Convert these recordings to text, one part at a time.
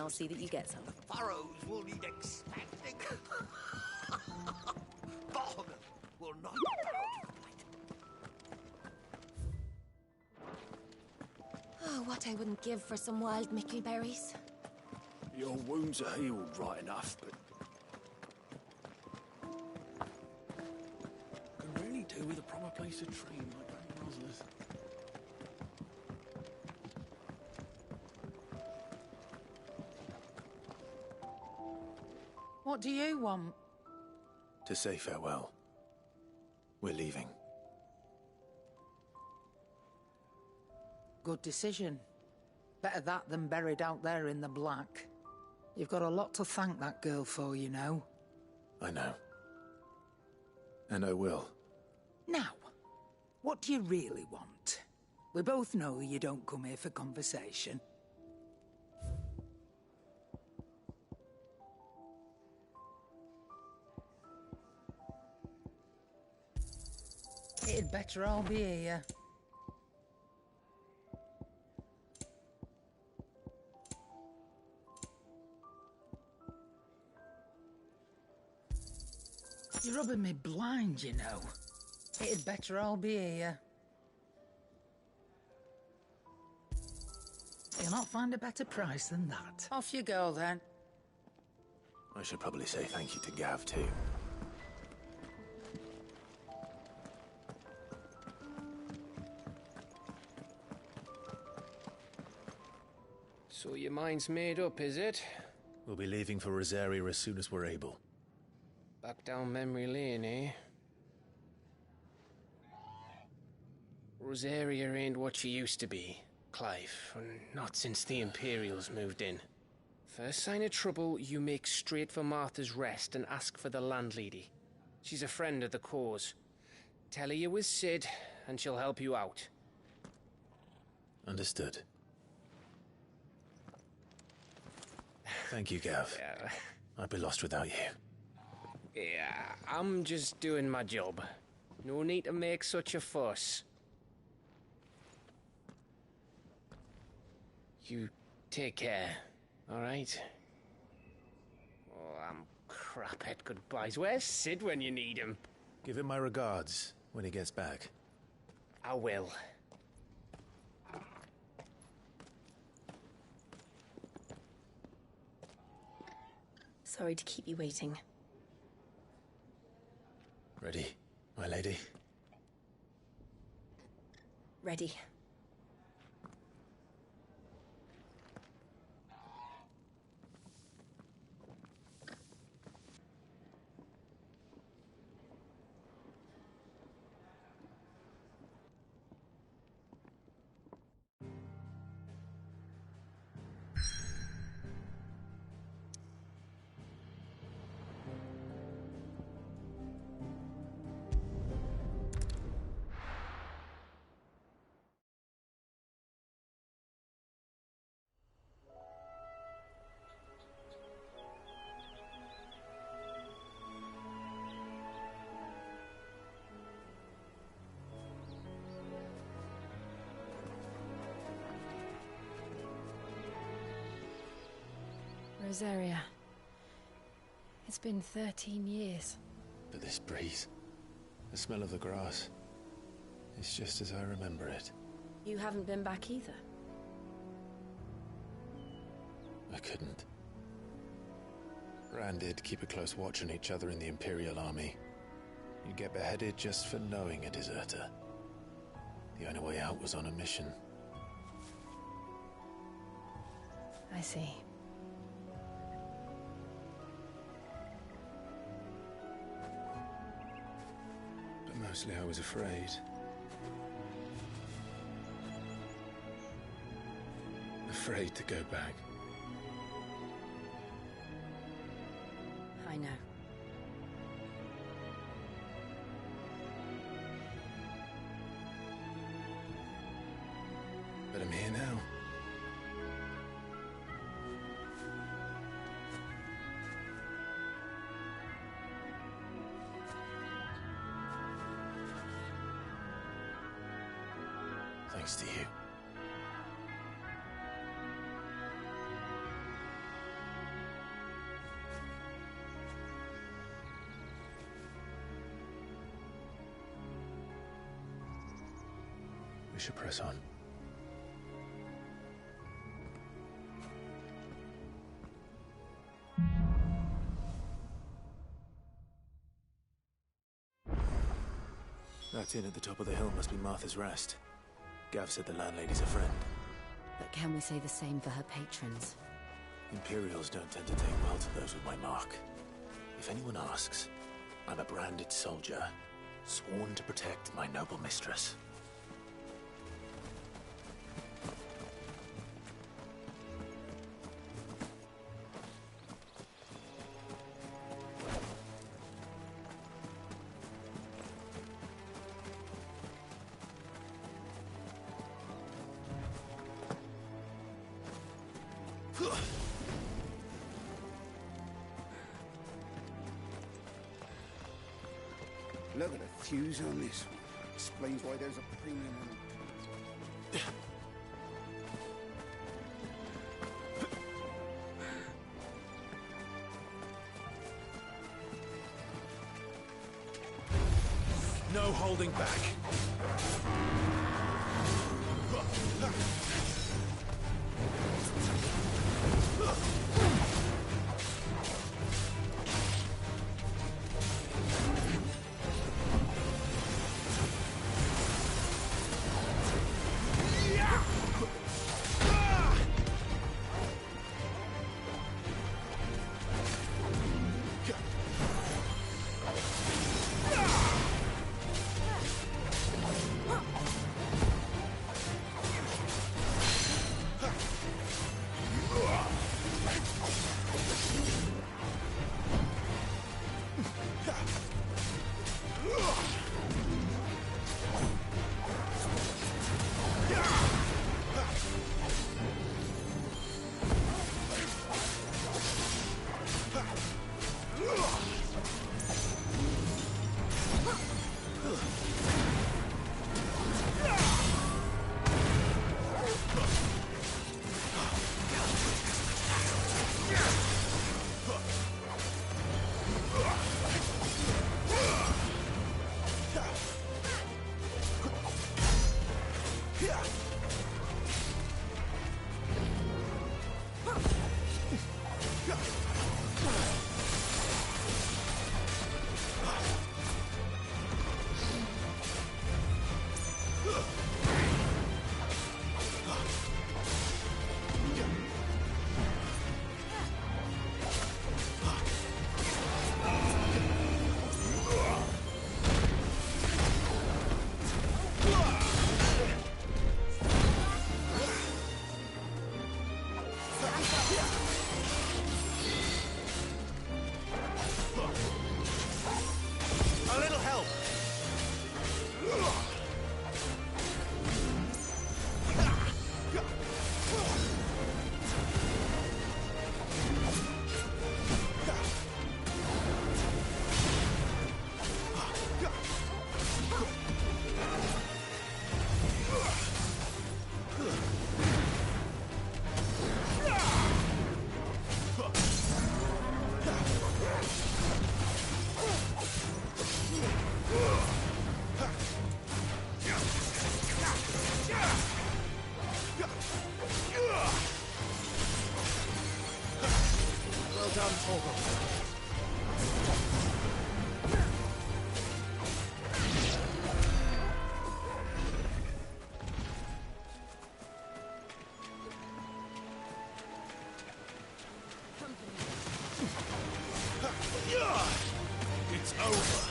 I'll see that you get some. The furrows will need expanding. Bog will not bow to the light. Oh, what I wouldn't give for some wild mickleberries. Your wounds are healed right enough, but... Can really do with a proper place to train like Granny Rosler's. What do you want? To say farewell. We're leaving. Good decision. Better that than buried out there in the black. You've got a lot to thank that girl for, you know. I know. And I will. Now, what do you really want? We both know you don't come here for conversation. It'd better all be here. You're rubbing me blind, you know. It'd better all be here. You'll not find a better price than that. Off you go, then. I should probably say thank you to Gav, too. So your mind's made up, is it? We'll be leaving for Rosaria as soon as we're able. Back down memory lane, eh? Rosaria ain't what she used to be, Clive. Not since the Imperials moved in. First sign of trouble, you make straight for Martha's Rest and ask for the landlady. She's a friend of the cause. Tell her you was Sid, and she'll help you out. Understood. Thank you, Gav. Yeah. I'd be lost without you. Yeah, I'm just doing my job. No need to make such a fuss. You take care, all right? Oh, I'm crap at goodbyes. Where's Sid when you need him? Give him my regards when he gets back. I will. Sorry to keep you waiting. Ready, my lady? Ready. Rosaria. It's been 13 years. But this breeze, the smell of the grass, it's just as I remember it. You haven't been back either. I couldn't. Rand did keep a close watch on each other in the Imperial Army. You'd get beheaded just for knowing a deserter. The only way out was on a mission. I see. But mostly I was afraid. Afraid to go back. I know. But I'm here now. Thanks to you. We should press on. That inn at the top of the hill must be Martha's Rest. Gav said the landlady's a friend. But can we say the same for her patrons? Imperials don't tend to take well to those with my mark. If anyone asks, I'm a branded soldier, sworn to protect my noble mistress. Look at the fuse on this one. Explains why there's a premium on it. No holding back. It's over.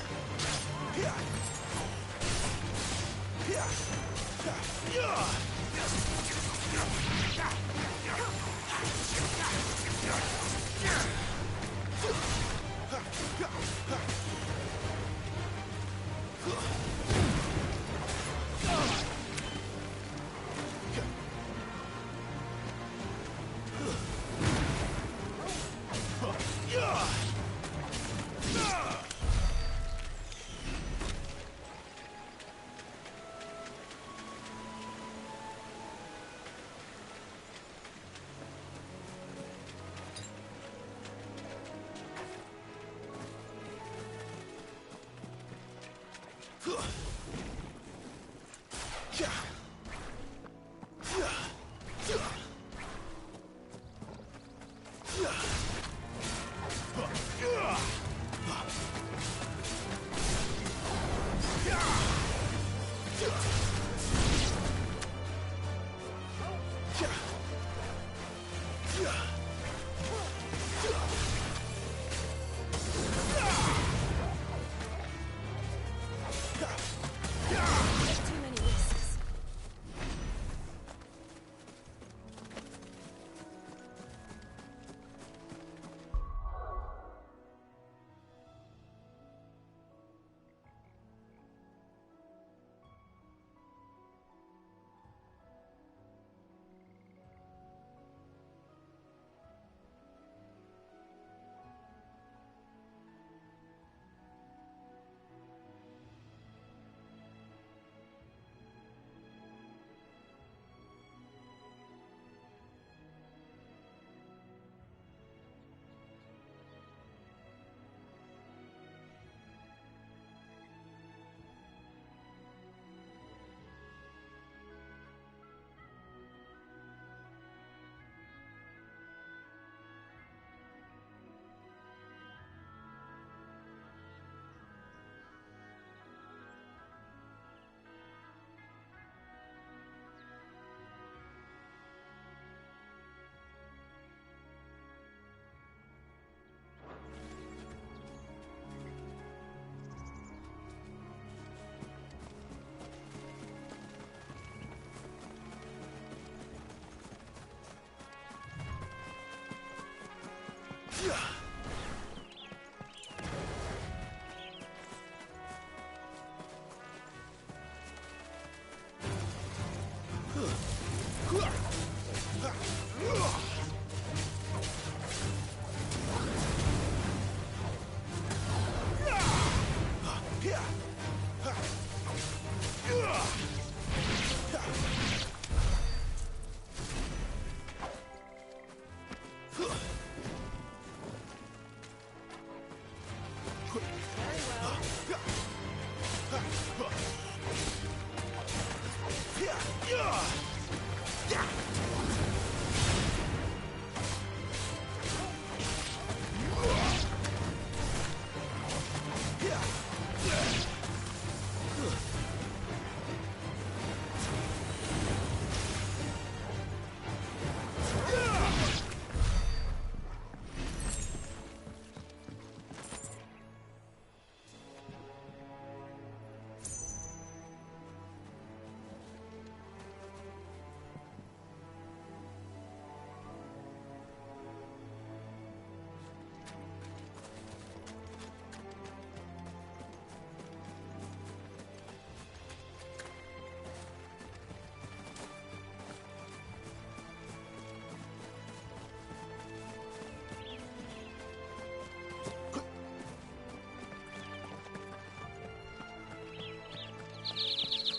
Too many risks.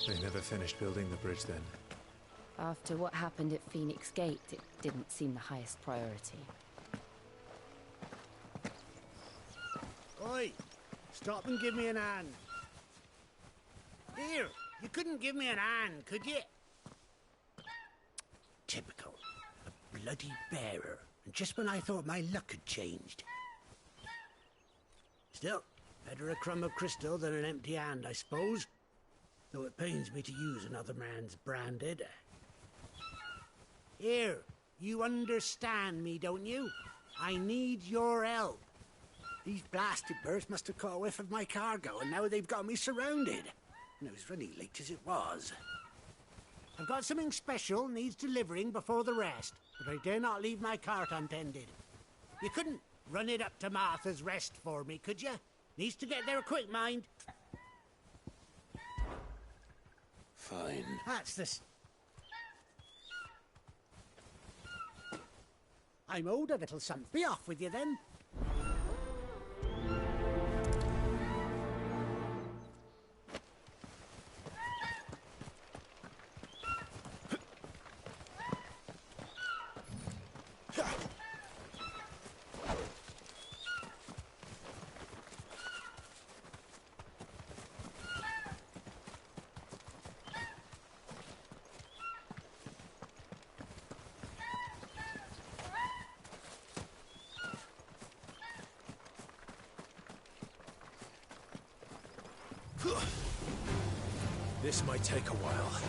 They never finished building the bridge then. After what happened at Phoenix Gate, it didn't seem the highest priority. Oi! Stop and give me an hand. Here, you couldn't give me an hand, could you? Typical. A bloody bearer. And just when I thought my luck had changed. Still, better a crumb of crystal than an empty hand, I suppose. Though it pains me to use another man's branded. Here, you understand me, don't you? I need your help. These blasted birds must have caught a whiff of my cargo, and now they've got me surrounded. And I was running late as it was. I've got something special needs delivering before the rest, but I dare not leave my cart untended. You couldn't run it up to Martha's Rest for me, could you? Needs to get there quick, mind. Fine. That's this. I'm owed a little something. Be off with you then. This might take a while.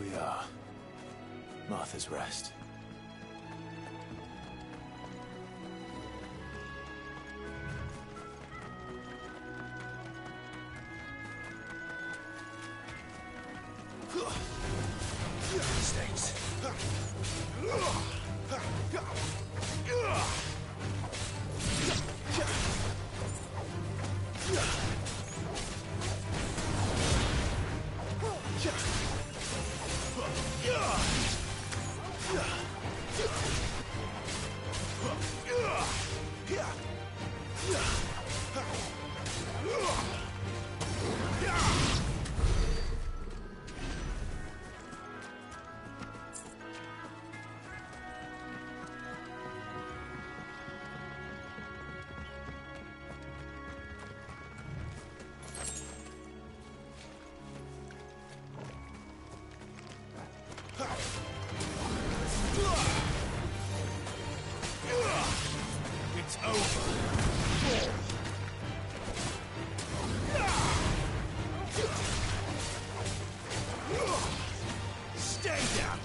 we are. Martha's Rest. States. It's over. Stay down.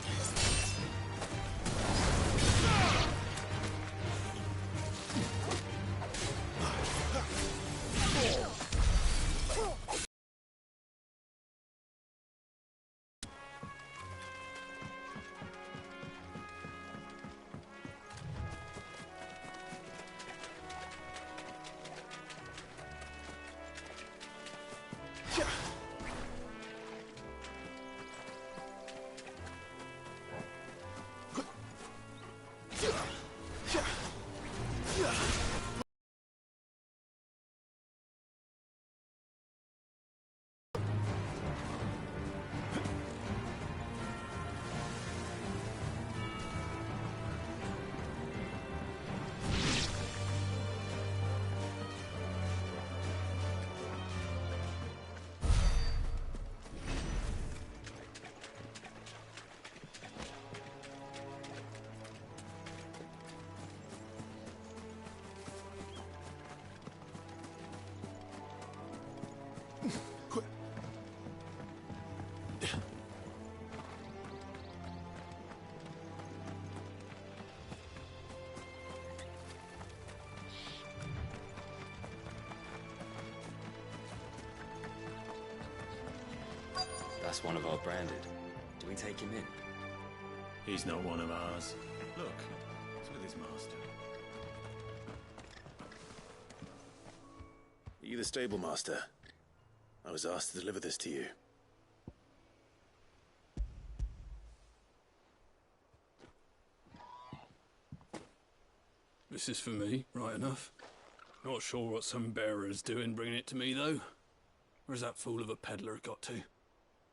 That's one of our branded. Do we take him in? He's not one of ours. Look, he's with his master. Are you the stable master? I was asked to deliver this to you. This is for me, right enough. Not sure what some bearer's doing bringing it to me, though. Where's that fool of a peddler got to?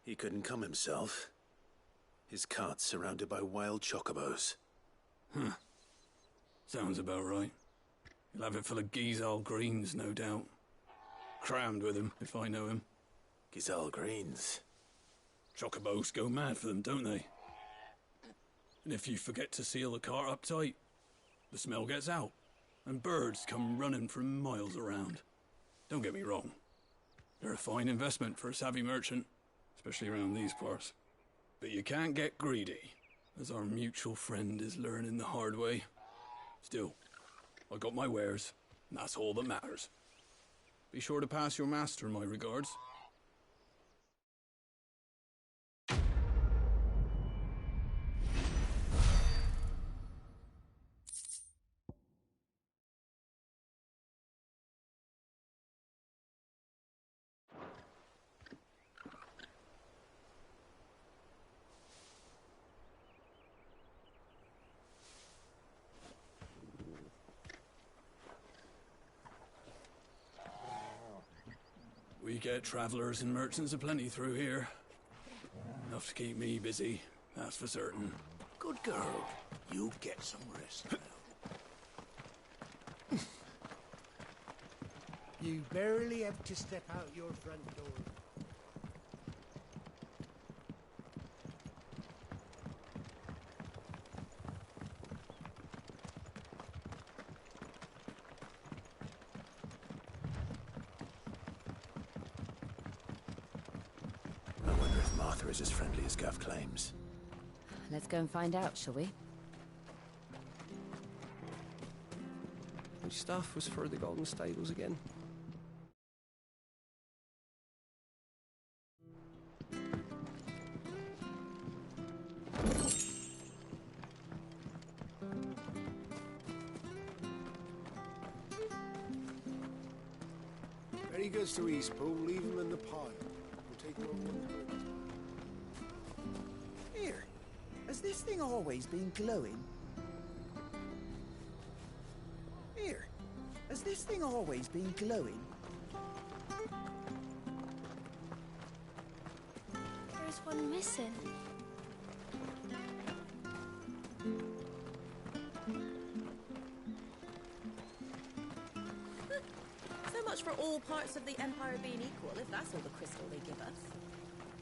He couldn't come himself. His cart's surrounded by wild chocobos. Huh. Sounds about right. He'll have it full of Gizal greens, no doubt. Crammed with him, if I know him. Gizal greens. Chocobos go mad for them, don't they? And if you forget to seal the cart up tight, the smell gets out, and birds come running from miles around. Don't get me wrong. They're a fine investment for a savvy merchant, especially around these parts. But you can't get greedy, as our mutual friend is learning the hard way. Still, I got my wares, and that's all that matters. Be sure to pass your master my regards. We get travellers and merchants aplenty through here. Enough to keep me busy, that's for certain. Good girl. You get some rest now. You barely have to step out your front door. Martha is as friendly as Gav claims. Let's go and find out, shall we? Which staff was for the Golden Stables again? When he goes to Eastpool, leave him in the pile. We'll take him over one at a time. Here, has this thing always been glowing? Here, has this thing always been glowing? There's one missing. So much for all parts of the Empire being equal, if that's all the crystal they give us.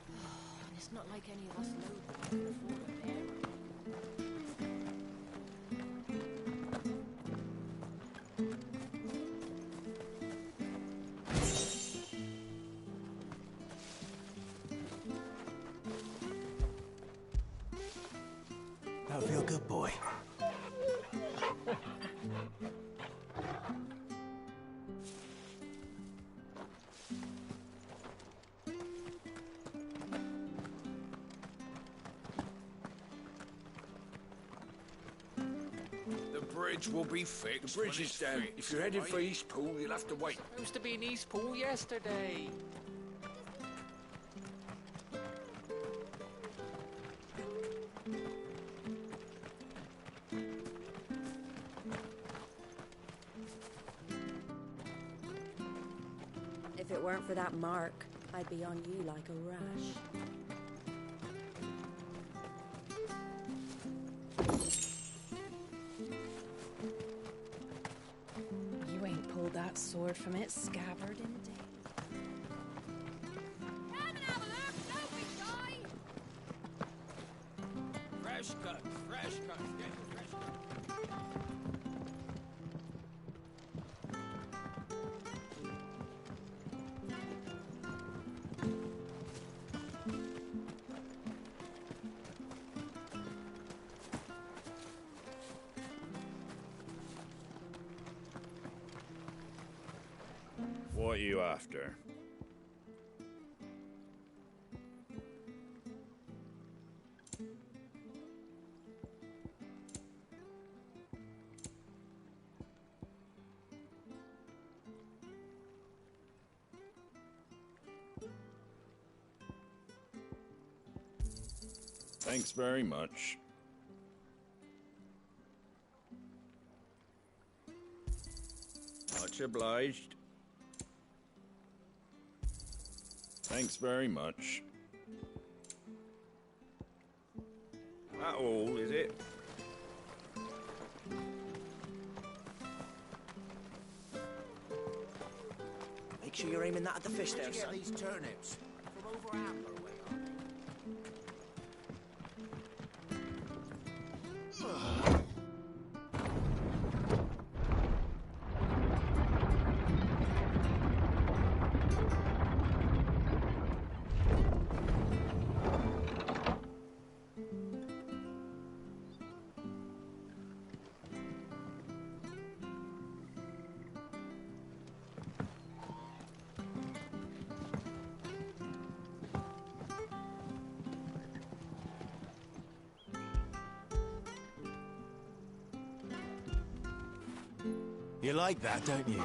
And it's not like any of us know them can afford a pair. That'll feel good, boy. The bridge will be fixed. The bridge is down. If you're headed for Eastpool, you'll have to wait. Used to be in Eastpool yesterday. If it weren't for that mark, I'd be on you like a rash. You ain't pulled that sword from its scabbard in days. Fresh cut, fresh cut. Fresh cut. What are you after? Thanks very much. Much obliged. Thanks very much. That all, is it? Make sure you're aiming that at the fish there, Where'd you get son. these turnips? From over Amber way, are they? You like that, don't you?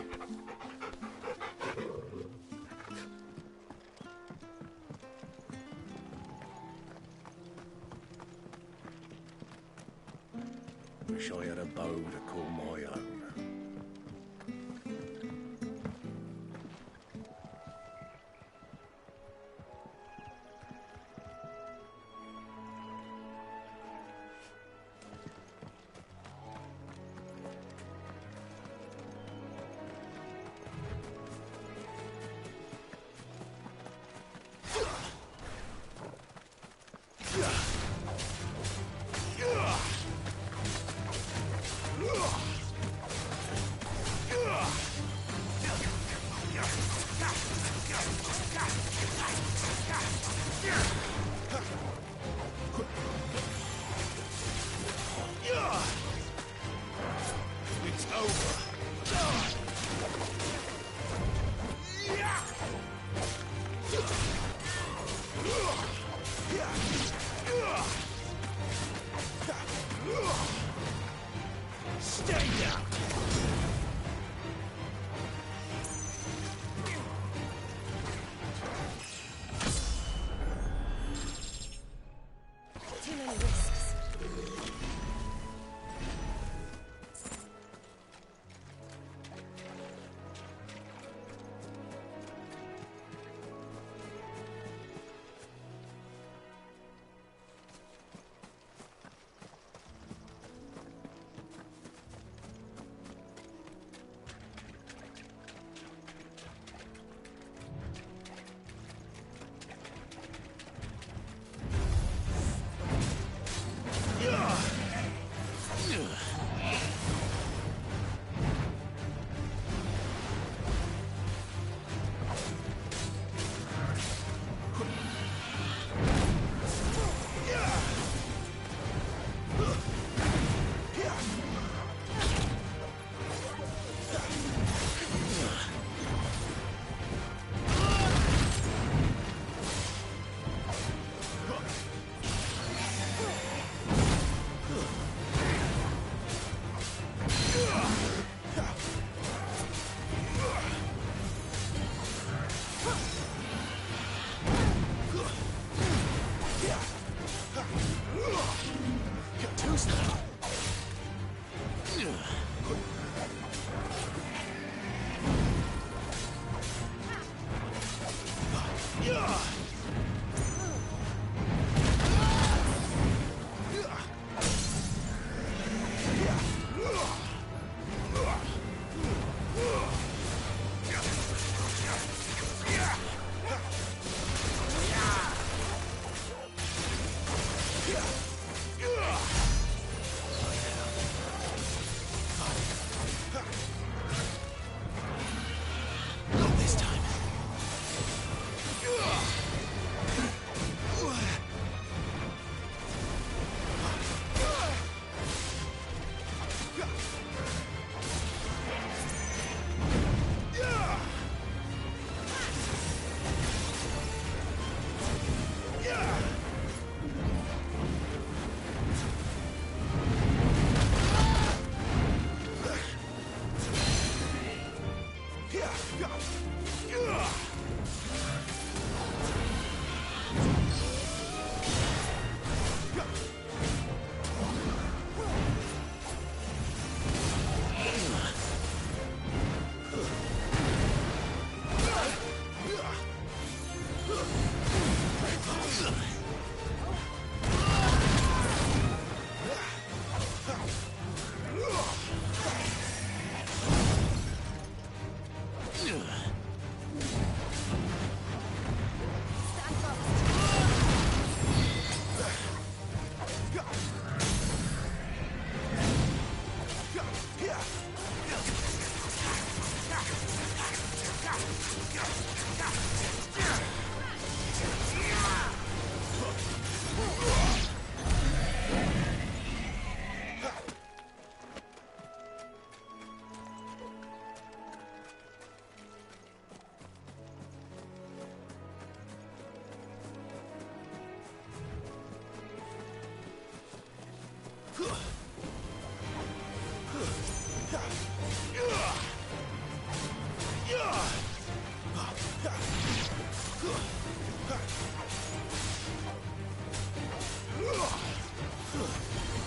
Wish I had a bow to call my own. Ugh!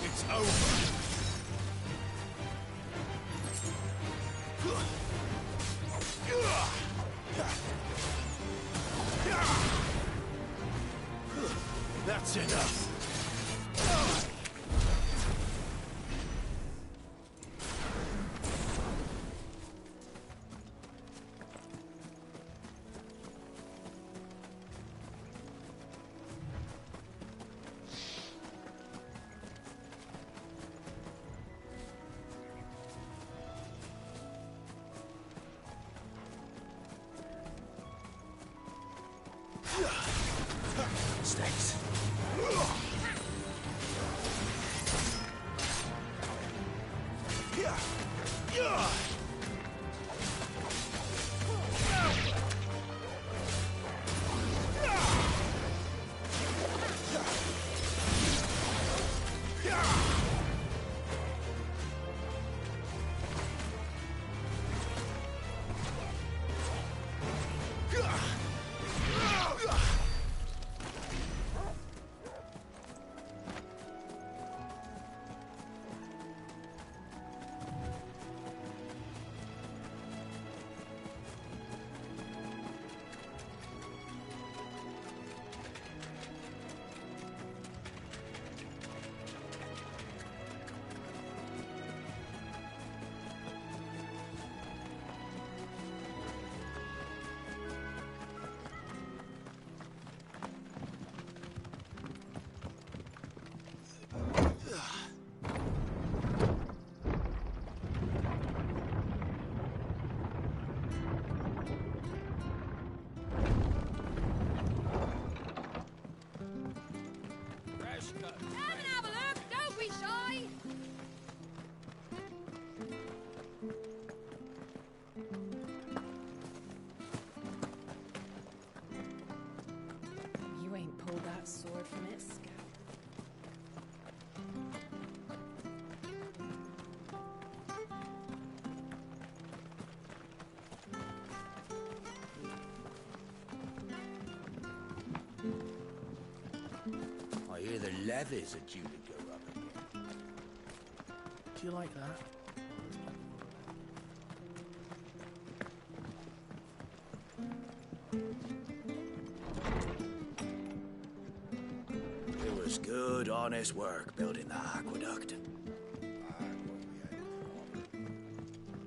It's over. That's enough. Stakes. Sword from its scabbard. I hear the levies are due to go up again. Do you like that? It was good, honest work building the aqueduct.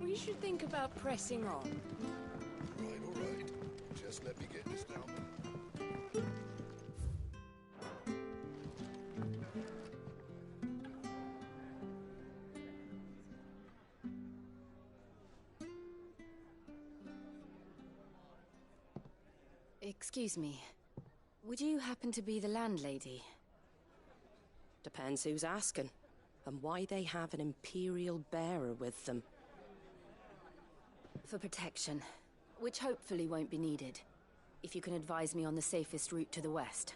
We should think about pressing on. All right. Just let me get this down. Excuse me. Would you happen to be the landlady? Depends who's asking, and why they have an Imperial bearer with them. For protection, which hopefully won't be needed. If you can advise me on the safest route to the west.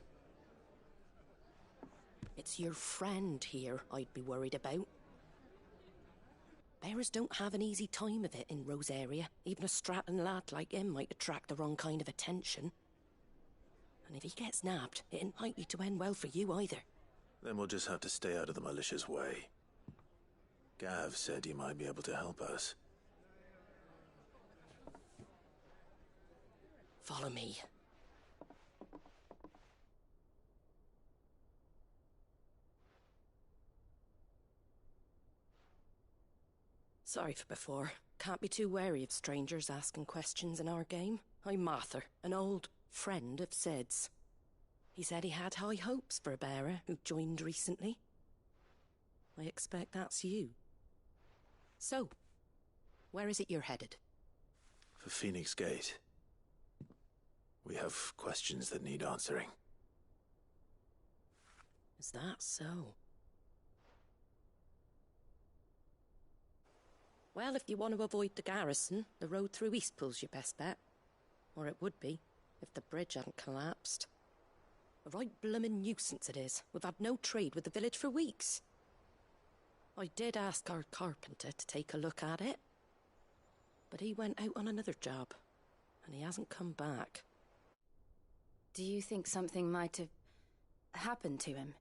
It's your friend here I'd be worried about. Bearers don't have an easy time of it in Rosaria. Even a Stratton lad like him might attract the wrong kind of attention. And if he gets nabbed, it ain't likely to end well for you either. Then we'll just have to stay out of the malicious way. Gav said he might be able to help us. Follow me. Sorry for before. Can't be too wary of strangers asking questions in our game. I'm Martha, an old friend of Sid's. He said he had high hopes for a bearer who joined recently. I expect that's you. So, where is it you're headed? For Phoenix Gate. We have questions that need answering. Is that so? Well, if you want to avoid the garrison, the road through Eastpool's your best bet. Or it would be, if the bridge hadn't collapsed. A right bloomin' nuisance it is. We've had no trade with the village for weeks. I did ask our carpenter to take a look at it. But he went out on another job, and he hasn't come back. Do you think something might have happened to him?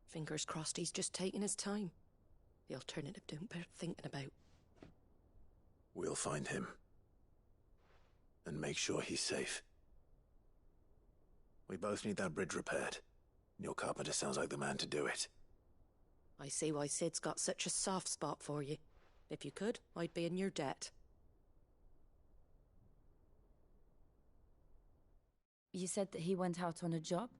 Fingers crossed he's just taking his time. The alternative don't bear thinking about. We'll find him. And make sure he's safe. We both need that bridge repaired. Your carpenter sounds like the man to do it. I see why Sid's got such a soft spot for you. If you could, I'd be in your debt. You said that he went out on a job?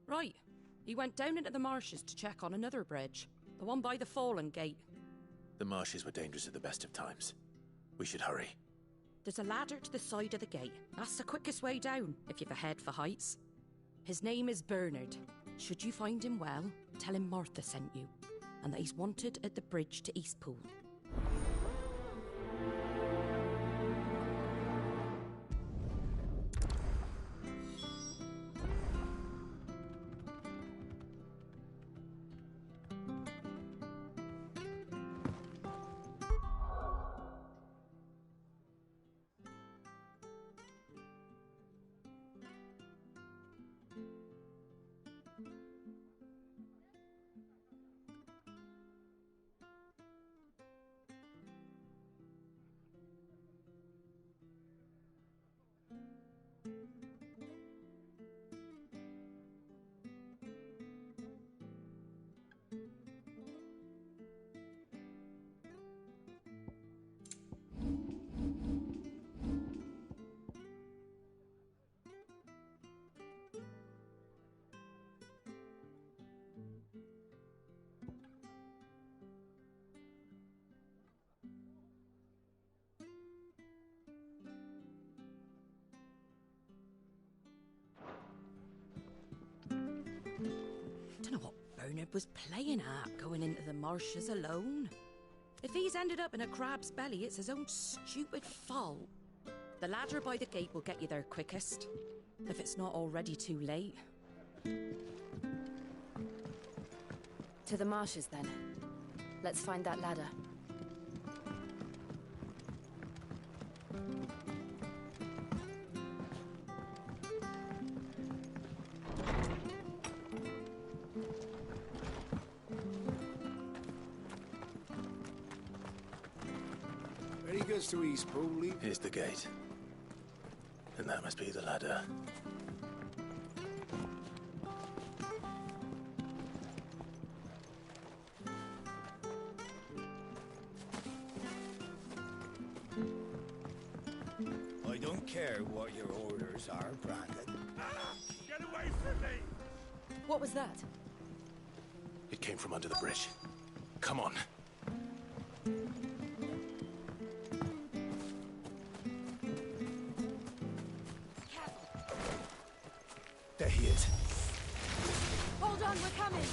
Right. He went down into the marshes to check on another bridge. The one by the Fallen Gate. The marshes were dangerous at the best of times. We should hurry. There's a ladder to the side of the gate. That's the quickest way down, if you've a head for heights. His name is Bernard. Should you find him well, tell him Martha sent you, and that he's wanted at the bridge to Eastpool. Bernard was playing at, going into the marshes alone. If he's ended up in a crab's belly, it's his own stupid fault. The ladder by the gate will get you there quickest, if it's not already too late. To the marshes, then. Let's find that ladder. To Eastpool. Here's the gate. And that must be the ladder. I don't care what your orders are, Brandon. Get away from me! What was that? It came from under the bridge. Come on. There he is. Hold on, we're coming!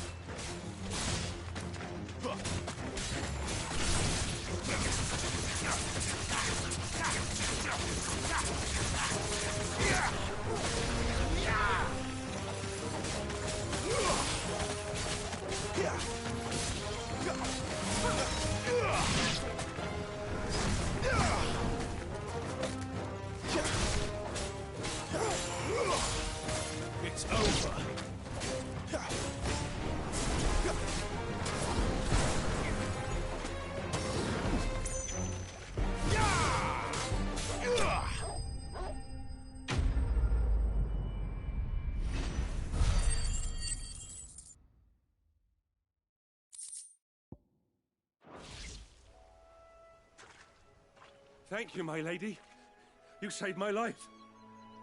Thank you, my lady. You saved my life.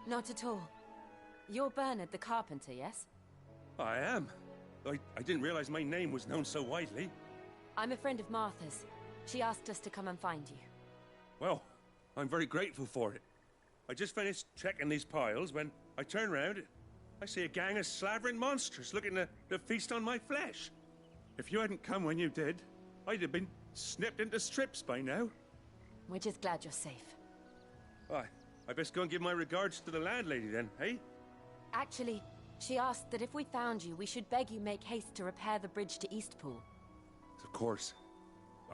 Not at all. You're Bernard the carpenter, yes? I am. I didn't realize my name was known so widely. I'm a friend of Martha's. She asked us to come and find you. Well, I'm very grateful for it. I just finished checking these piles when I turn round. I see a gang of slavering monsters looking to feast on my flesh. If you hadn't come when you did, I'd have been snipped into strips by now. We're just glad you're safe. I best go and give my regards to the landlady then, hey? Actually, she asked that if we found you, we should beg you make haste to repair the bridge to Eastpool. Of course.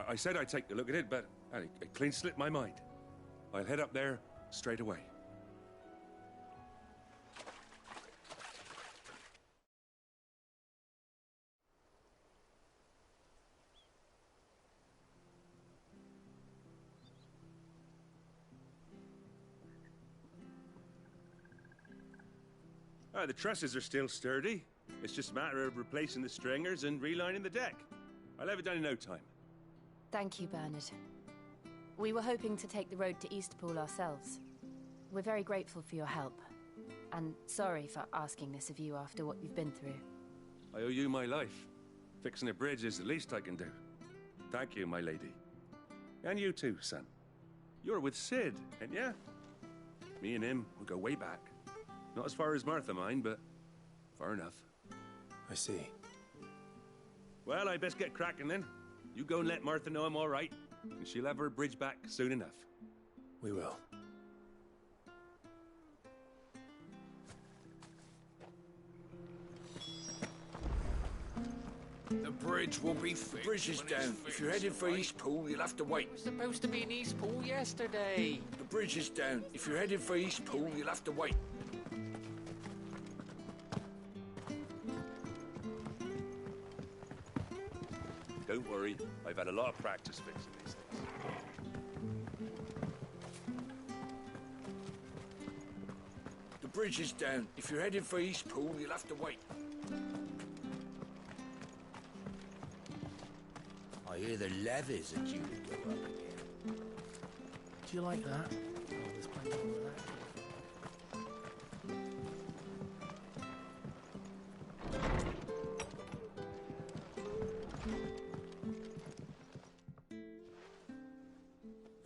I said I'd take a look at it, but it clean slipped my mind. I'll head up there straight away. The trusses are still sturdy. It's just a matter of replacing the stringers and relining the deck. I'll have it done in no time. Thank you, Bernard. We were hoping to take the road to Eastpool ourselves. We're very grateful for your help. And sorry for asking this of you after what you've been through. I owe you my life. Fixing a bridge is the least I can do. Thank you, my lady. And you too, son. You're with Sid, ain't ya? Me and him, we go way back. Not as far as Martha, mind, but far enough. I see. Well, I best get cracking then. You go and let Martha know I'm all right, and she'll have her bridge back soon enough. We will. The bridge will be fixed. The bridge is down. If you're heading for Eastpool, you'll have to wait. It was supposed to be in Eastpool yesterday. The bridge is down. If you're heading for Eastpool, you'll have to wait. Don't worry, I've had a lot of practice fixing these things. The bridge is down. If you're heading for Eastpool, you'll have to wait. I hear the levies are due to go up again. Do you like that? Oh, there's plenty more of that.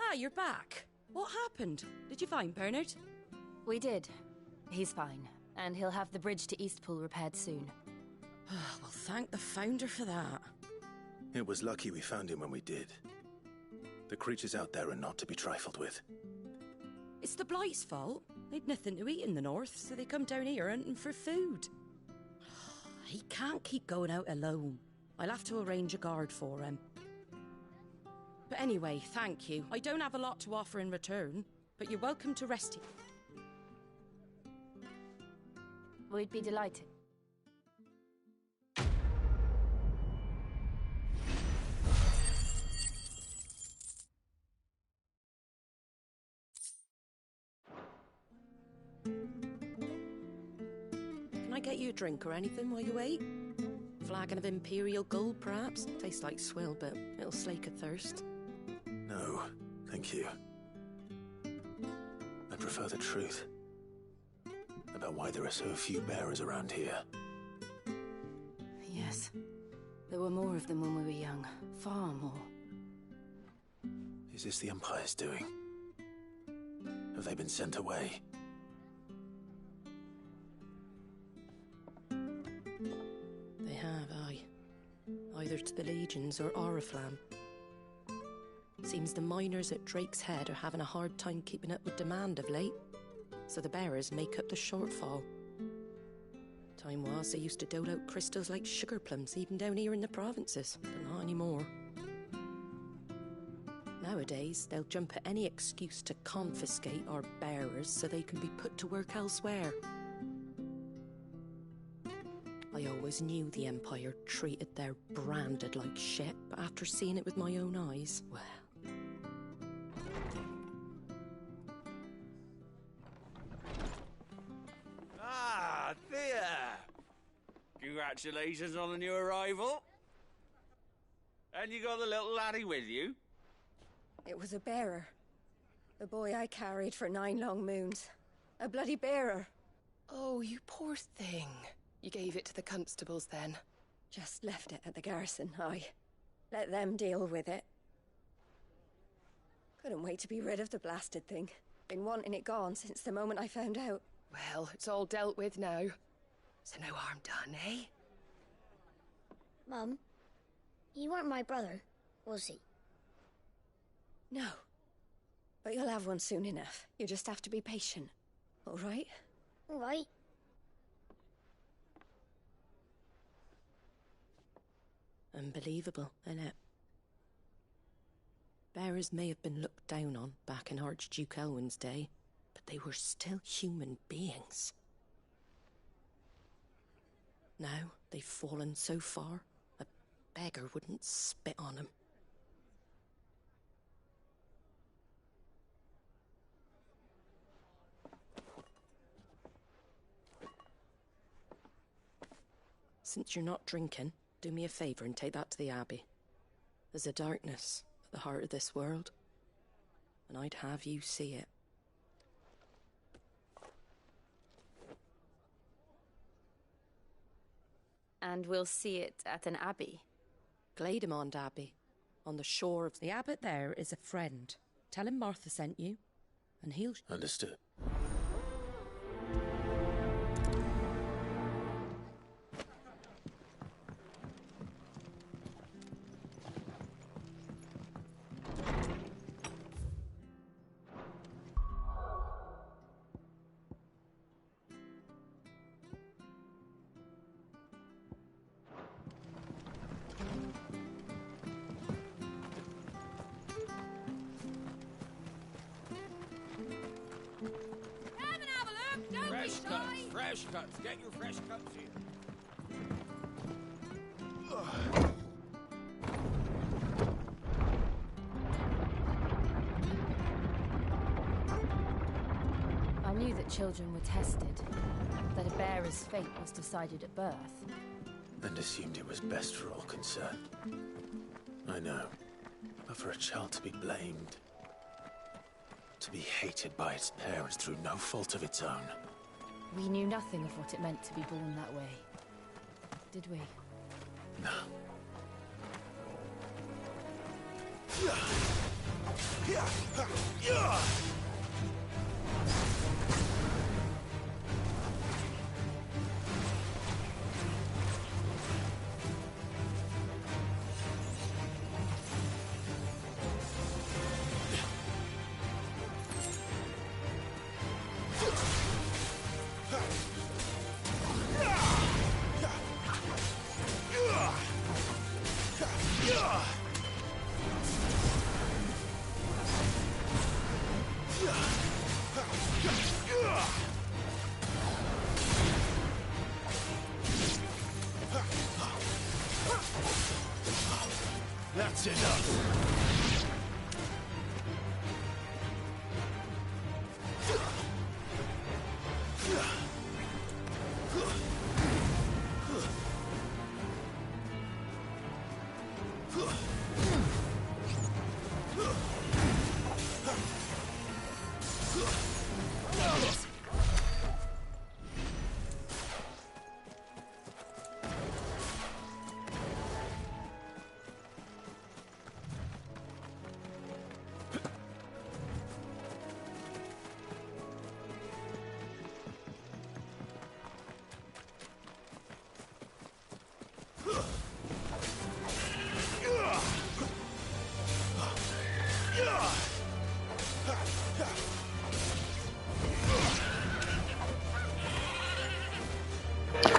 Ah, you're back. What happened? Did you find Bernard? We did. He's fine, and he'll have the bridge to Eastpool repaired soon. Well, thank the Founder for that. It was lucky we found him when we did. The creatures out there are not to be trifled with. It's the Blight's fault. They'd nothing to eat in the north, so they come down here hunting for food. He can't keep going out alone. I'll have to arrange a guard for him. But anyway, thank you. I don't have a lot to offer in return, but you're welcome to rest here. We'd be delighted. Can I get you a drink or anything while you wait? Flagon of Imperial Gold, perhaps? Tastes like swill, but it'll slake a thirst. No, thank you. I prefer the truth. About why there are so few bearers around here. Yes. There were more of them when we were young. Far more. Is this the Empire's doing? Have they been sent away? They have, aye. Either to the Legions or Oriflamme. Seems the miners at Drake's Head are having a hard time keeping up with demand of late, so the bearers make up the shortfall. Time was they used to dole out crystals like sugar plums even down here in the provinces, but not anymore. Nowadays, they'll jump at any excuse to confiscate our bearers so they can be put to work elsewhere. I always knew the Empire treated their branded like shit, but after seeing it with my own eyes, well... Ah, there! Congratulations on the new arrival. And you got the little laddie with you? It was a bearer. The boy I carried for 9 long moons. A bloody bearer. Oh, you poor thing. You gave it to the constables then? Just left it at the garrison, I let them deal with it. Couldn't wait to be rid of the blasted thing. Been wanting it gone since the moment I found out. Well, it's all dealt with now. So no harm done, eh? Mum, he weren't my brother, was he? No. But you'll have one soon enough. You just have to be patient. All right? All right. Unbelievable, innit? Bearers may have been looked down on back in Archduke Elwin's day, but they were still human beings. Now they've fallen so far, a beggar wouldn't spit on them. Since you're not drinking, do me a favour and take that to the Abbey. There's a darkness at the heart of this world, and I'd have you see it. And we'll see it at an abbey? Glademond Abbey, on the shore of... The abbot there is a friend. Tell him Martha sent you, and he'll... Understood. Fresh cuts. Get your fresh cuts here. I knew that children were tested, that a bearer's fate was decided at birth. And assumed it was best for all concerned. I know. But for a child to be blamed, to be hated by its parents through no fault of its own. We knew nothing of what it meant to be born that way, did we? No. That's enough.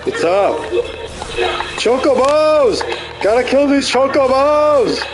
What's up? Chocobos! Gotta kill these chocobos!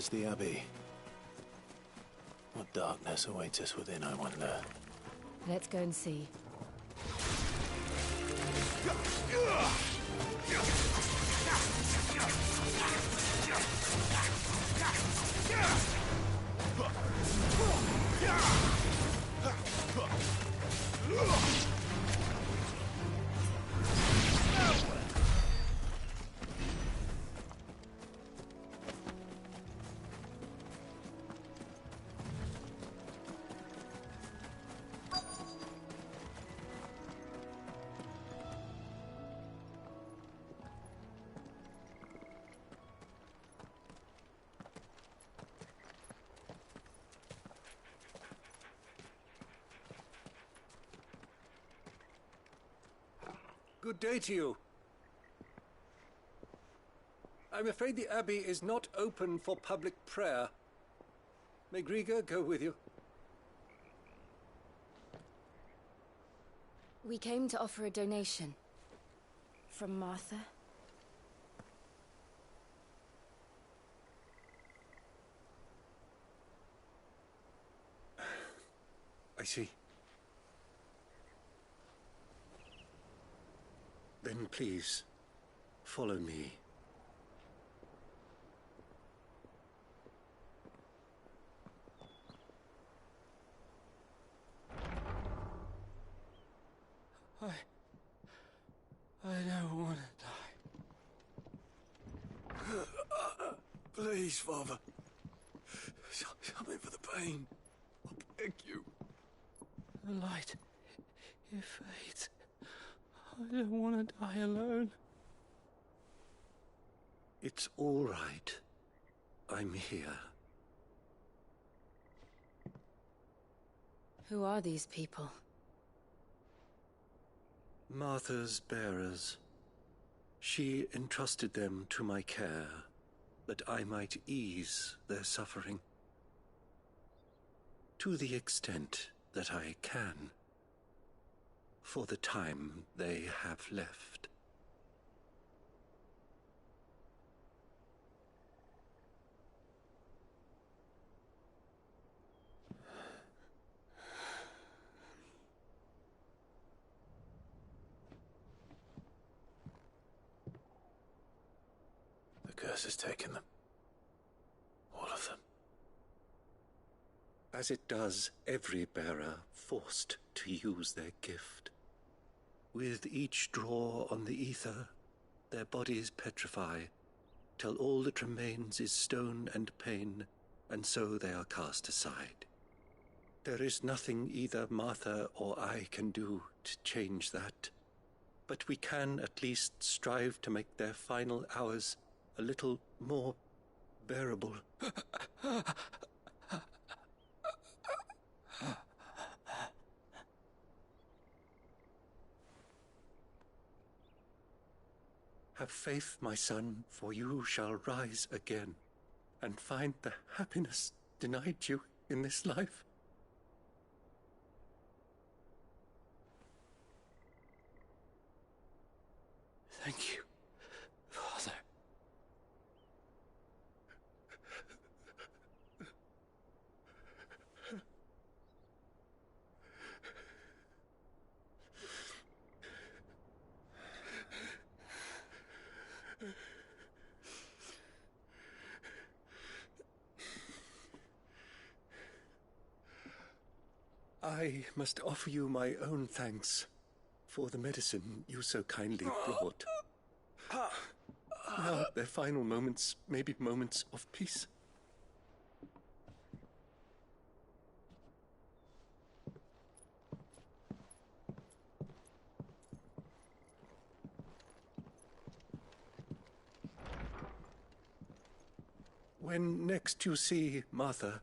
Where's the Abbey? What darkness awaits us within, I wonder? Let's go and see. Good day to you. I'm afraid the Abbey is not open for public prayer. May Griga go with you? We came to offer a donation. From Martha. I see. Then please, follow me. I don't want to die. Please, Father. Something for the pain. I beg you. The light, it fades. I don't want to die alone. It's all right. I'm here. Who are these people? Martha's bearers. She entrusted them to my care, that I might ease their suffering. To the extent that I can. For the time they have left. The curse has taken them. All of them. As it does every bearer forced to use their gift. With each draw on the ether, their bodies petrify, till all that remains is stone and pain, and so they are cast aside. There is nothing either Martha or I can do to change that, but we can at least strive to make their final hours a little more bearable. Have faith, my son, for you shall rise again, and find the happiness denied you in this life. Thank you, Father. I must offer you my own thanks for the medicine you so kindly brought. Now their final moments may be moments of peace. When next you see Martha,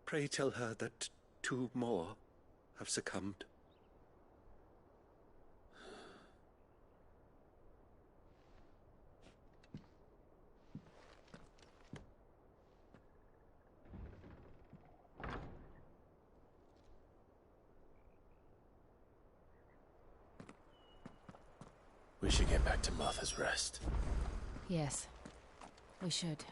pray tell her that 2 more have succumbed. We should get back to Martha's Rest. Yes, we should.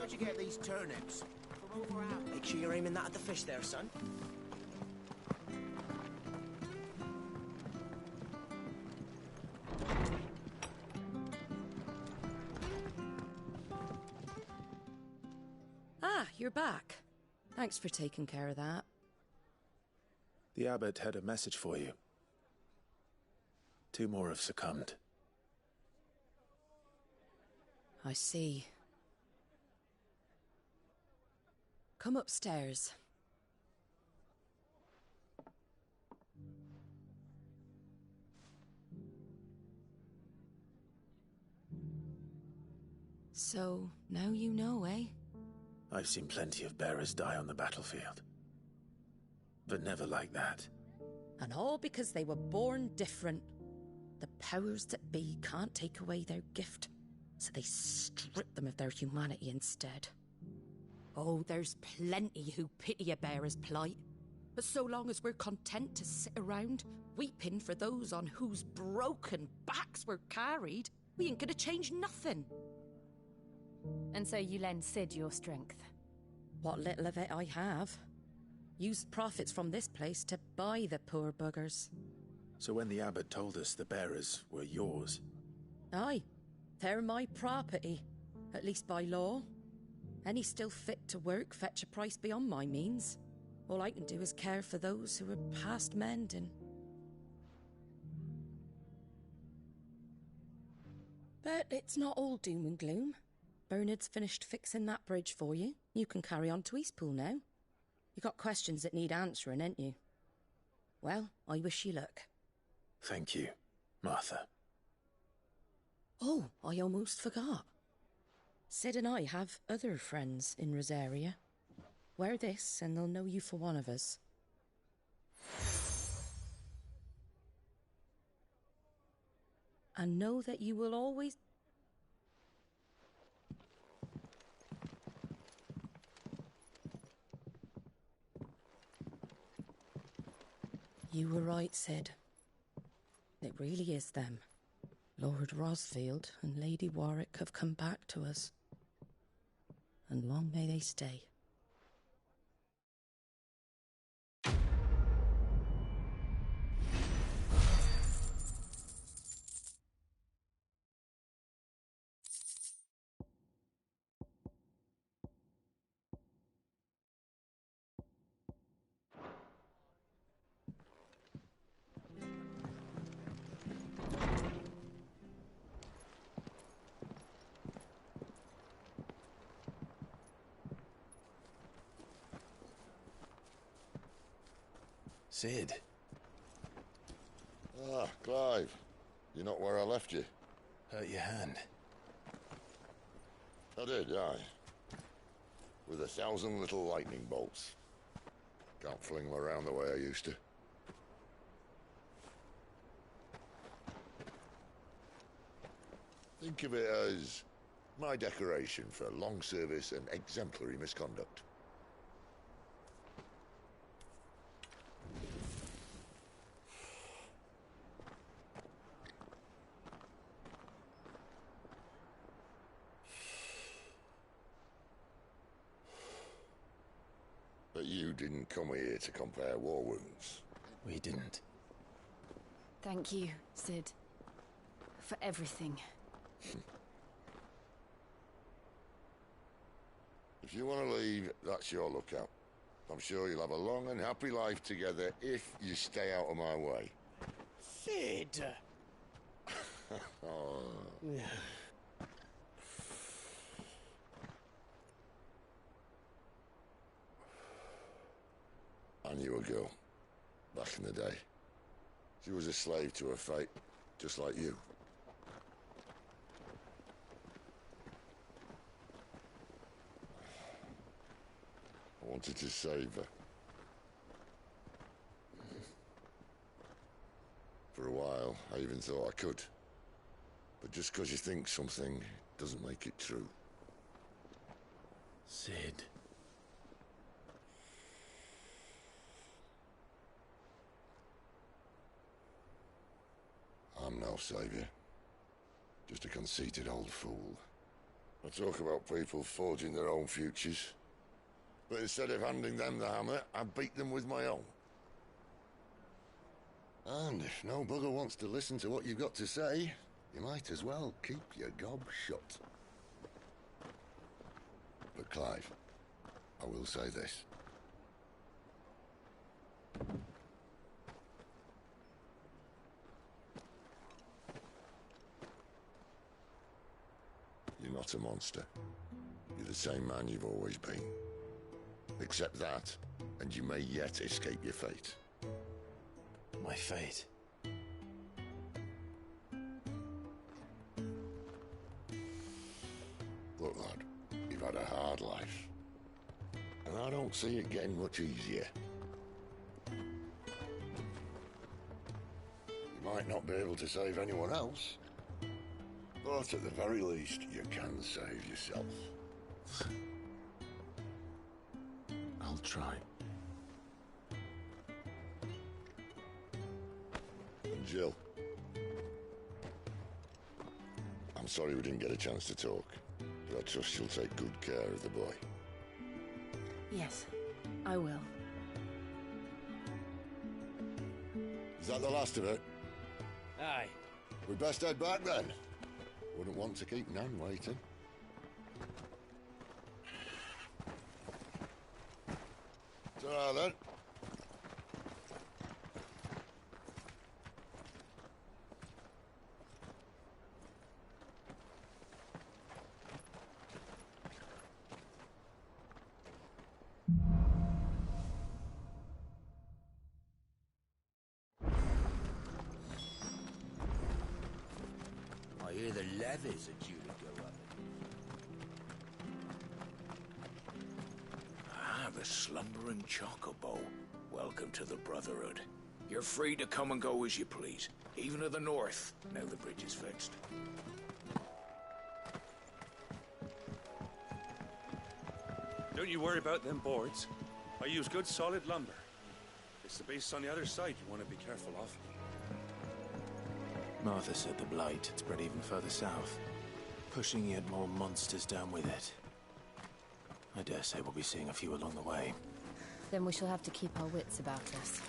Where'd you get these turnips? From over out. Make sure you're aiming that at the fish there, son. Ah, you're back. Thanks for taking care of that. The abbot had a message for you. 2 more have succumbed. I see. Come upstairs. So, now you know, eh? I've seen plenty of bearers die on the battlefield. But never like that. And all because they were born different. The powers that be can't take away their gift, so they strip them of their humanity instead. Oh, there's plenty who pity a bearer's plight. But so long as we're content to sit around, weeping for those on whose broken backs we're carried, we ain't gonna change nothing. And so you lend Sid your strength? What little of it I have. Used profits from this place to buy the poor buggers. So when the abbot told us the bearers were yours... Aye, they're my property, at least by law. Any still fit to work fetch a price beyond my means. All I can do is care for those who are past mending. But it's not all doom and gloom. Bernard's finished fixing that bridge for you. You can carry on to Eastpool now. You got questions that need answering, ain't you? Well, I wish you luck. Thank you, Martha. Oh, I almost forgot. Sid and I have other friends in Rosaria. Wear this and they'll know you for one of us. And know that you will always... You were right, Sid. It really is them. Lord Rosfield and Lady Warwick have come back to us. And long may they stay. Sid. Ah, Clive. You're not where I left you. Hurt your hand. I did, aye. With 1,000 little lightning bolts. Can't fling them around the way I used to. Think of it as my decoration for long service and exemplary misconduct. But you didn't come here to compare war wounds. We didn't. Thank you, Sid. For everything. If you want to leave, that's your lookout. I'm sure you'll have a long and happy life together if you stay out of my way. Sid! Oh. I knew a girl, back in the day. She was a slave to her fate, just like you. I wanted to save her. For a while, I even thought I could. But just because you think something doesn't make it true. Sid. I'm no savior. Just a conceited old fool. I talk about people forging their own futures. But instead of handing them the hammer, I beat them with my own. And if no bugger wants to listen to what you've got to say, you might as well keep your gob shut. But Clive, I will say this. You're not a monster. You're the same man you've always been. Accept that, and you may yet escape your fate. My fate? Look, lad, you've had a hard life. And I don't see it getting much easier. You might not be able to save anyone else, but at the very least, you can save yourself. I'll try. And Jill, I'm sorry we didn't get a chance to talk, but I trust she'll take good care of the boy. Yes, I will. Is that the last of it? Aye. We best head back then. Wouldn't want to keep Nan waiting. Ta-ra then. I hear the levies are due to go up. Ah, the slumbering chocobo. Welcome to the Brotherhood. You're free to come and go as you please, even to the north, now the bridge is fixed. Don't you worry about them boards. I use good solid lumber. It's the beasts on the other side you want to be careful of. Martha said the blight had spread even further south, pushing yet more monsters down with it. I dare say we'll be seeing a few along the way. Then we shall have to keep our wits about us.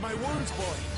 My wounds, boy.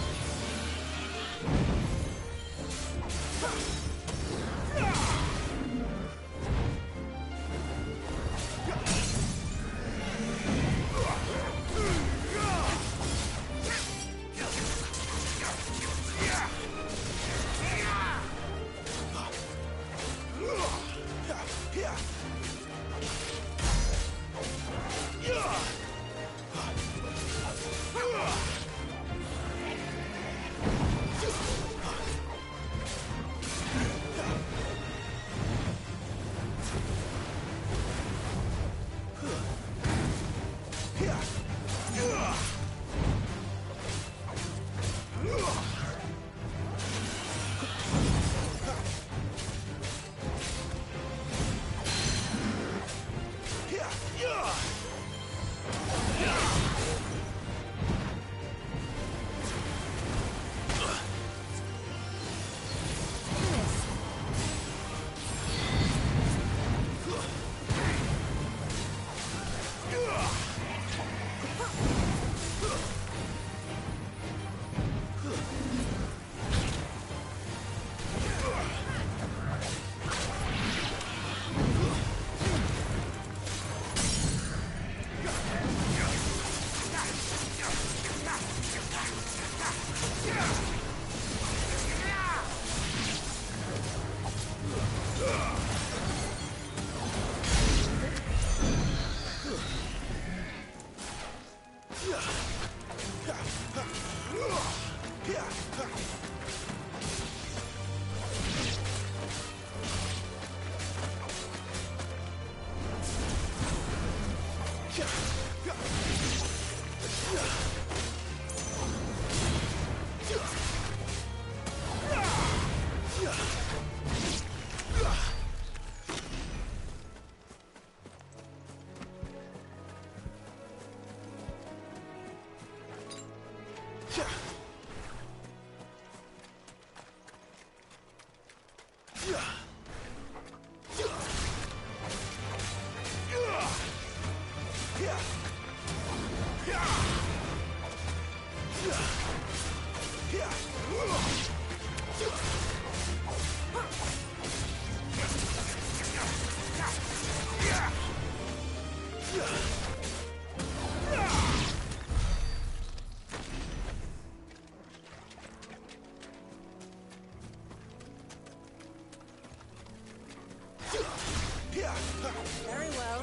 Very well.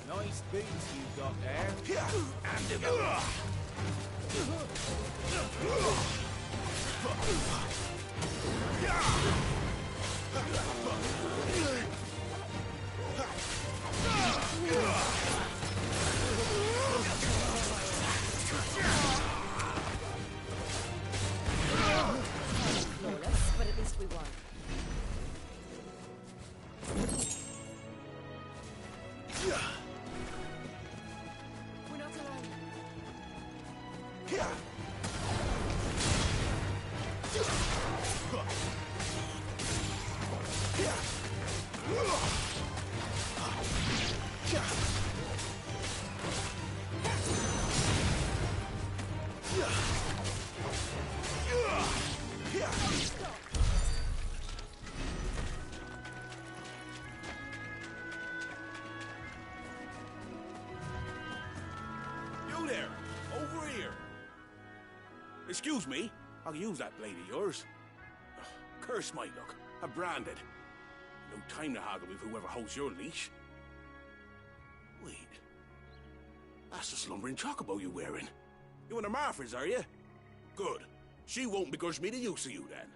Nice beats you got there. And them up. You there! Over here! Excuse me, I can use that blade of yours. Ugh, curse my luck. I'm branded. No time to haggle with whoever holds your leash. Wait. That's the slumbering chocobo you're wearing. You and the Marfors, are you? Good. She won't begrudge me the use of you, then.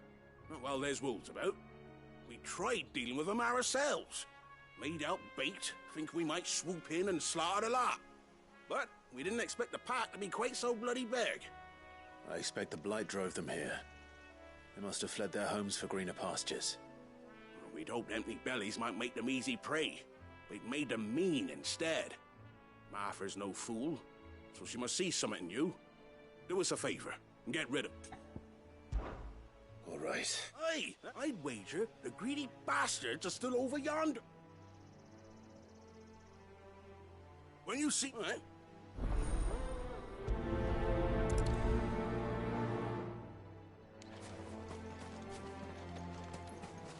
Well, there's wolves about. We tried dealing with them ourselves. Laid out bait, think we might swoop in and slaughter the lot. But we didn't expect the pack to be quite so bloody big. I expect the blight drove them here. They must have fled their homes for greener pastures. We'd hoped empty bellies might make them easy prey. We'd made them mean instead. Martha's no fool, so she must see something in you. Do us a favor and get rid of them. All right. Aye, I'd wager the greedy bastards are still over yonder. When you see... Right.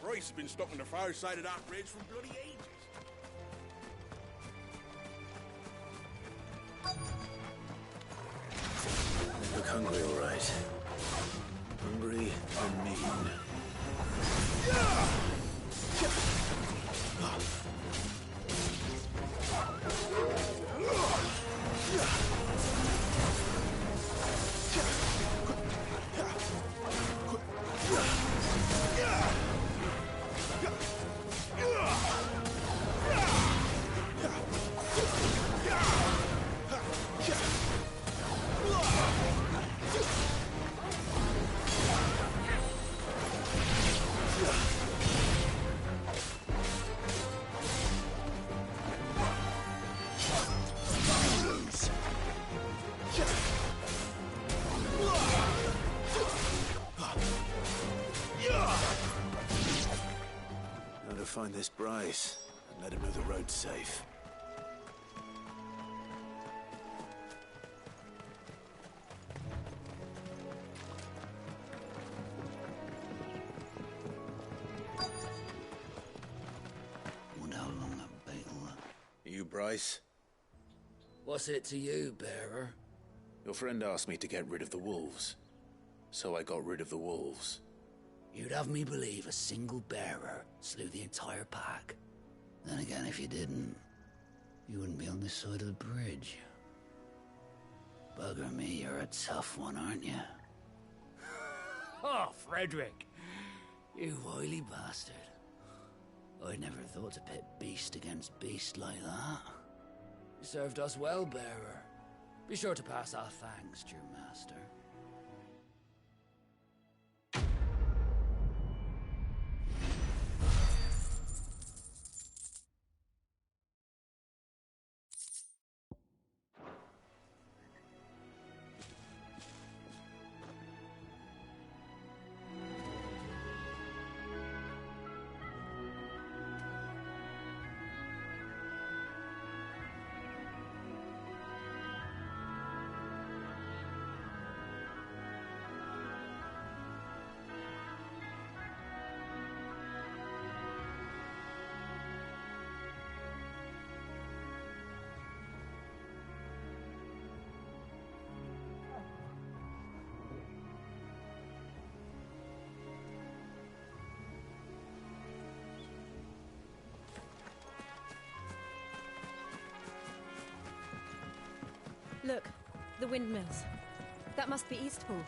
Royce has been stuck on the far side of that bridge for bloody ages. Look hungry, all right. Hungry and mean. Now to find this Bryce and let him know the road's safe. Wonder how long that bait will last. You, Bryce? What's it to you, bearer? Your friend asked me to get rid of the wolves. So I got rid of the wolves. You'd have me believe a single bearer slew the entire pack. Then again, if you didn't, you wouldn't be on this side of the bridge. Bugger me, you're a tough one, aren't you? Oh, Frederick! You wily bastard. I'd never thought to pit beast against beast like that. You served us well, bearer. Be sure to pass our thanks to your master. Look, the windmills. That must be Eastpool.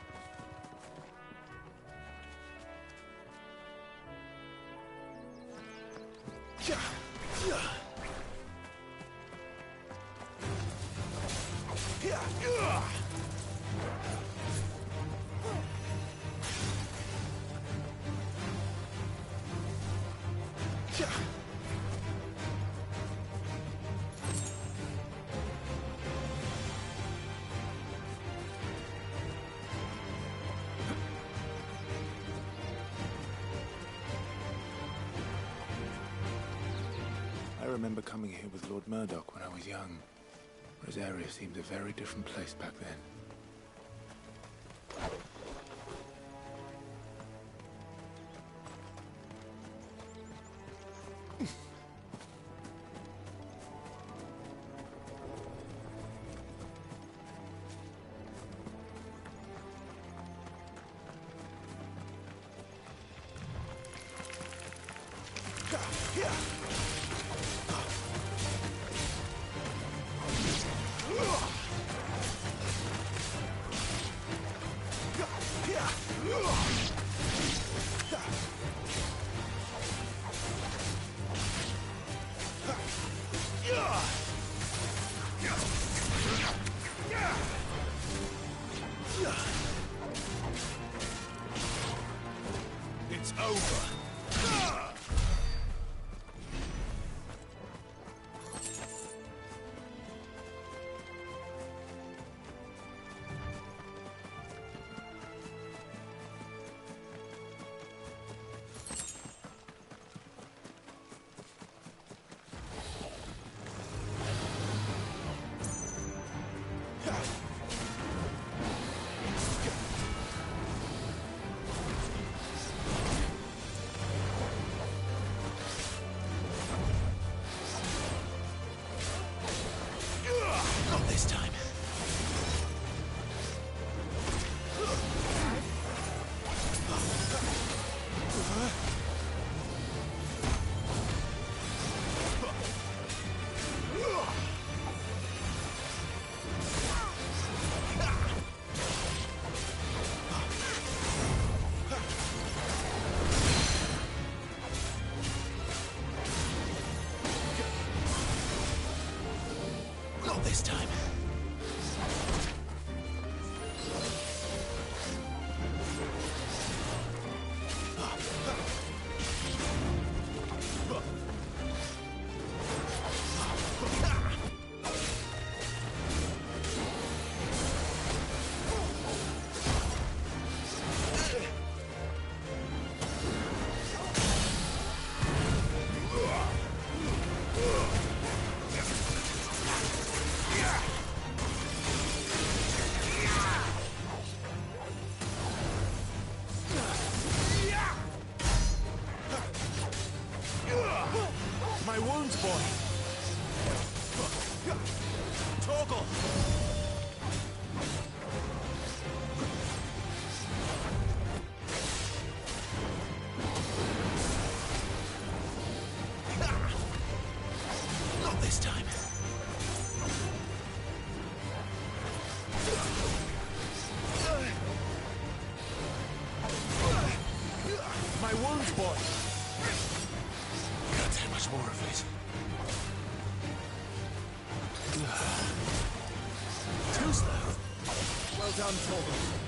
I remember coming here with Lord Murdoch when I was young. Rosaria seemed a very different place back then. It's over. Not this time. Not this time. My wounds, boy. Toggle. Not this time. My wounds, boy. Can't take much more of it. Too slow. Well done, Torgal.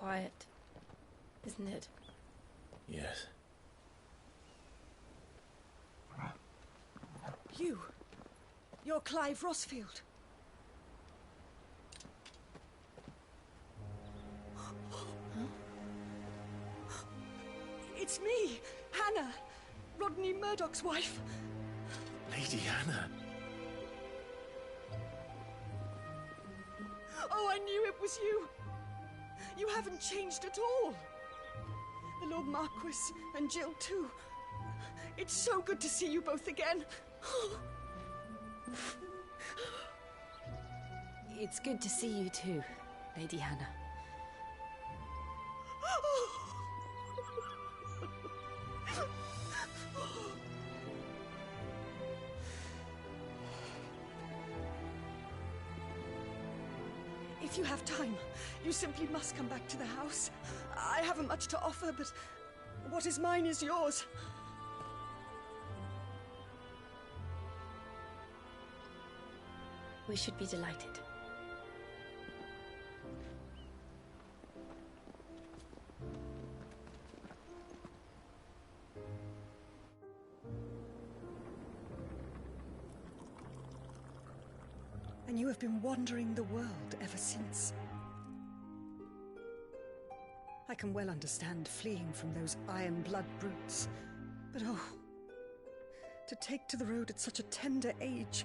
quiet, isn't it? Yes. You're Clive Rossfield. It's me, Hannah, Rodney Murdoch's wife. Lady Hannah. Oh, I knew it was you. You haven't changed at all. The Lord Marquis and Jill too. It's so good to see you both again. It's good to see you too, Lady Hannah. If you have time, you simply must come back to the house. I haven't much to offer, but what is mine is yours. We should be delighted. And you have been wandering the world ever since. I can well understand fleeing from those iron blood brutes, but oh, to take to the road at such a tender age.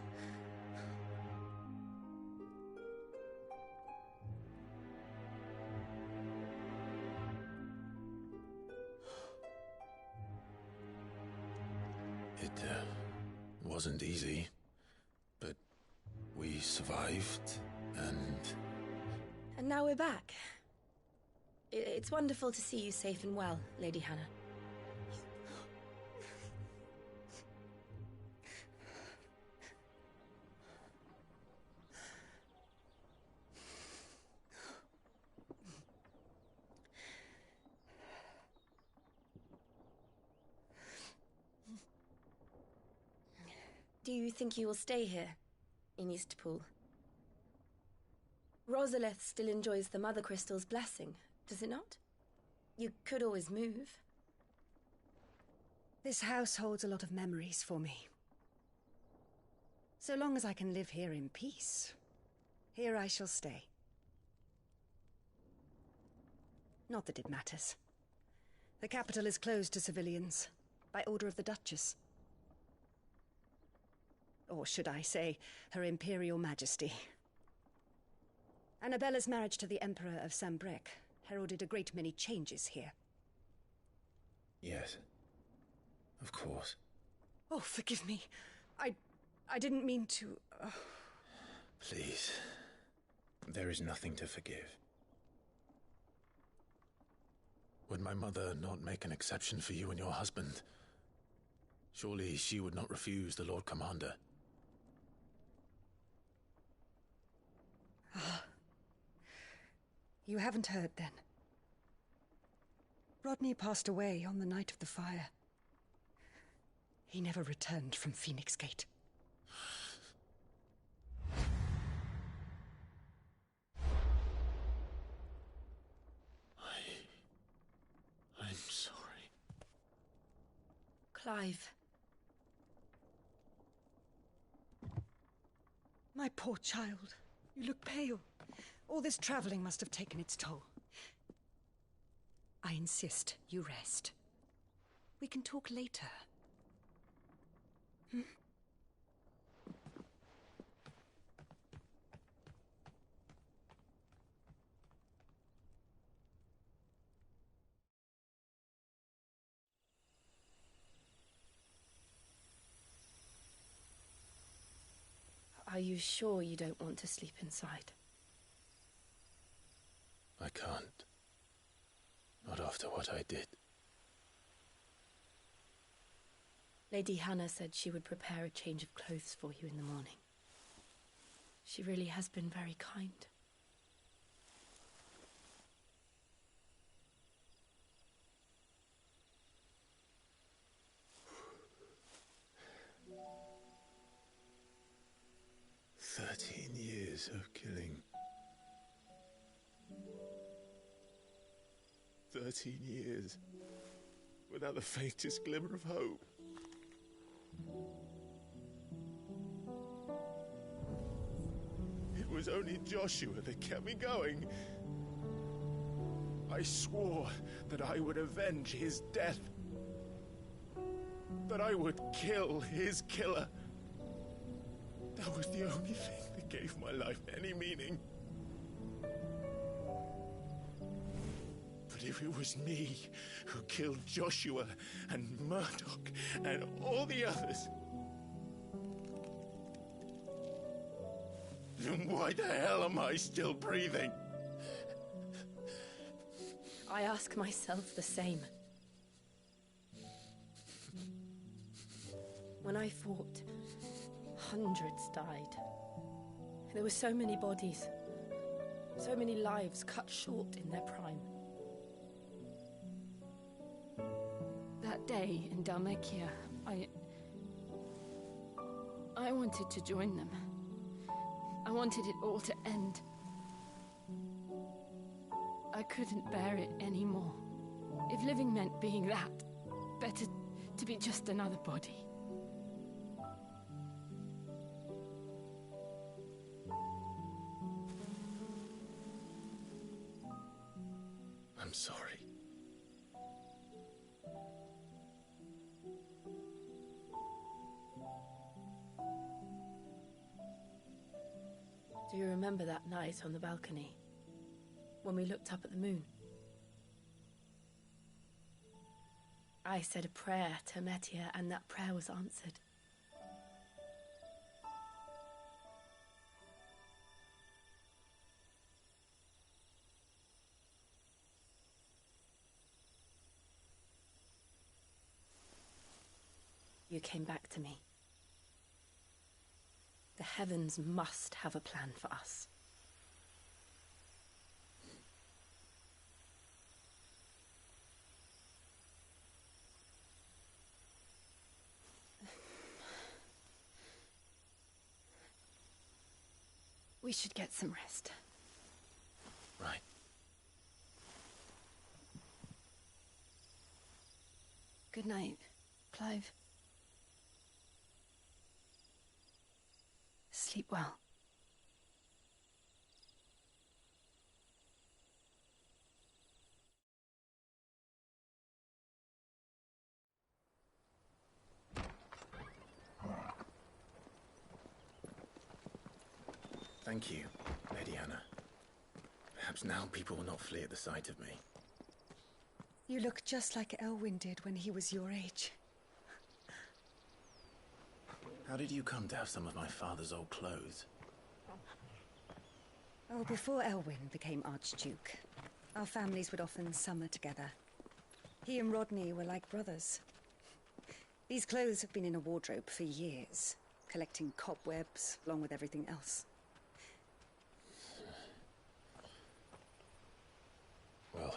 It wasn't easy, but we survived, and... And now we're back. It's wonderful to see you safe and well, Lady Hannah. Do you think you will stay here, in Eastpool? Rosalith still enjoys the Mother Crystal's blessing, does it not? You could always move. This house holds a lot of memories for me. So long as I can live here in peace, here I shall stay. Not that it matters. The capital is closed to civilians, by order of the Duchess. Or should I say, Her Imperial Majesty. Annabella's marriage to the Emperor of Sambrec heralded a great many changes here. Yes. Of course. Oh, forgive me. I didn't mean to... Please. There is nothing to forgive. Would my mother not make an exception for you and your husband? Surely she would not refuse the Lord Commander. You haven't heard, then. Rodney passed away on the night of the fire. He never returned from Phoenix Gate. I'm sorry. Clive. My poor child. You look pale. All this traveling must have taken its toll. I insist you rest. We can talk later. Hmm? Are you sure you don't want to sleep inside? I can't. Not after what I did. Lady Hannah said she would prepare a change of clothes for you in the morning. She really has been very kind. "13 years of killing. 13 years, without the faintest glimmer of hope. It was only Joshua that kept me going. I swore that I would avenge his death. That I would kill his killer. That was the only thing that gave my life any meaning. But if it was me who killed Joshua and Murdoch and all the others, then why the hell am I still breathing? I ask myself the same. When I fought, hundreds died. There were so many bodies, so many lives cut short in their prime. That day in Dalmekia, I wanted to join them. I wanted it all to end. I couldn't bear it anymore. If living meant being that, better to be just another body. I'm sorry. Do you remember that night on the balcony, when we looked up at the moon? I said a prayer to Metia, and that prayer was answered. You came back to me. The heavens must have a plan for us. We should get some rest. Right. Good night, Clive. Sleep well. Thank you, Lady Hannah. Perhaps now people will not flee at the sight of me. You look just like Elwyn did when he was your age. How did you come to have some of my father's old clothes? Oh, before Elwyn became Archduke, our families would often summer together. He and Rodney were like brothers. These clothes have been in a wardrobe for years, collecting cobwebs along with everything else. Well,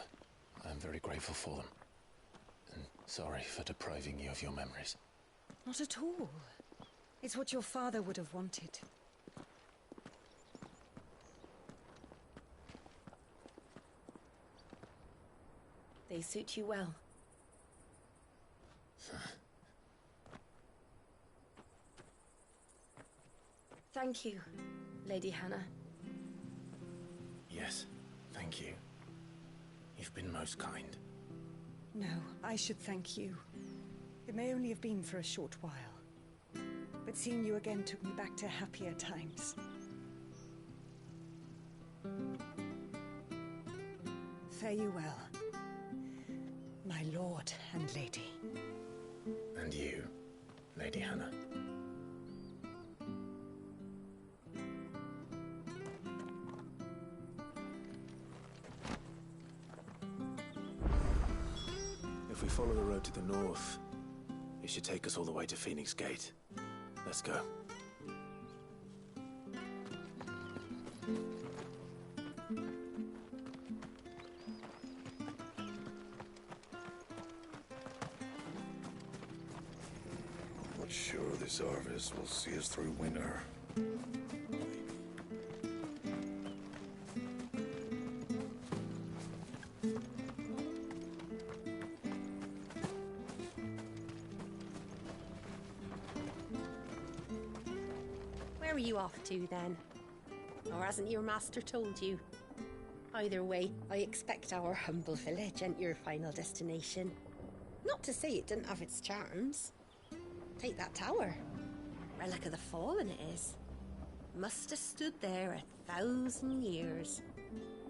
I'm very grateful for them. And sorry for depriving you of your memories. Not at all. It's what your father would have wanted. They suit you well. Thank you, Lady Hannah. Yes, thank you. You've been most kind. No, I should thank you. It may only have been for a short while. But seeing you again took me back to happier times. Fare you well, my lord and lady. And you, Lady Hannah. If we follow the road to the north, it should take us all the way to Phoenix Gate. Let's go. But sure this harvest will see us through winter. are you off to, then? Or hasn't your master told you? Either way, I expect our humble village ain't your final destination. Not to say it didn't have its charms. Take that tower. Relic of the Fallen it is. Must have stood there 1,000 years.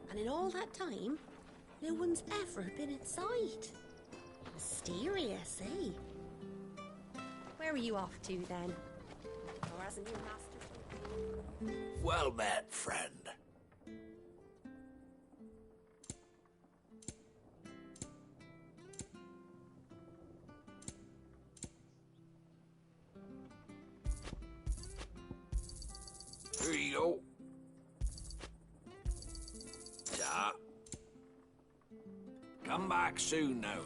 And in all that time, no one's ever been inside. Mysterious, eh? Where are you off to, then? Or hasn't your master... Well met, friend. Here you go. Yeah. Come back soon now.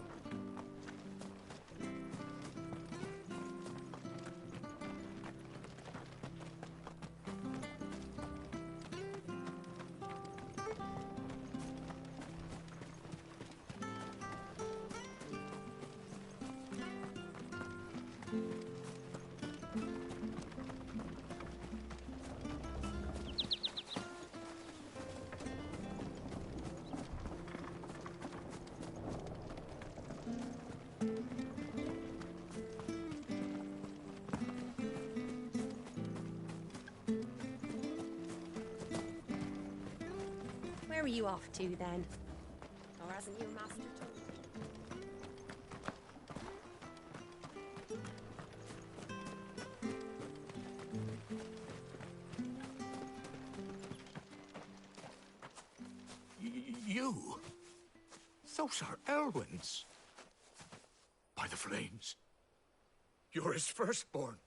Where are you off to, then? Or hasn't your master told you? You? Those are Elwyn's. By the flames. You're his firstborn.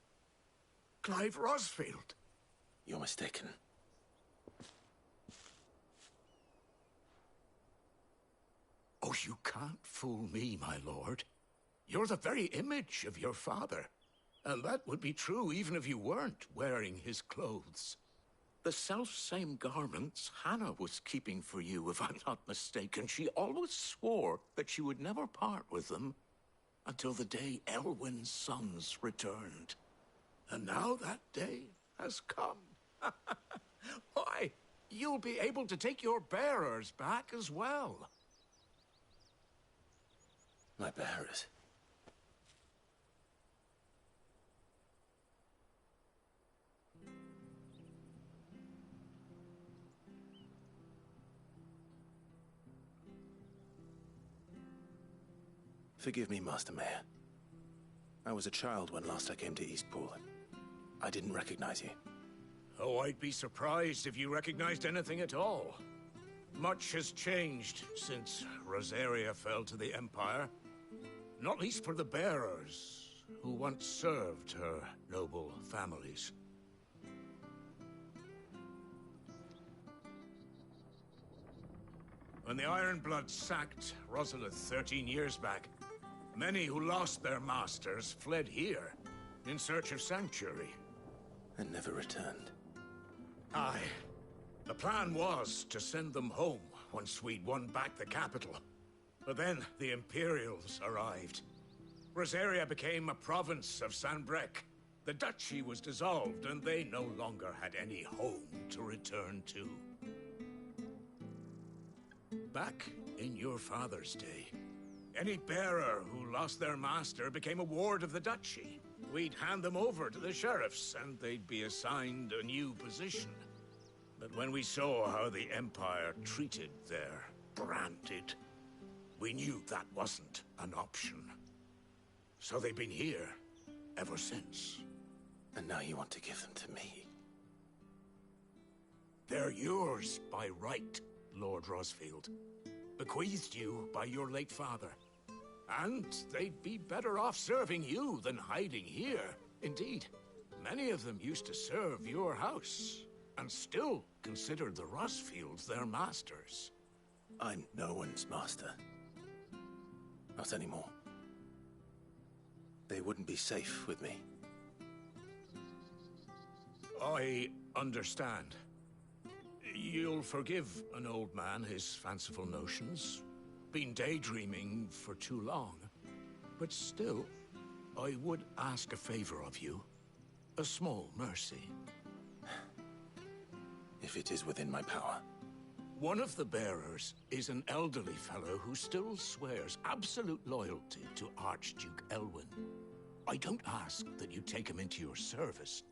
Clive Rosfield. You're mistaken. Oh, you can't fool me, my lord. You're the very image of your father. And that would be true even if you weren't wearing his clothes. The self-same garments Hannah was keeping for you, if I'm not mistaken. She always swore that she would never part with them until the day Elwyn's sons returned. And now that day has come. Why, you'll be able to take your bearers back as well. My bearers? Forgive me, Master Mayor. I was a child when last I came to Eastpool. I didn't recognize you. Oh, I'd be surprised if you recognized anything at all. Much has changed since Rosaria fell to the Empire. Not least for the bearers, who once served her noble families. When the Ironbloods sacked Rosalith 13 years back, many who lost their masters fled here in search of sanctuary. And never returned. Aye. The plan was to send them home once we'd won back the capital. But then the Imperials arrived. Rosaria became a province of Sanbreque. The duchy was dissolved, and they no longer had any home to return to. Back in your father's day, any bearer who lost their master became a ward of the duchy. We'd hand them over to the sheriffs, and they'd be assigned a new position. But when we saw how the Empire treated their branded, we knew that wasn't an option. So they've been here ever since. And now you want to give them to me? They're yours by right, Lord Rosfield. Bequeathed you by your late father. And they'd be better off serving you than hiding here. Indeed, many of them used to serve your house, and still considered the Rosfields their masters. I'm no one's master. Not anymore. They wouldn't be safe with me. I understand. You'll forgive an old man his fanciful notions. Been daydreaming for too long. But still, I would ask a favor of you. A small mercy. if it is within my power. One of the bearers is an elderly fellow who still swears absolute loyalty to Archduke Elwyn. I don't ask that you take him into your service,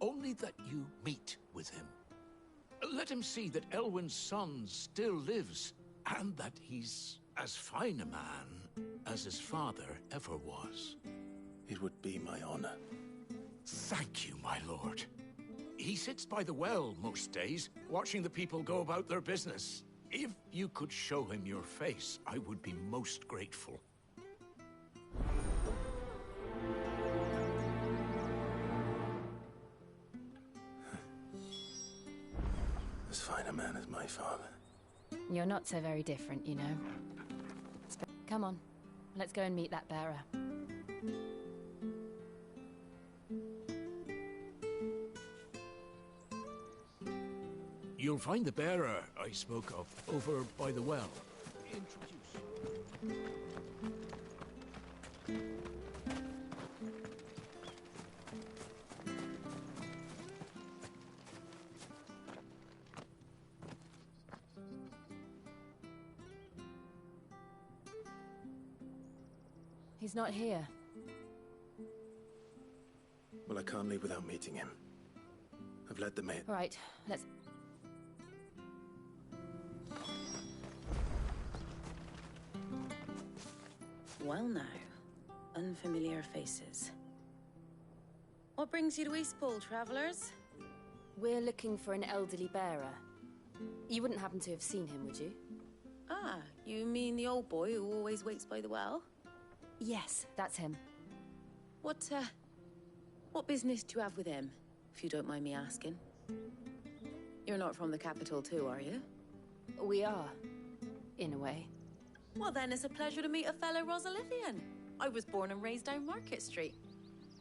only that you meet with him. Let him see that Elwyn's son still lives, and that he's as fine a man as his father ever was. It would be my honor. Thank you, my lord. He sits by the well most days, watching the people go about their business. If you could show him your face, I would be most grateful. As fine a man as my father. You're not so very different, you know. Come on, let's go and meet that bearer. You'll find the bearer I spoke of over by the well. Introduce. He's not here. Well, I can't leave without meeting him. I've let the maid... Right, let's... Well now, unfamiliar faces. What brings you to Eastpool, travellers? We're looking for an elderly bearer. You wouldn't happen to have seen him, would you? Ah, you mean the old boy who always waits by the well? Yes, that's him. What business do you have with him, if you don't mind me asking? You're not from the capital too, are you? We are, in a way. Well then, it's a pleasure to meet a fellow Rosalithian. I was born and raised down Market Street,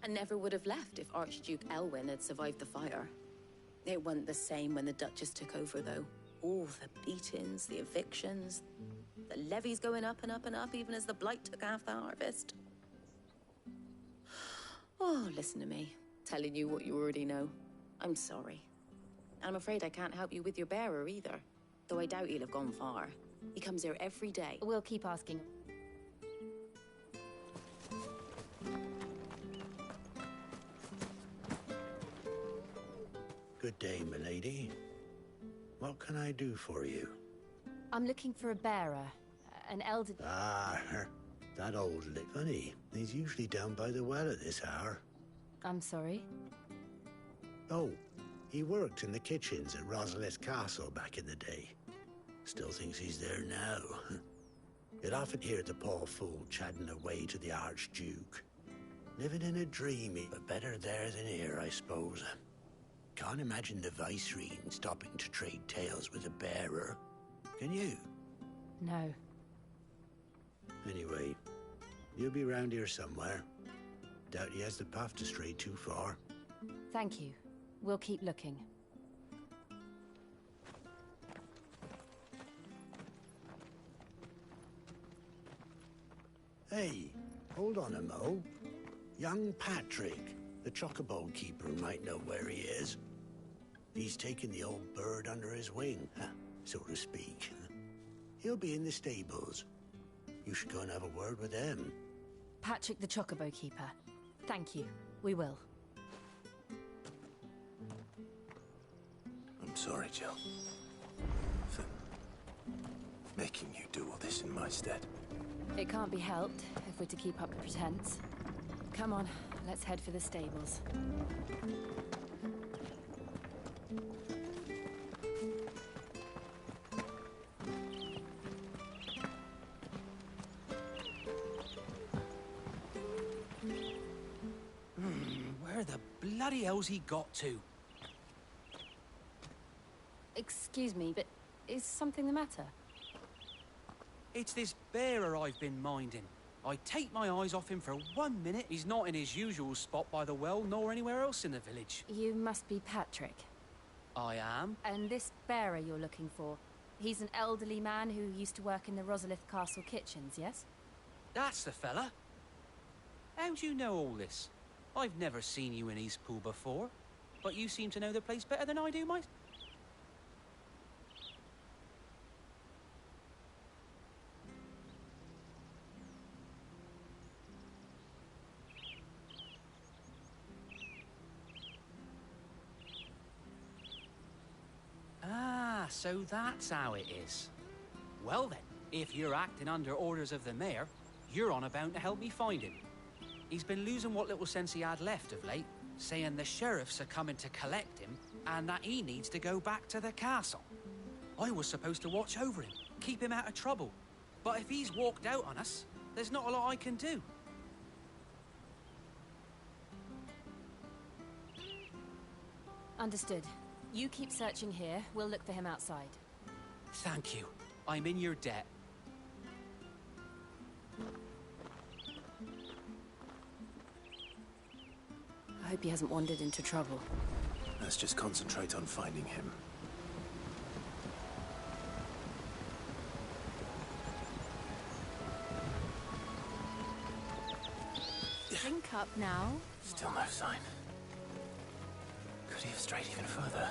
and never would have left if Archduke Elwyn had survived the fire. It wasn't the same when the Duchess took over, though. All the beatings, the evictions, the levies going up and up and up, even as the blight took half the harvest. Oh, listen to me, telling you what you already know. I'm sorry. I'm afraid I can't help you with your bearer either, though I doubt he'll have gone far. He comes here every day. We'll keep asking. Good day, milady. What can I do for you? I'm looking for a bearer, an elderly... Ah, that old lick. Funny, he's usually down by the well at this hour. I'm sorry? Oh, he worked in the kitchens at Rosalith Castle back in the day. Still thinks he's there now. You'd often hear the poor fool chatting away to the Archduke. Living in a dream, but better there than here, I suppose. Can't imagine the Viceroy stopping to trade tales with a bearer. Can you? No. Anyway, you'll be round here somewhere. Doubt he has the path to stray too far. Thank you. We'll keep looking. Hey, hold on a mo. Young Patrick, the chocobo keeper, might know where he is. He's taken the old bird under his wing, so to speak. He'll be in the stables. You should go and have a word with him. Patrick the chocobo keeper. Thank you. We will. I'm sorry, Jill. For making you do all this in my stead. It can't be helped if we're to keep up the pretense. Come on, let's head for the stables. Where the bloody hell's he got to? Excuse me, but is something the matter? It's this bearer I've been minding. I take my eyes off him for 1 minute. He's not in his usual spot by the well, nor anywhere else in the village. You must be Patrick. I am. And this bearer you're looking for, he's an elderly man who used to work in the Rosalith Castle kitchens, yes? That's the fella. How do you know all this? I've never seen you in Eastpool before, but you seem to know the place better than I do, mate. so that's how it is. Well then, if you're acting under orders of the mayor, you're on about to help me find him. He's been losing what little sense he had left of late, saying the sheriffs are coming to collect him and that he needs to go back to the castle. I was supposed to watch over him, keep him out of trouble. But if he's walked out on us, there's not a lot I can do. Understood. You keep searching here. We'll look for him outside. Thank you. I'm in your debt. I hope he hasn't wandered into trouble. Let's just concentrate on finding him. Drink up now. Still no sign. Could he have strayed even further?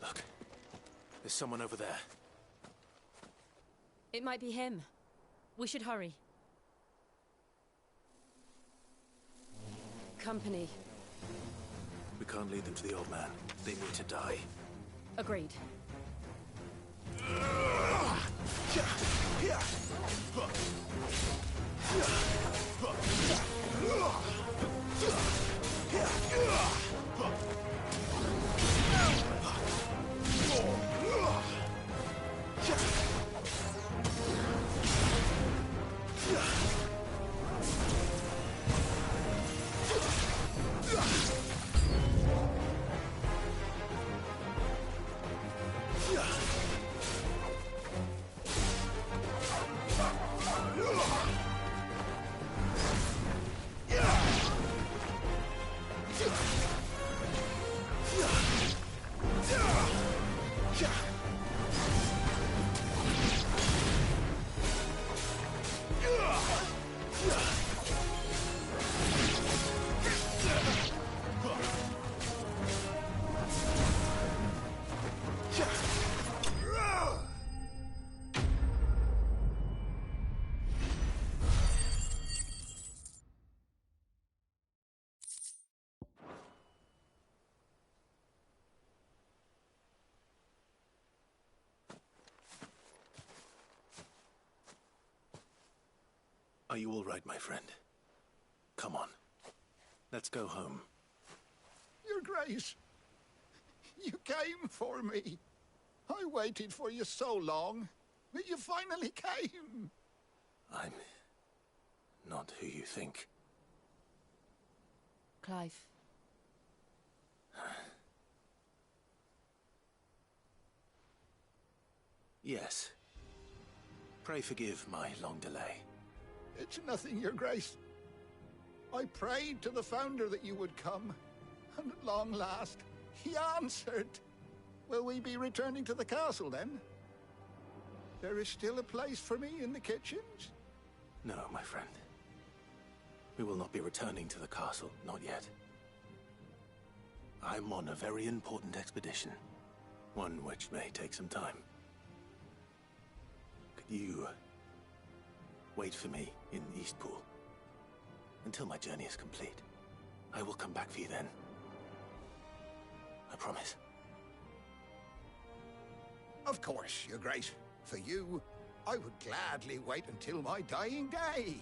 Look, there's someone over there. It might be him. We should hurry. Company. We can't lead them to the old man. They need to die. Agreed. Are you all right, my friend? Come on. Let's go home. Your Grace, you came for me. I waited for you so long, but you finally came. I'm not who you think. Clive. Yes. Pray forgive my long delay. It's nothing, Your Grace. I prayed to the Founder that you would come, and at long last, he answered. Will we be returning to the castle, then? There is still a place for me in the kitchens? No, my friend. We will not be returning to the castle, not yet. I'm on a very important expedition, one which may take some time. Could you wait for me in Eastpool until my journey is complete? I will come back for you then. I promise. Of course, Your Grace. For you, I would gladly wait until my dying day.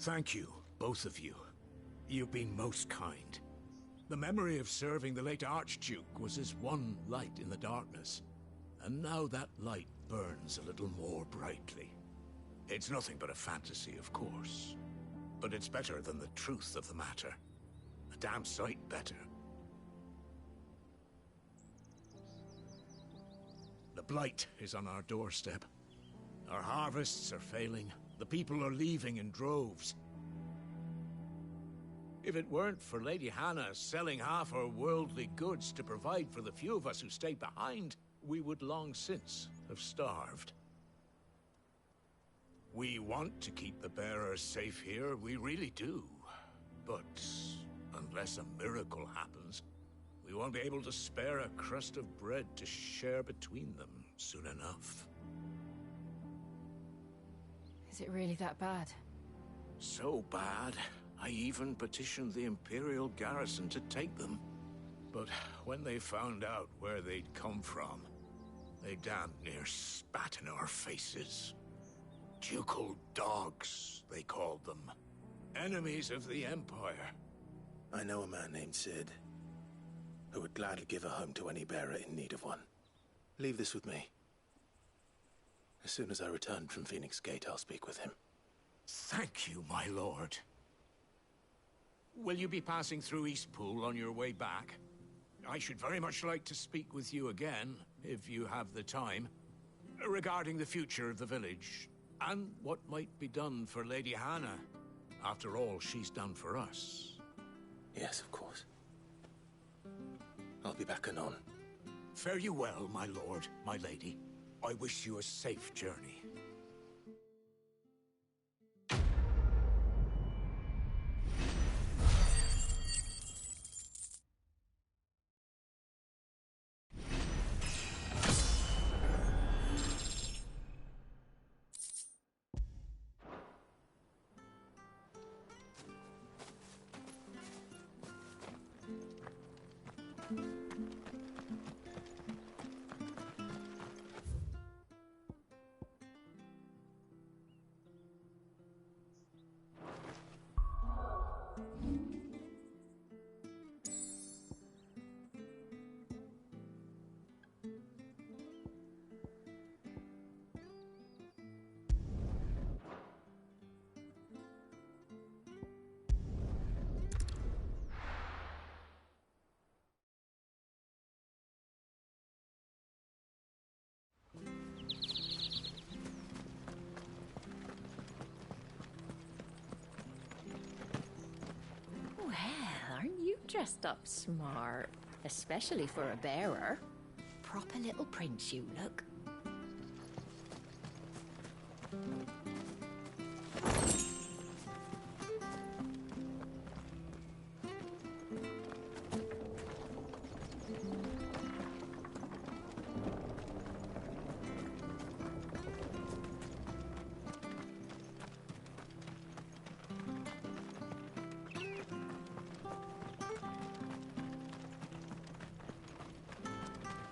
Thank you, both of you. You've been most kind. The memory of serving the late Archduke was as one light in the darkness, and now that light burns a little more brightly. It's nothing but a fantasy, of course, but it's better than the truth of the matter. A damn sight better. The blight is on our doorstep. Our harvests are failing, The people are leaving in droves. If it weren't for Lady Hannah selling half her worldly goods to provide for the few of us who stayed behind, we would long since have starved. We want to keep the bearers safe here, we really do. But unless a miracle happens, we won't be able to spare a crust of bread to share between them soon enough. Is it really that bad? So bad, I even petitioned the Imperial garrison to take them. But when they found out where they'd come from, they damn near spat in our faces. Ducal dogs, they called them. Enemies of the Empire. I know a man named Sid, who would gladly give a home to any bearer in need of one. Leave this with me. As soon as I return from Phoenix Gate, I'll speak with him. Thank you, my lord. Will you be passing through Eastpool on your way back? I should very much like to speak with you again, if you have the time, regarding the future of the village, and what might be done for Lady Hannah. After all she's done for us. Yes, of course. I'll be back anon. Fare you well, my lord, my lady. I wish you a safe journey. Aren't you dressed up smart? Especially for a bearer. Proper little prince you look.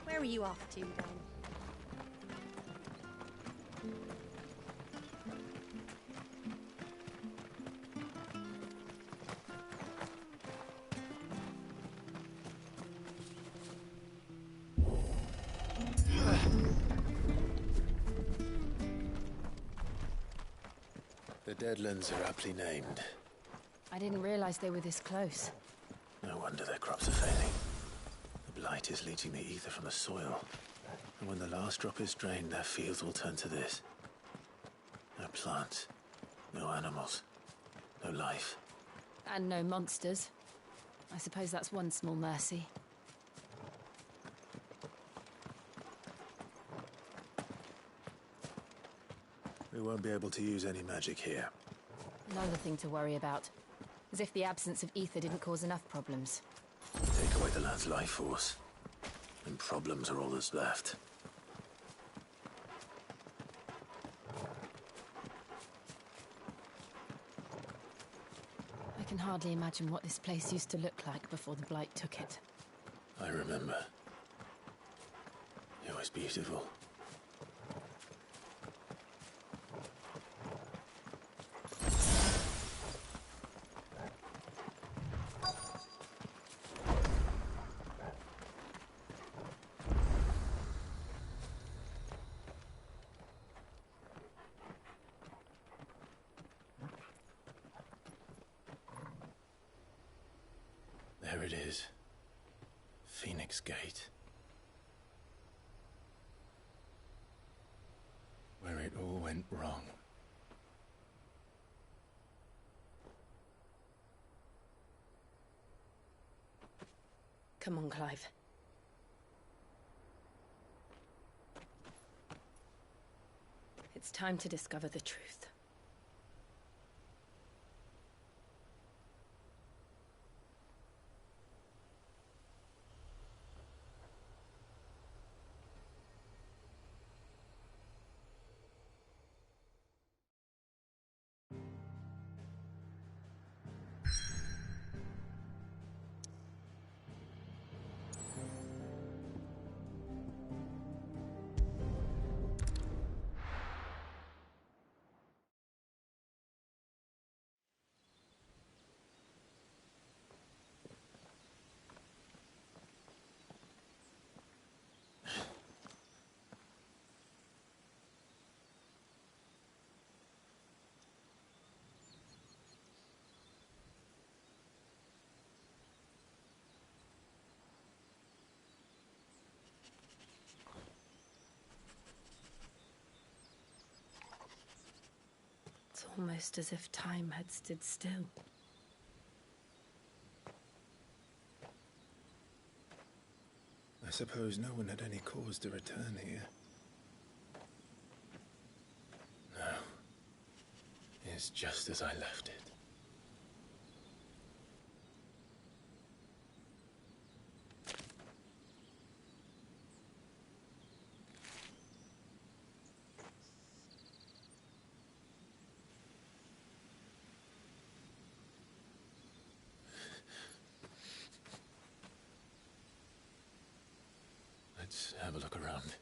Where are you off to, then? The Deadlands are aptly named. I didn't realize they were this close. No wonder their crops are failing. The blight is leaching the ether from the soil. And when the last drop is drained, their fields will turn to this. No plants, no animals, no life. And no monsters. I suppose that's one small mercy. We won't be able to use any magic here. Another thing to worry about. As if the absence of ether didn't cause enough problems. Take away the land's life force, and problems are all that's left. I can hardly imagine what this place used to look like before the blight took it. I remember. It was beautiful. There it is. Phoenix Gate. Where it all went wrong. Come on, Clive. It's time to discover the truth. It's almost as if time had stood still. I suppose no one had any cause to return here. No. It's just as I left it. Let's have a look around.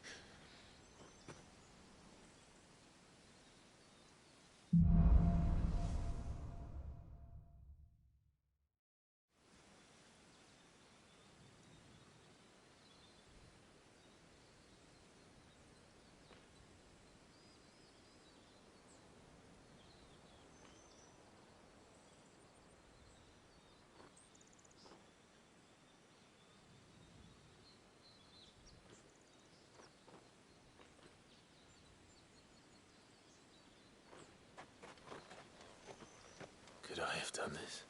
Could I have done this?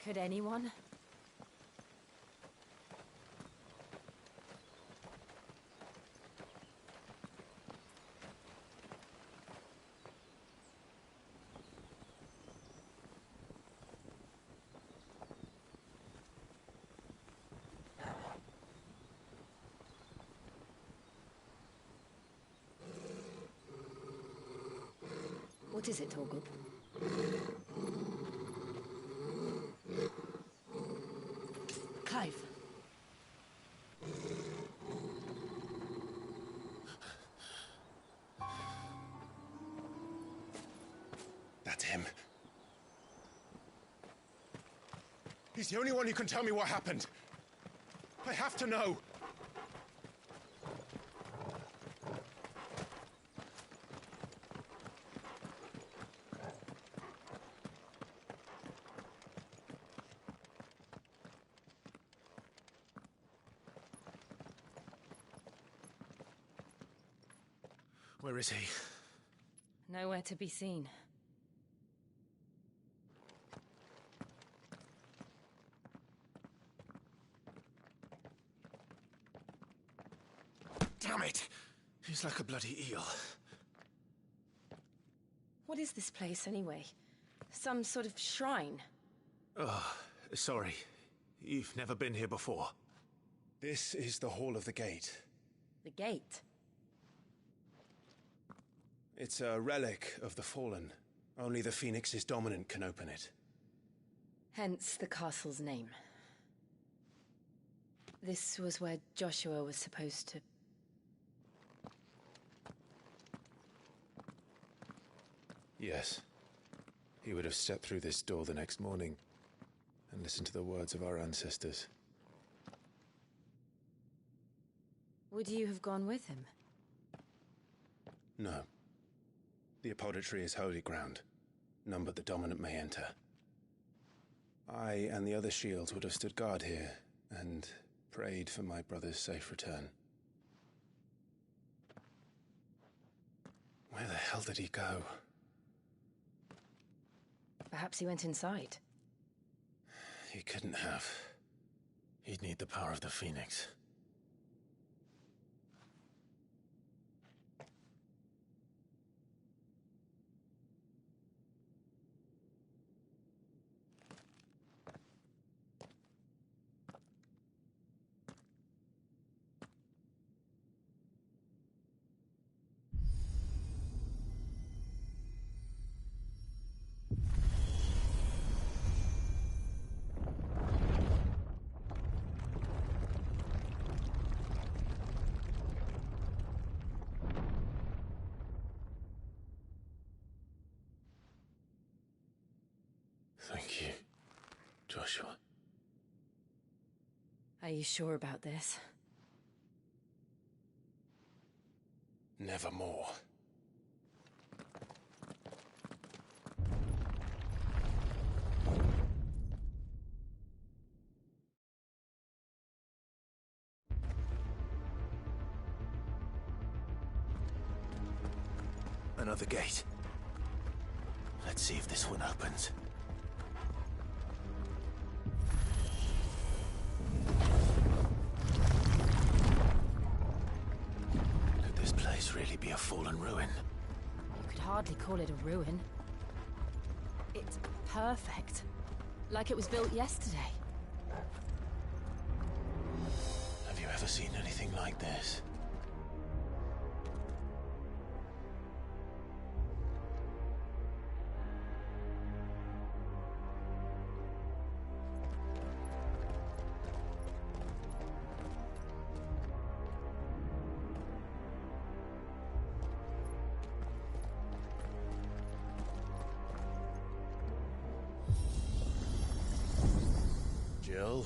Could anyone? What is it, Torgal? Clive. That's him. He's the only one who can tell me what happened. I have to know. Where is he? Nowhere to be seen. Damn it! He's like a bloody eel. What is this place, anyway? Some sort of shrine? Oh, sorry. You've never been here before. This is the Hall of the Gate. The gate? It's a relic of the Fallen. Only the Phoenix's dominant can open it. Hence the castle's name. This was where Joshua was supposed to... Yes. He would have stepped through this door the next morning and listened to the words of our ancestors. Would you have gone with him? No. The apodatory is holy ground. None but the dominant may enter. I and the other shields would have stood guard here and prayed for my brother's safe return. Where the hell did he go? Perhaps he went inside. He couldn't have. He'd need the power of the Phoenix. Thank you, Joshua. Are you sure about this? Nevermore. Another gate. Let's see if this one opens. Could this place really be a fallen ruin? You could hardly call it a ruin. It's perfect. Like it was built yesterday. Have you ever seen anything like this? Jill?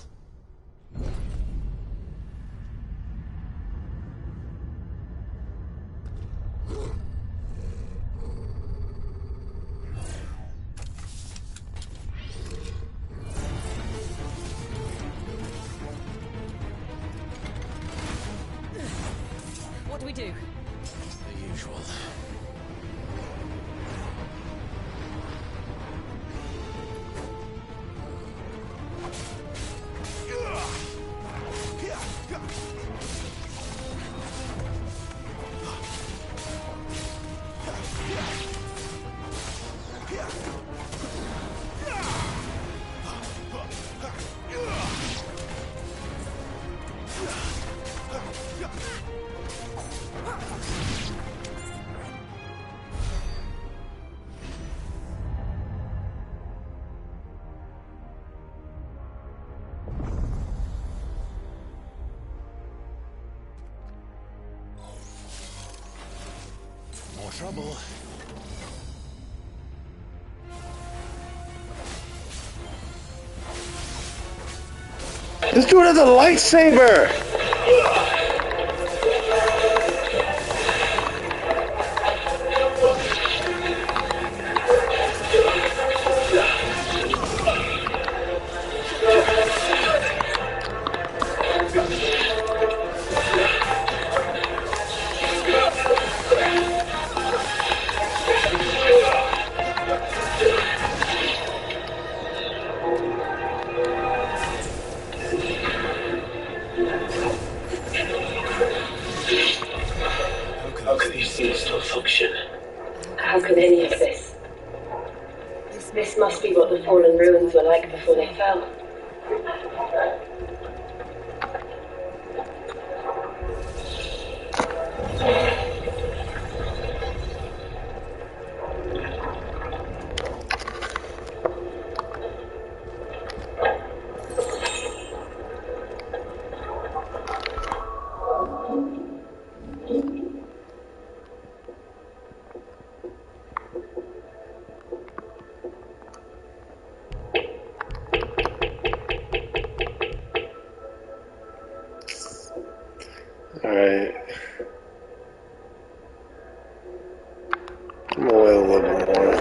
What do we do? The usual. More trouble. Let's do another lightsaber! How can these things still function? How can any of this? This must be what the fallen ruins were like before they fell. Alright. I'm gonna wait a little bit more.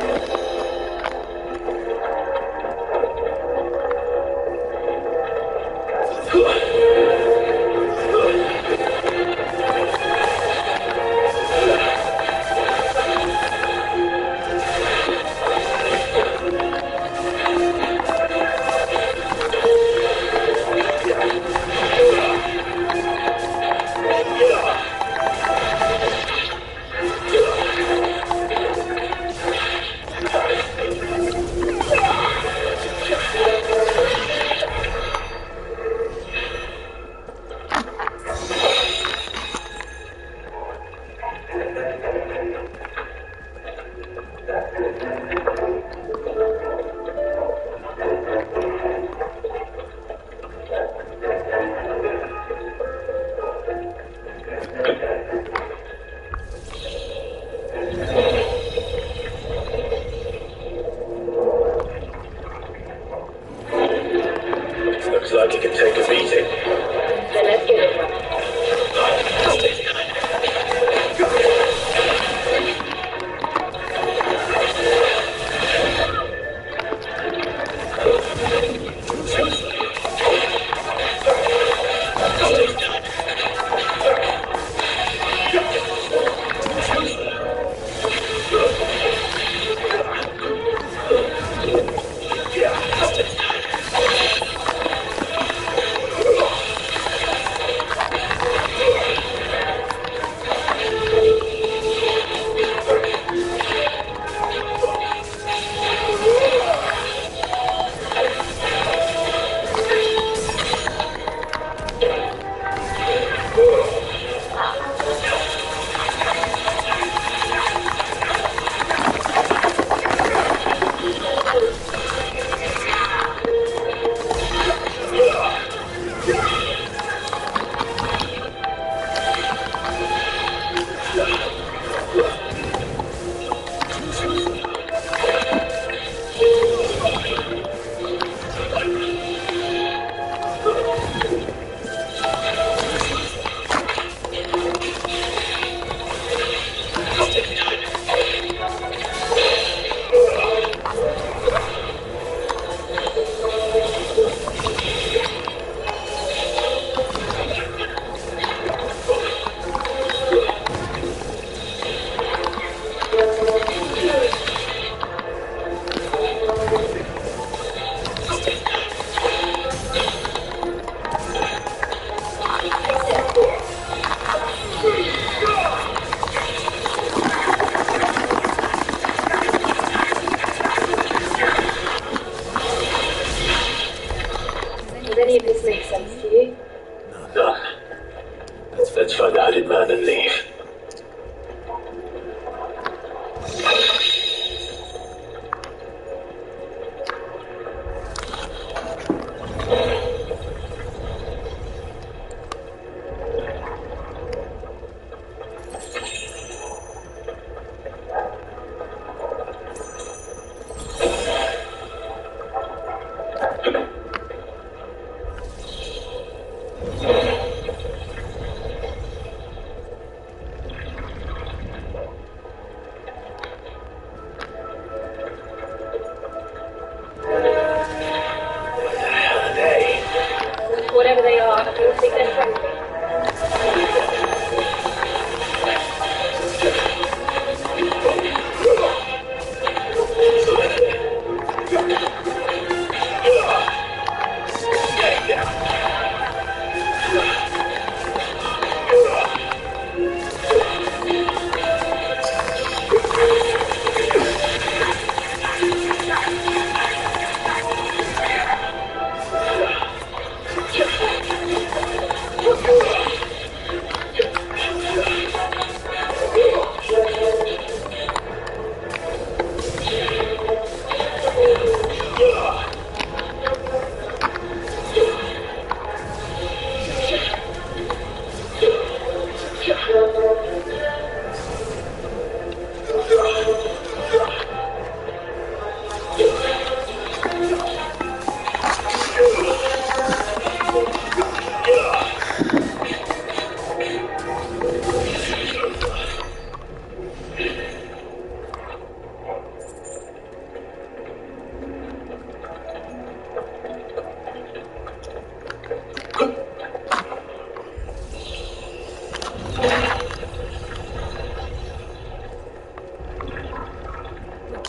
Whatever they are, I don't think they're friendly.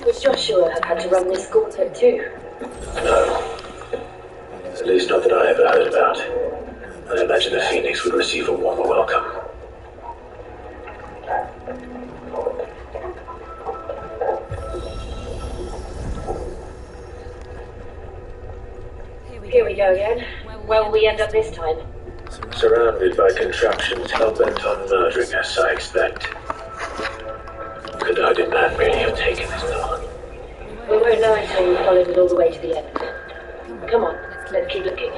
Would Joshua have had to run this gauntlet too? No. At least not that I ever heard about. I imagine the Phoenix would receive a warmer welcome. Here we go again. Where will we end up this time? Surrounded by contraptions hell-bent on murdering us, I expect. Could I demand really have taken this long? We won't know until we've followed it all the way to the end. Come on, let's keep looking.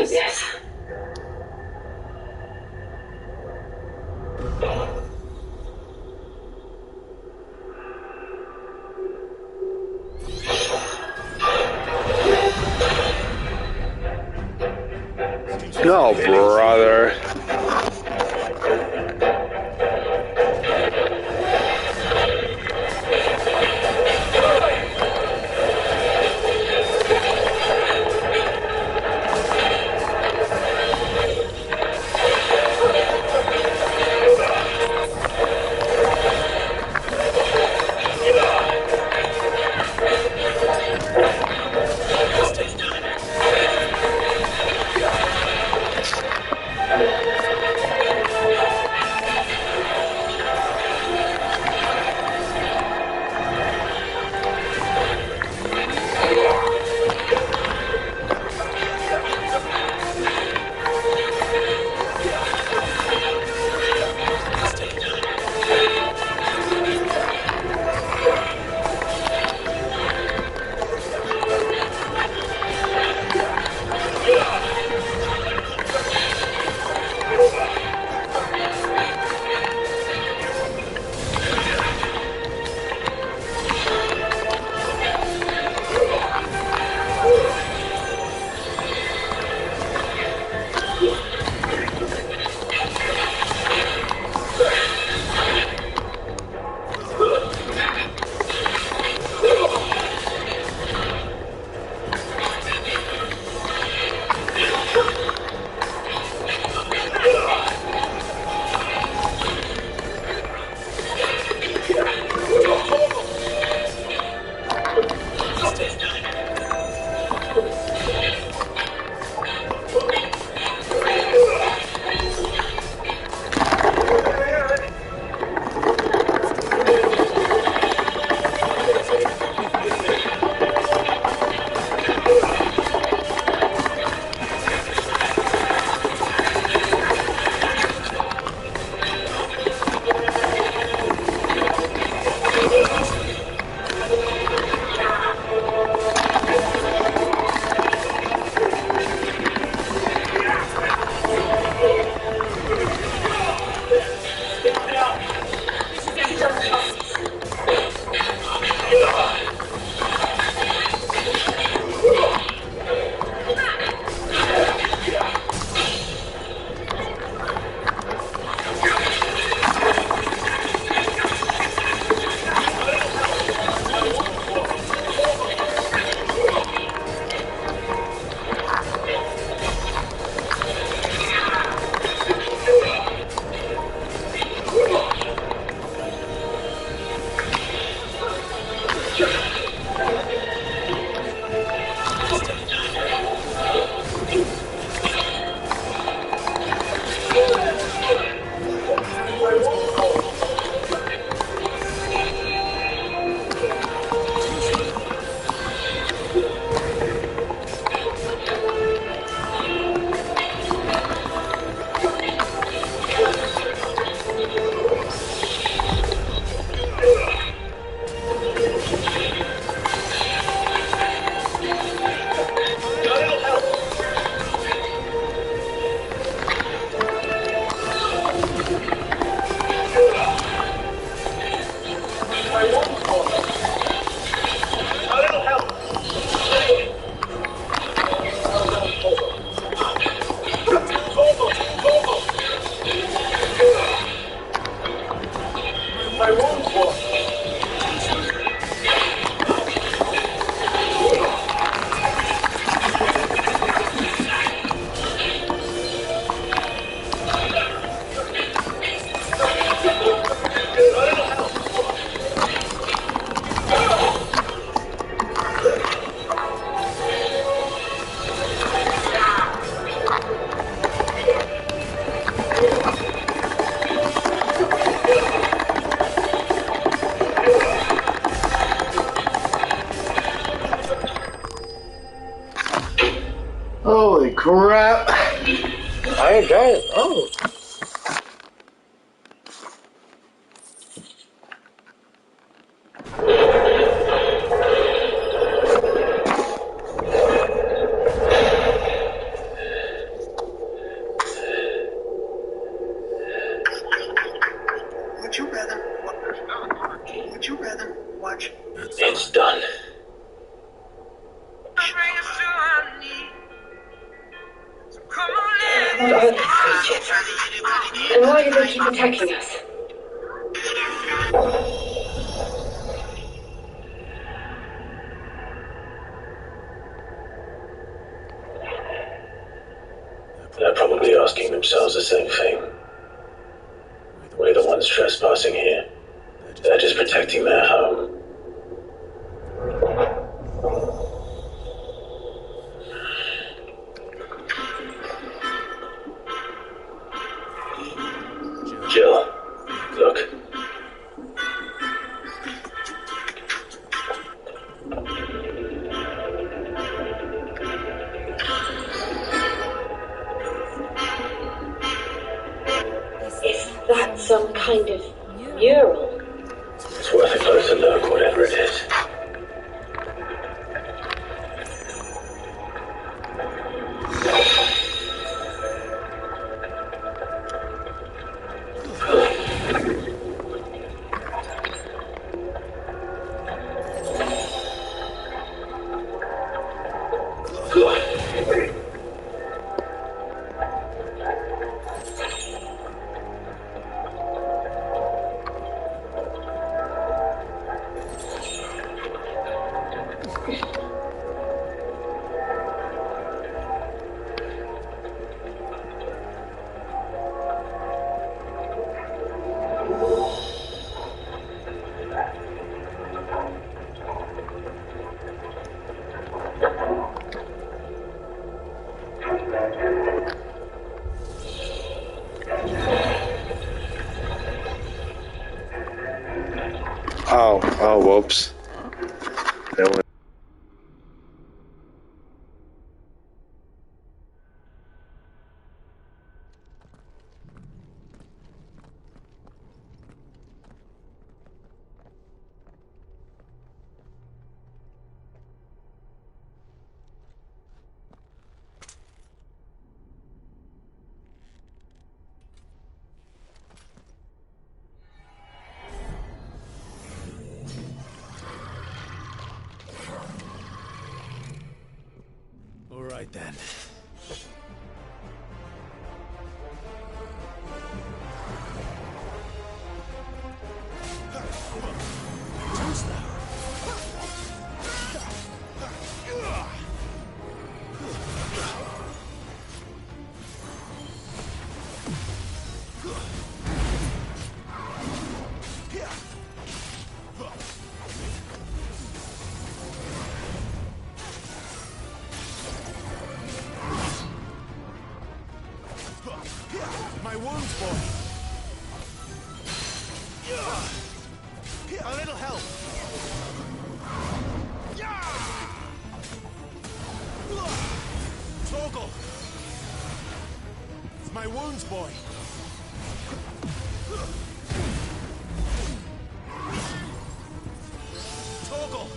like this. No, brother. Holy crap! I ain't got it. Oh. What are these creatures? And why do they keep attacking us? They're probably asking themselves the same thing. We're the ones trespassing here. They're just protecting their home. Jill, look. Is that some kind of mural? It's worth a closer look, whatever it is. Oh, whoops. All right then. My wounds, boy. A little help. Toggle. It's my wounds, boy. Toggle.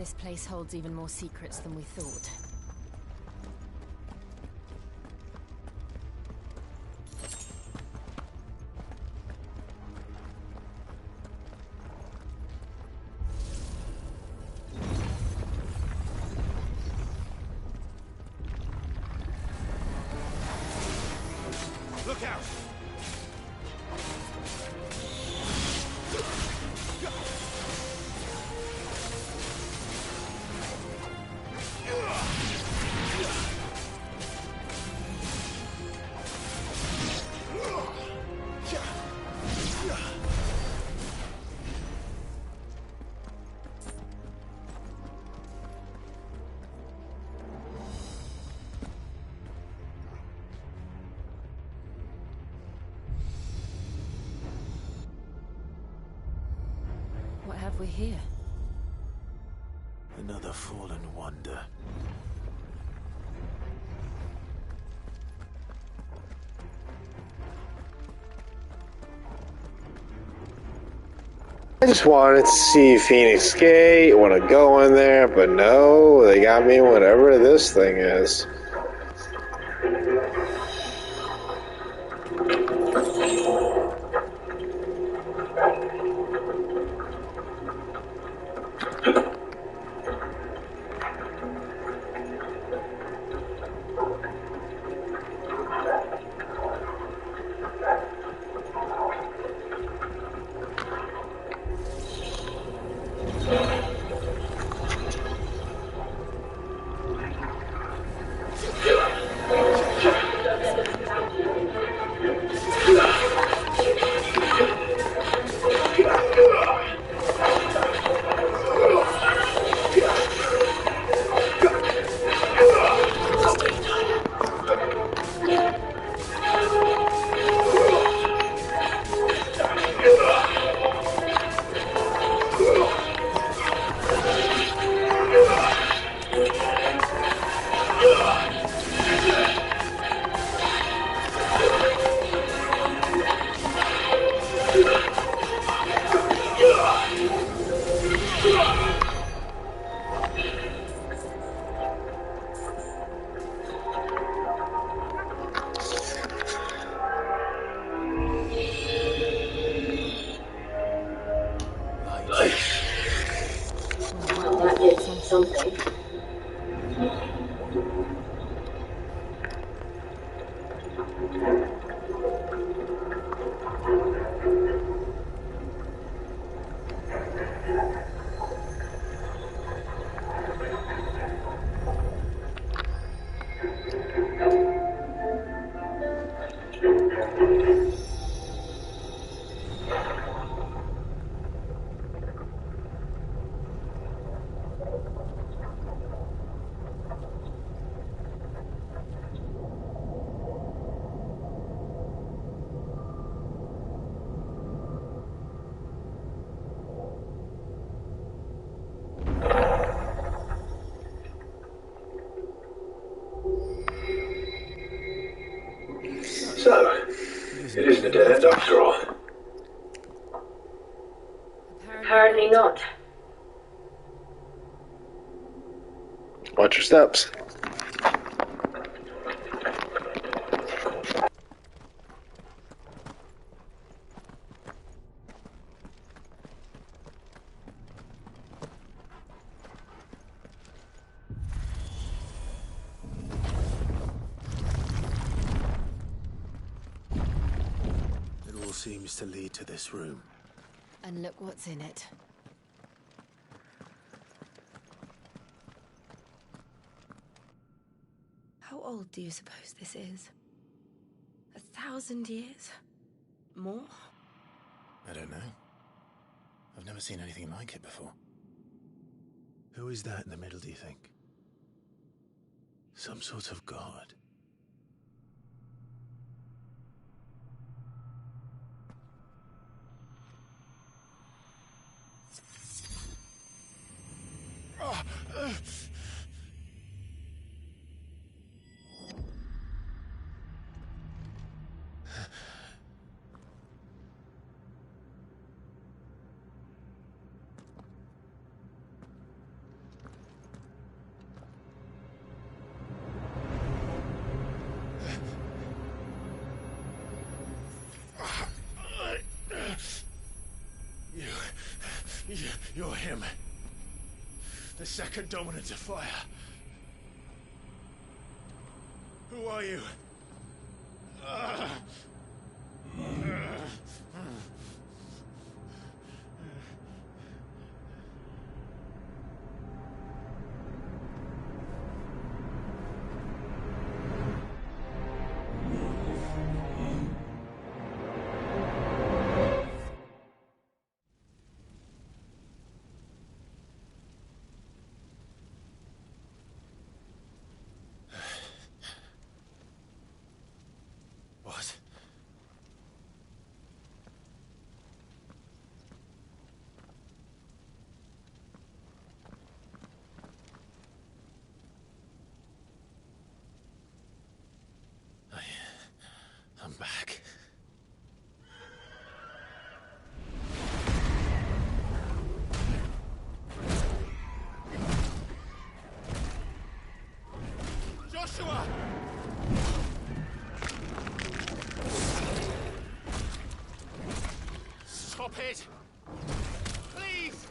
this place holds even more secrets than we thought. Look out! What have we here? Another fallen wonder. I just wanted to see Phoenix Gate, I want to go in there, but no, they got me whatever this thing is. Well, that did something. So, it isn't a dead end after all. Apparently not. Watch your steps. It all seems to lead to this room. And look what's in it. How old do you suppose this is? 1,000 years? More? I don't know. I've never seen anything like it before. Who is that in the middle, do you think? Some sort of god? You're him. The second dominant of fire. Who are you? What? I'm back. Joshua! Stop it! Please!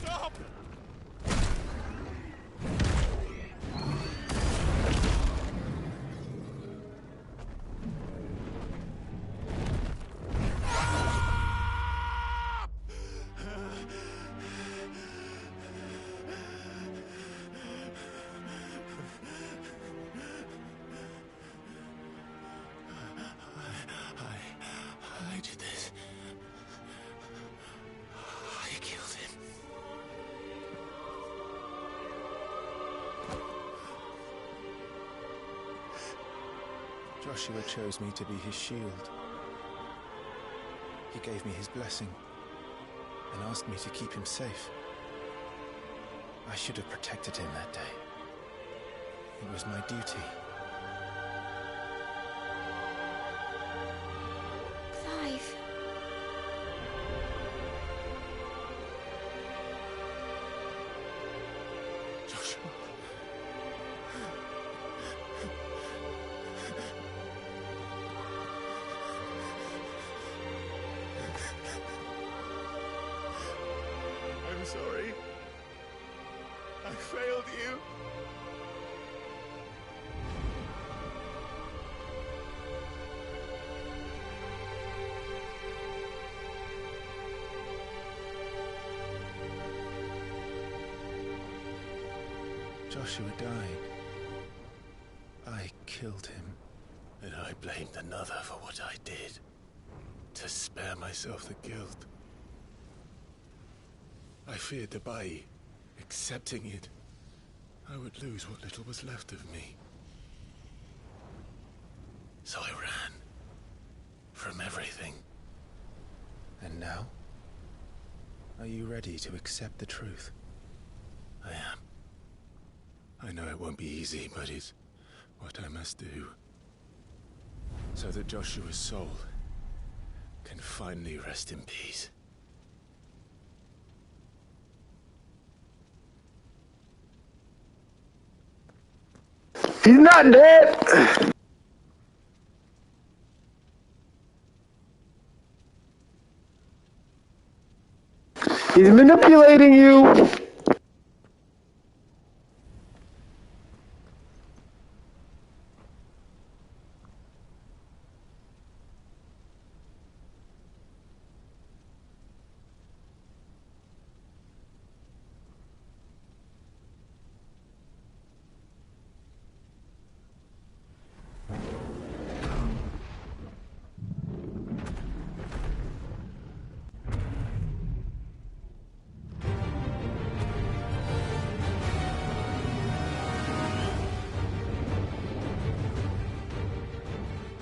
Stop! I did this. I killed him. Joshua chose me to be his shield. He gave me his blessing and asked me to keep him safe. I should have protected him that day. It was my duty. Clive. Joshua. I'm sorry. I failed you. Joshua died. I killed him. And I blamed another for what I did. To spare myself the guilt. I feared that by accepting it, I would lose what little was left of me. So I ran. From everything. And now? Are you ready to accept the truth? I am. I know it won't be easy, but it's what I must do. So that Joshua's soul can finally rest in peace. He's not dead! He's manipulating you!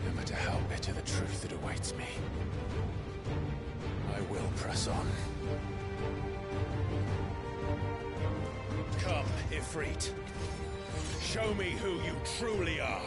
No matter how bitter the truth that awaits me, I will press on. Come, Ifrit. Show me who you truly are.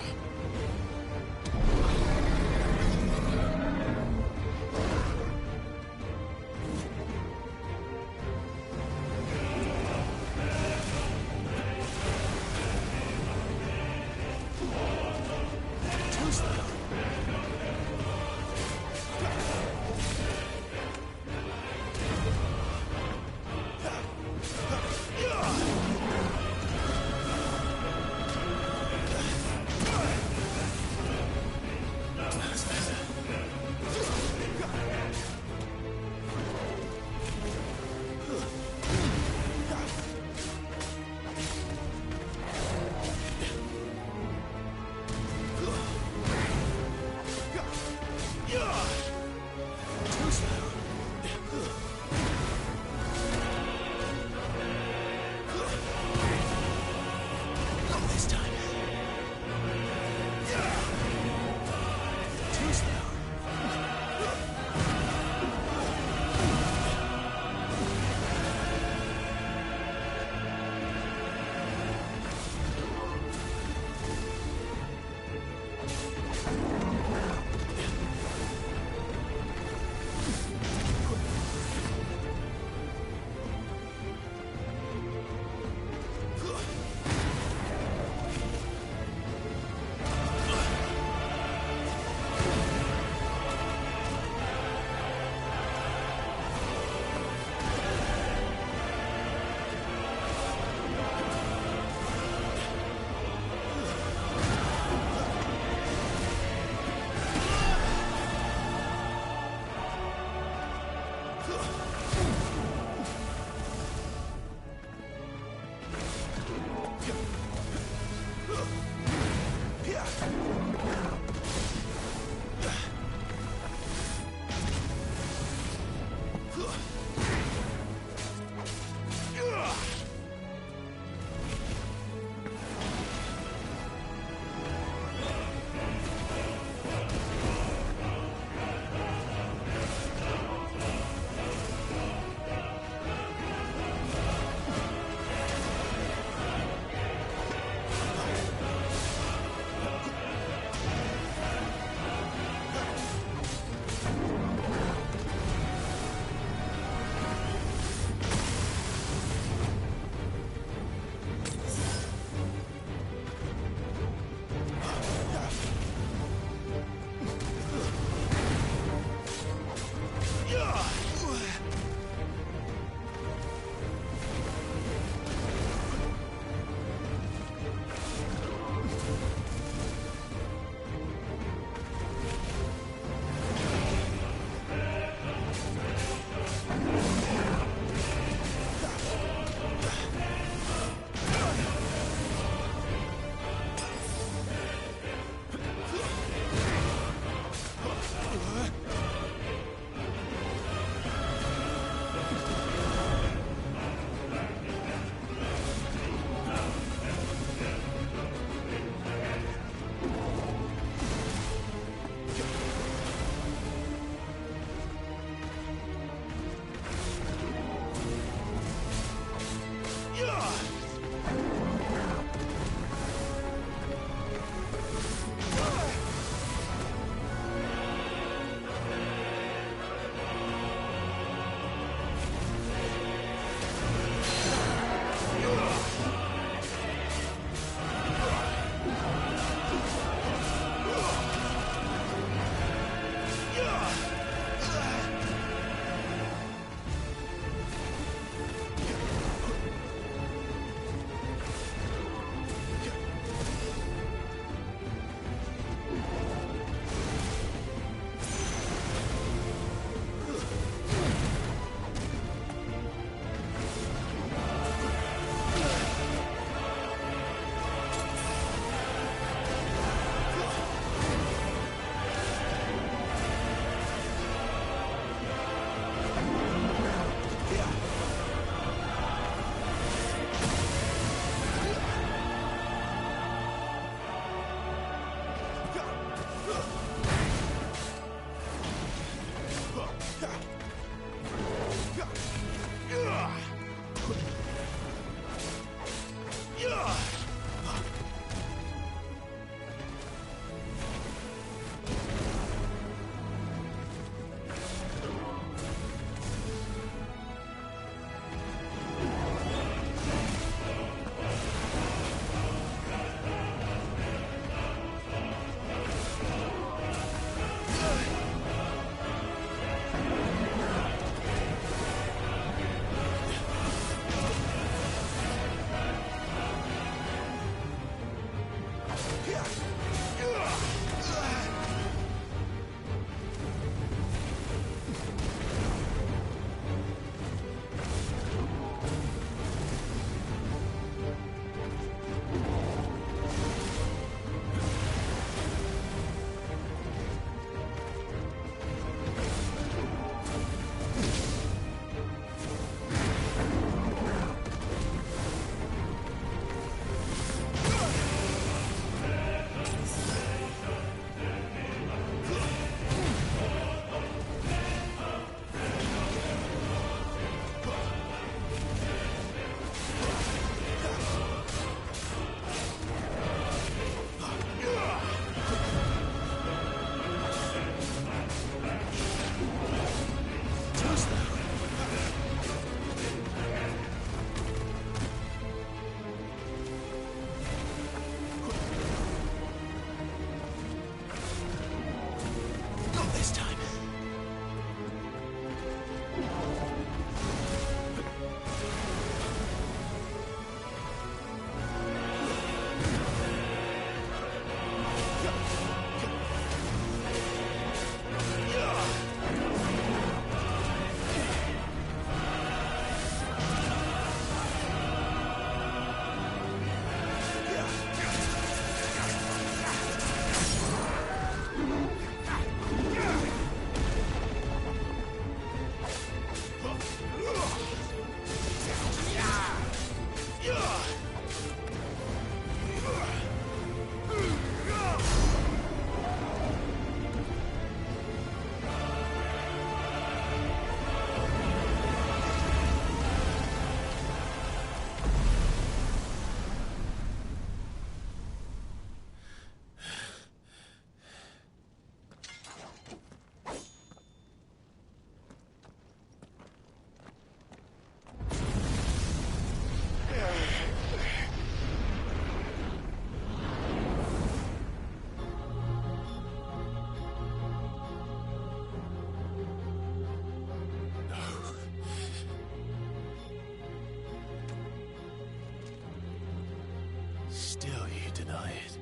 Still you deny it.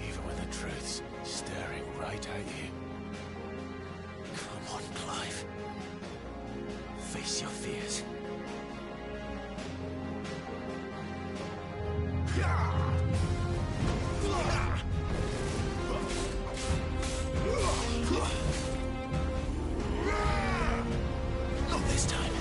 Even when the truth's staring right at you. Come on, Clive. Face your fears. Not this time.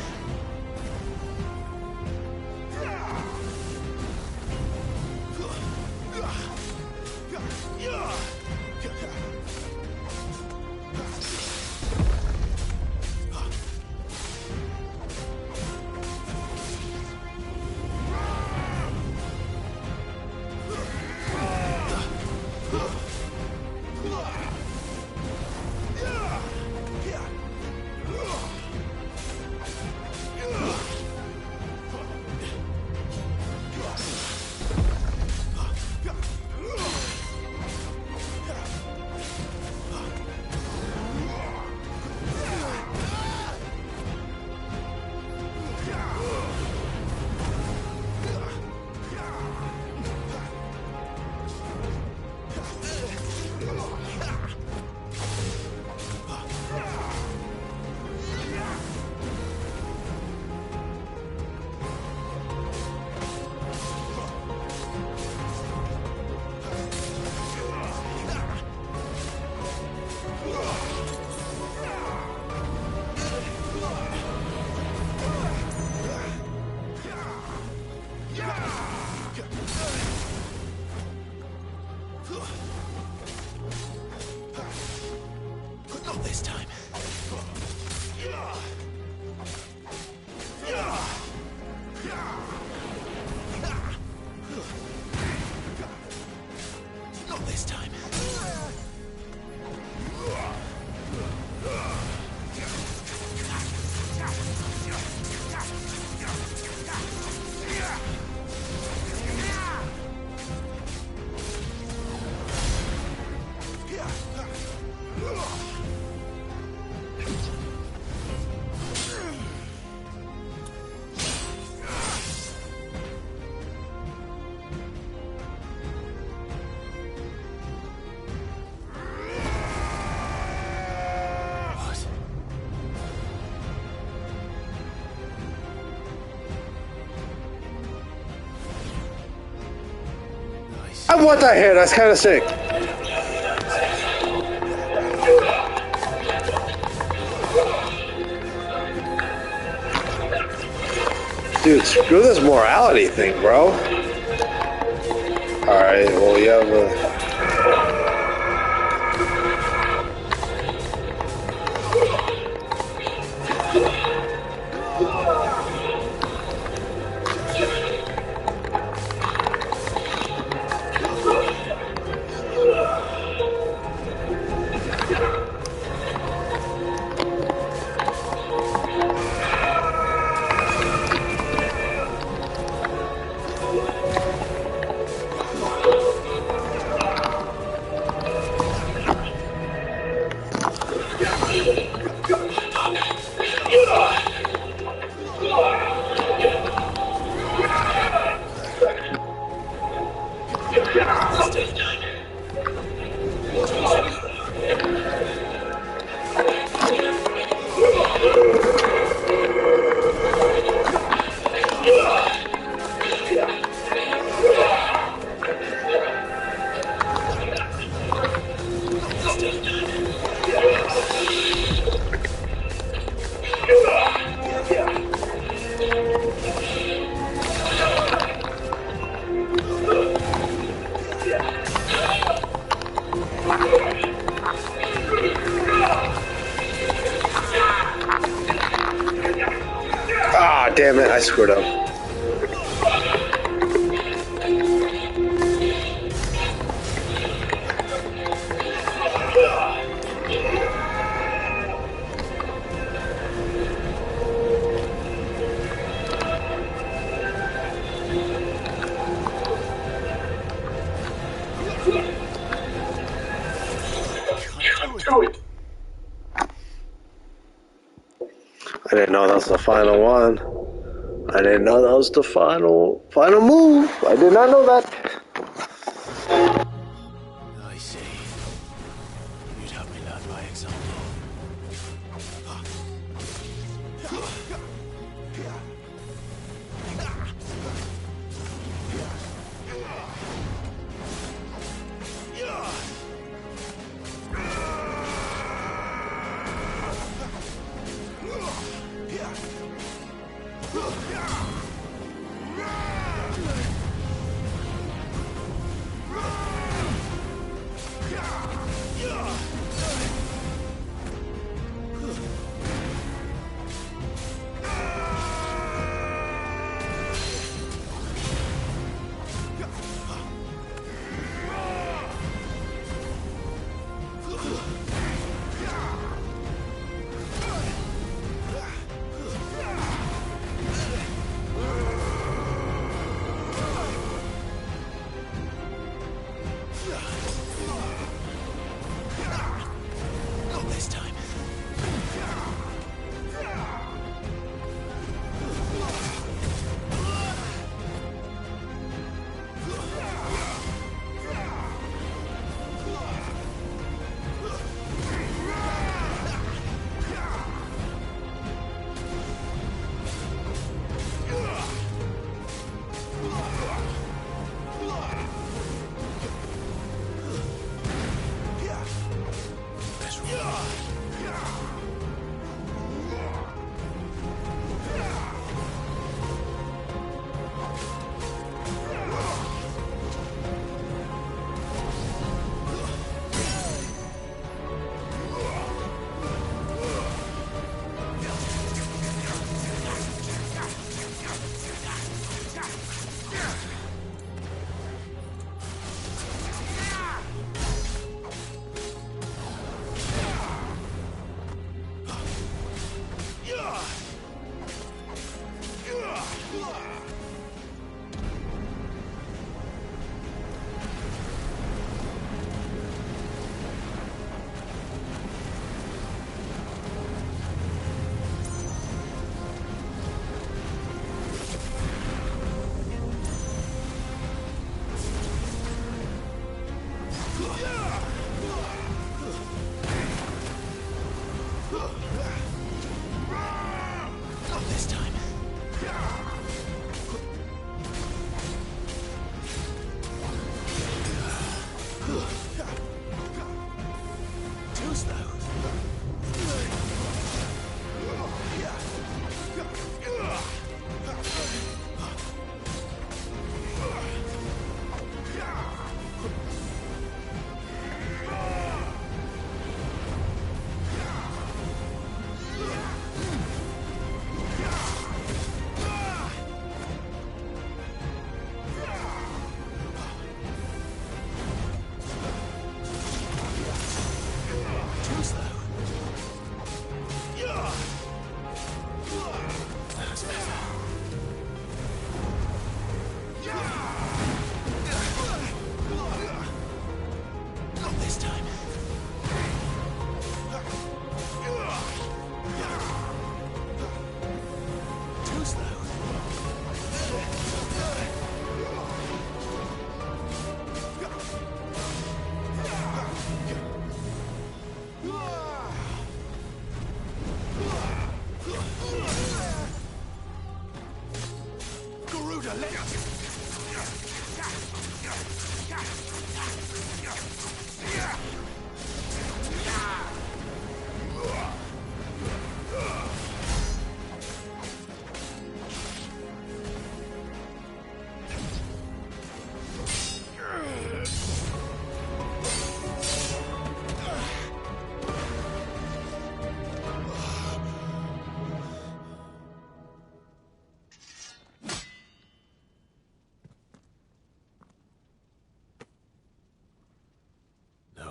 Not this time. Not this time. I want that hair, that's kind of sick. Dude, screw this morality thing, bro. Alright, well, you have a... Damn it, I screwed up. I didn't know that was the final one. I didn't know that was the final move. I did not know that. I see. You'd have me learn by example.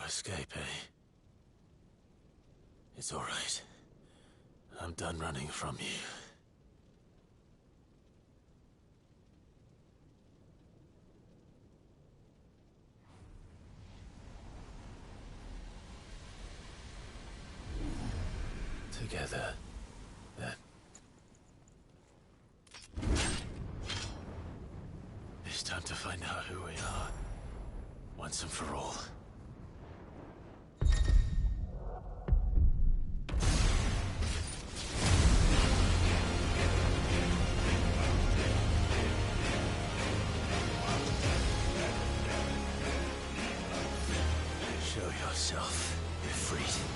Escape, eh? It's all right. I'm done running from you. Together, then. Time to find out who we are, once and for all. Show yourself, Ifrit.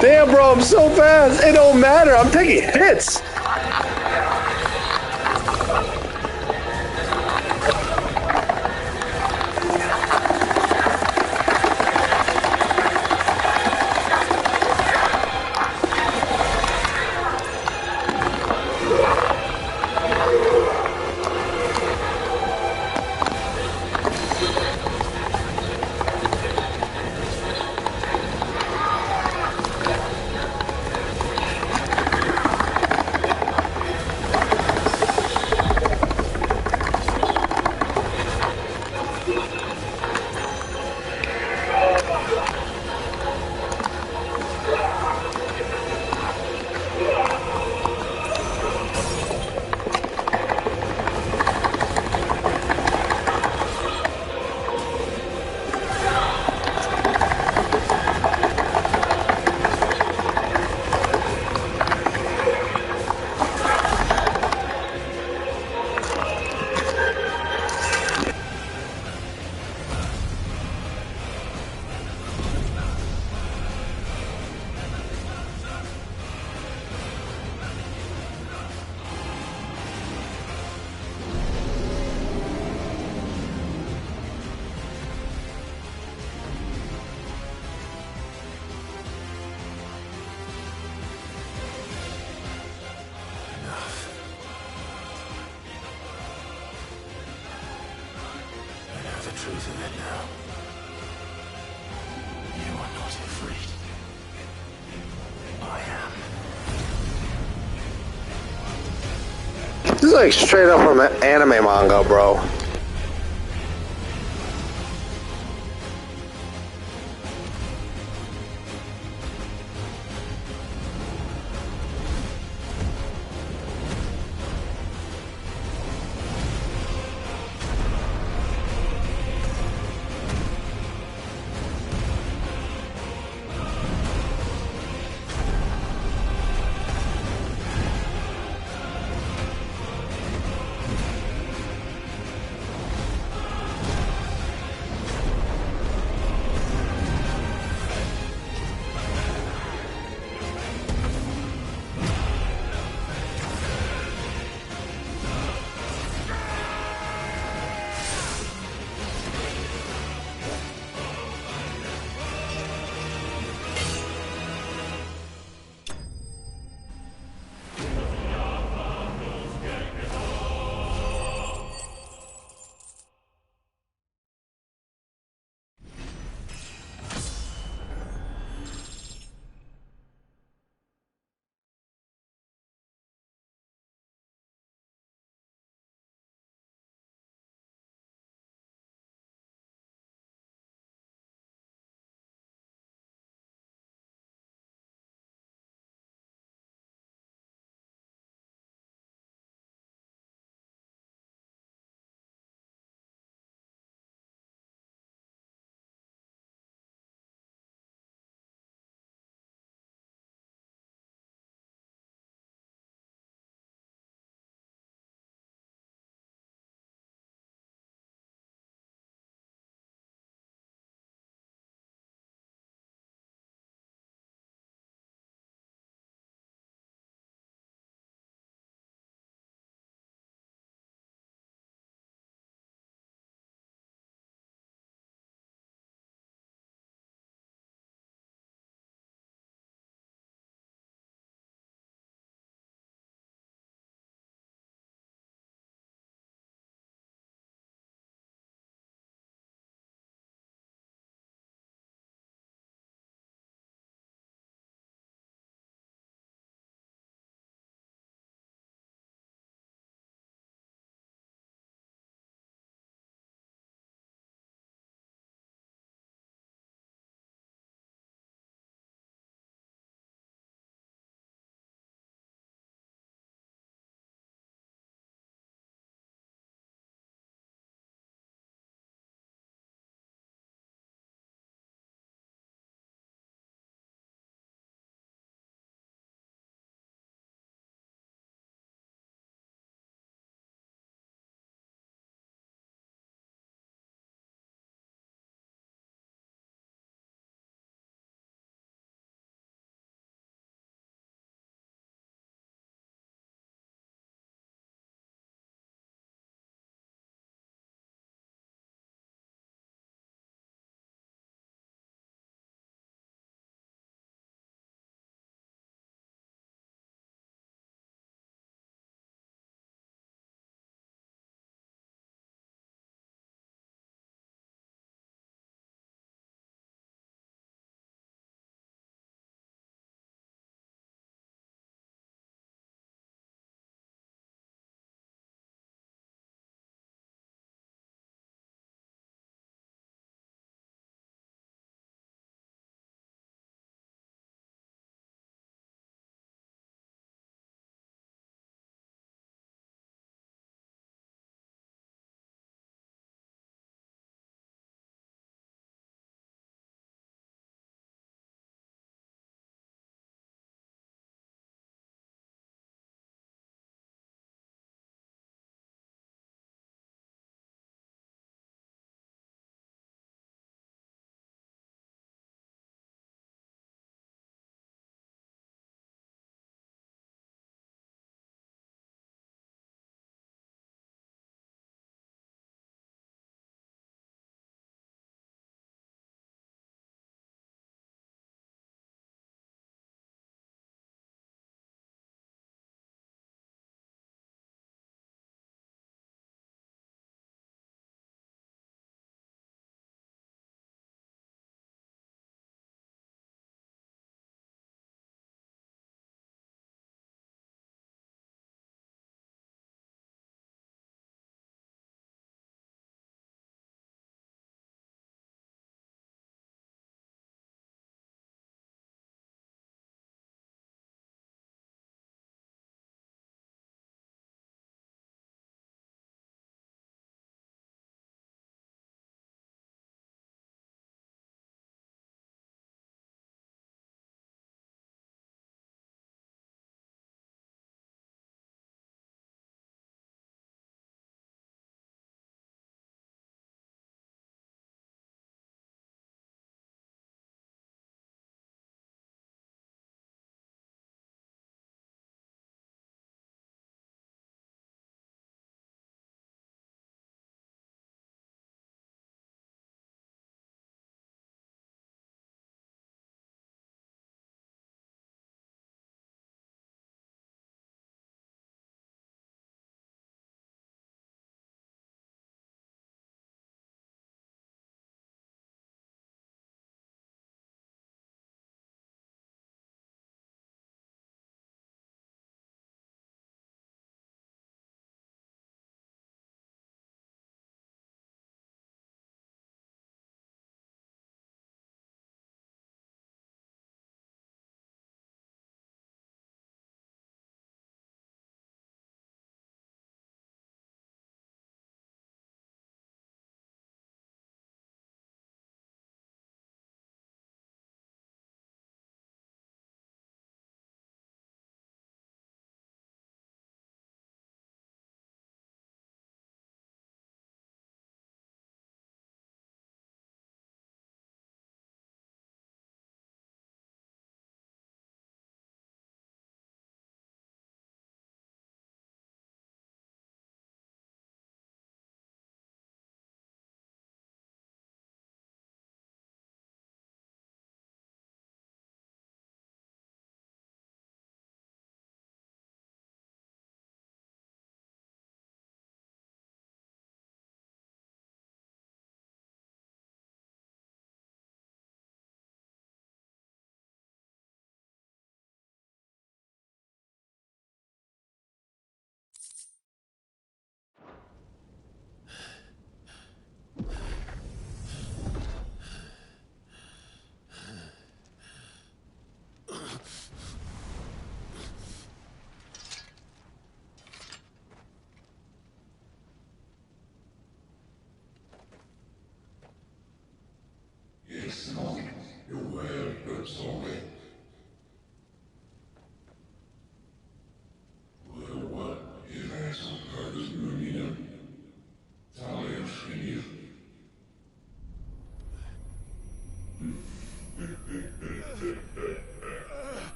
Damn, bro, I'm so fast. It don't matter. I'm taking hits. Truth of it now. You are not afraid. I am. This is like straight up from an anime manga, bro.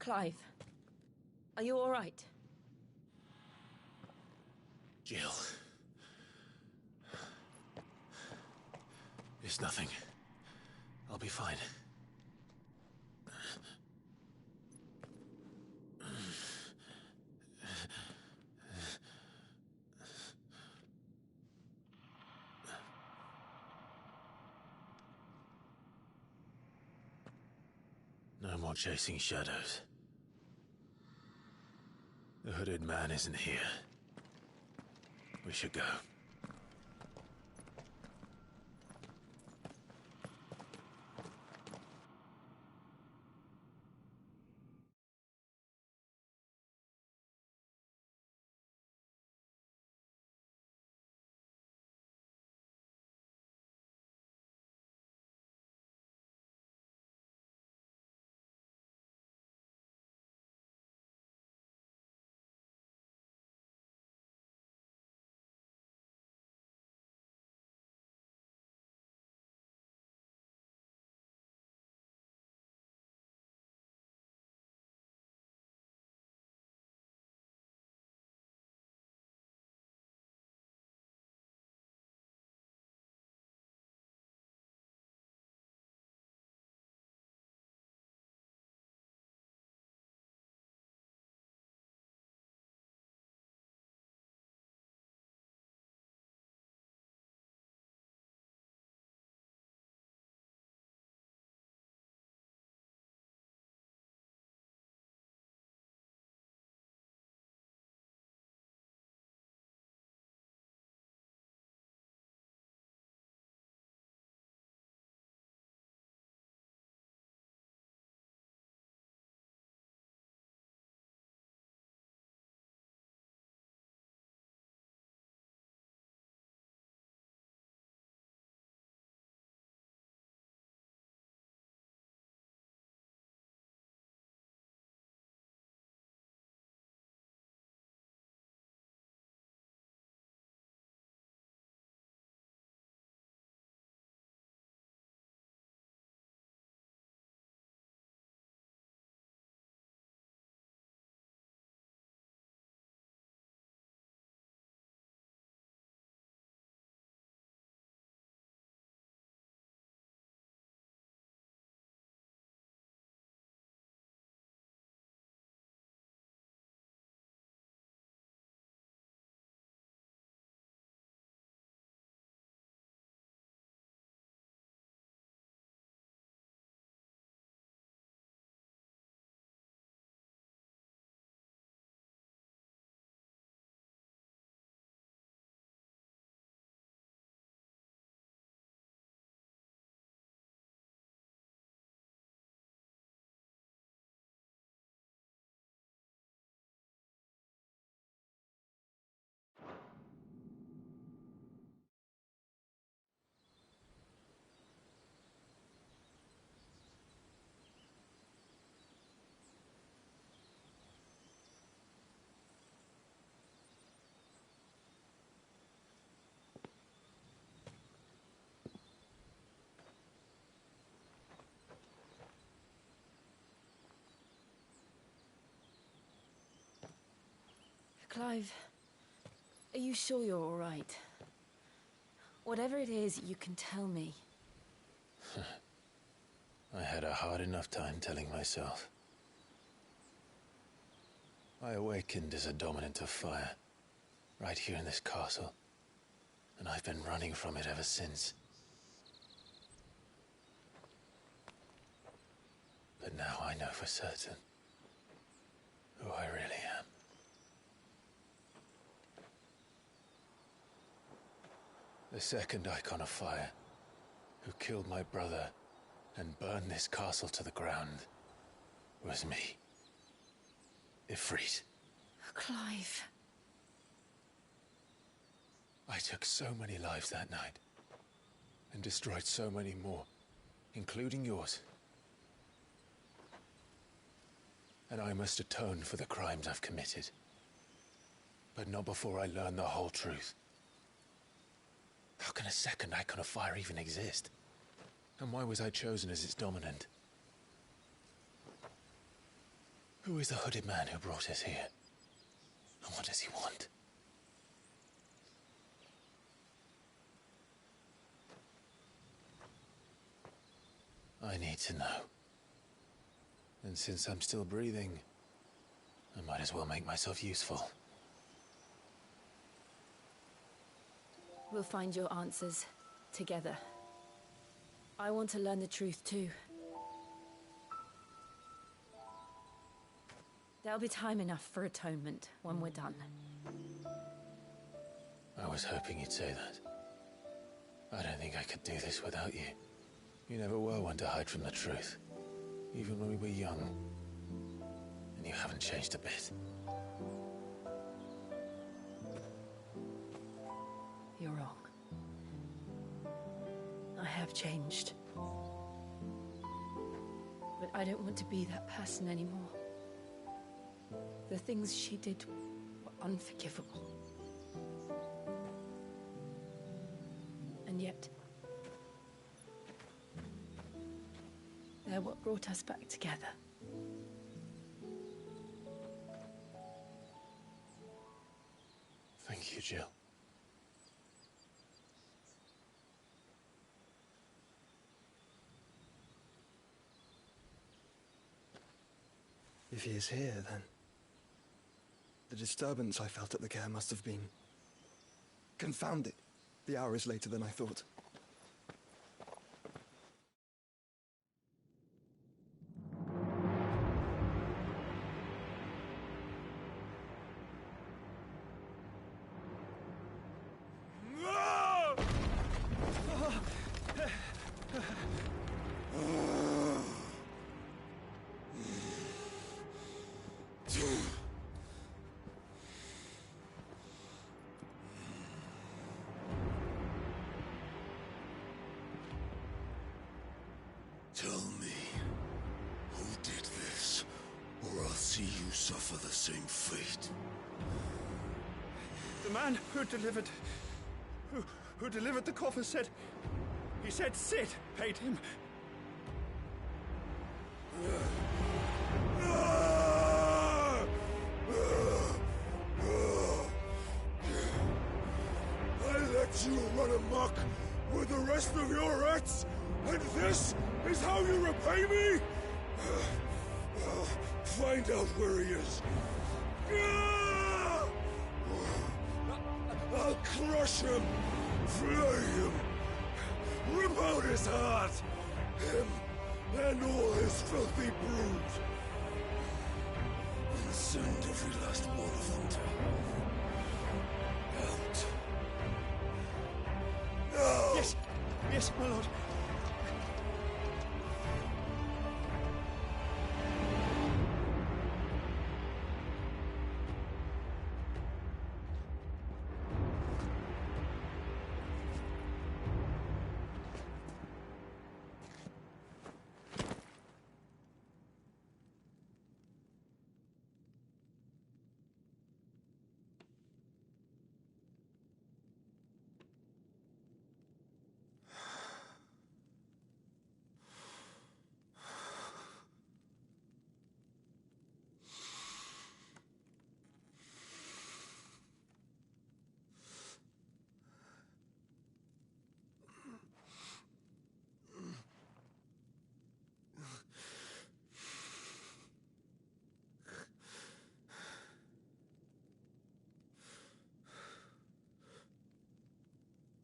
Clive, are you all right? Jill. It's nothing. I'll be fine. No more chasing shadows. The hooded man isn't here. We should go. Clive, are you sure you're all right? Whatever it is, you can tell me. I had a hard enough time telling myself. I awakened as a dominant of fire, right here in this castle, and I've been running from it ever since. But now I know for certain who I really am. The second icon of fire who killed my brother and burned this castle to the ground was me. Ifrit. Clive. I took so many lives that night, and destroyed so many more, including yours. And I must atone for the crimes I've committed. But not before I learn the whole truth. How can a second icon of fire even exist? And why was I chosen as its dominant? Who is the hooded man who brought us here? And what does he want? I need to know. And since I'm still breathing, I might as well make myself useful. We'll find your answers together. I want to learn the truth too. There'll be time enough for atonement when we're done. I was hoping you'd say that. I don't think I could do this without you. You never were one to hide from the truth, even when we were young. And you haven't changed a bit. You're wrong. I have changed. But I don't want to be that person anymore. The things she did were unforgivable. And yet, they're what brought us back together. Thank you, Jill. If he is here, then the disturbance I felt at the care must have been confounded. The hour is later than I thought. Tell me, who did this, or I'll see you suffer the same fate. The man who delivered the coffer said... He said Sid paid him. I let you run amok with the rest of your rats, and this is how you repay me? Well, find out where he is. I'll crush him, flay him, rip out his heart, him and all his filthy brood, and send every last one of them to out. Now! Yes, yes, my lord.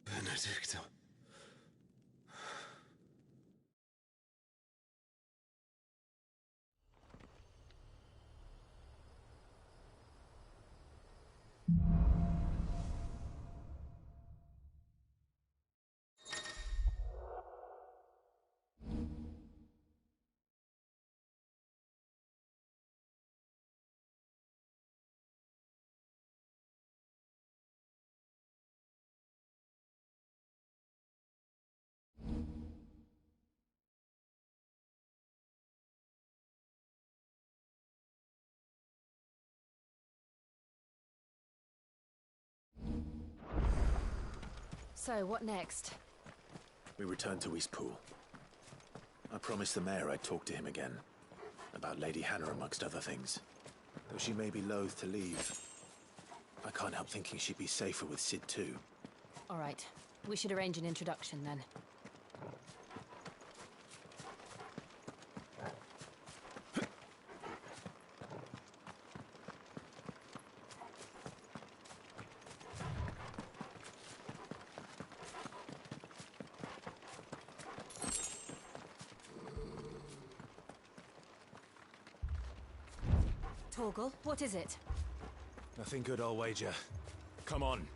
Benedicta. So, what next? We return to Eastpool. I promised the mayor I'd talk to him again. About Lady Hannah, amongst other things. Though she may be loath to leave, I can't help thinking she'd be safer with Sid too. All right. We should arrange an introduction, then. Torgal, what is it? Nothing good, I'll wager. Come on.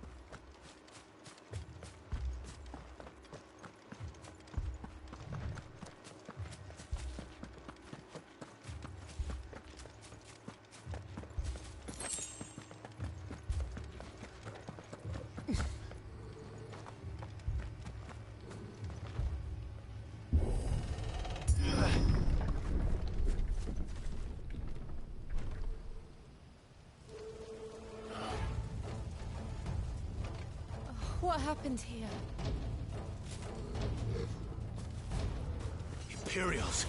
What happened here? Imperials!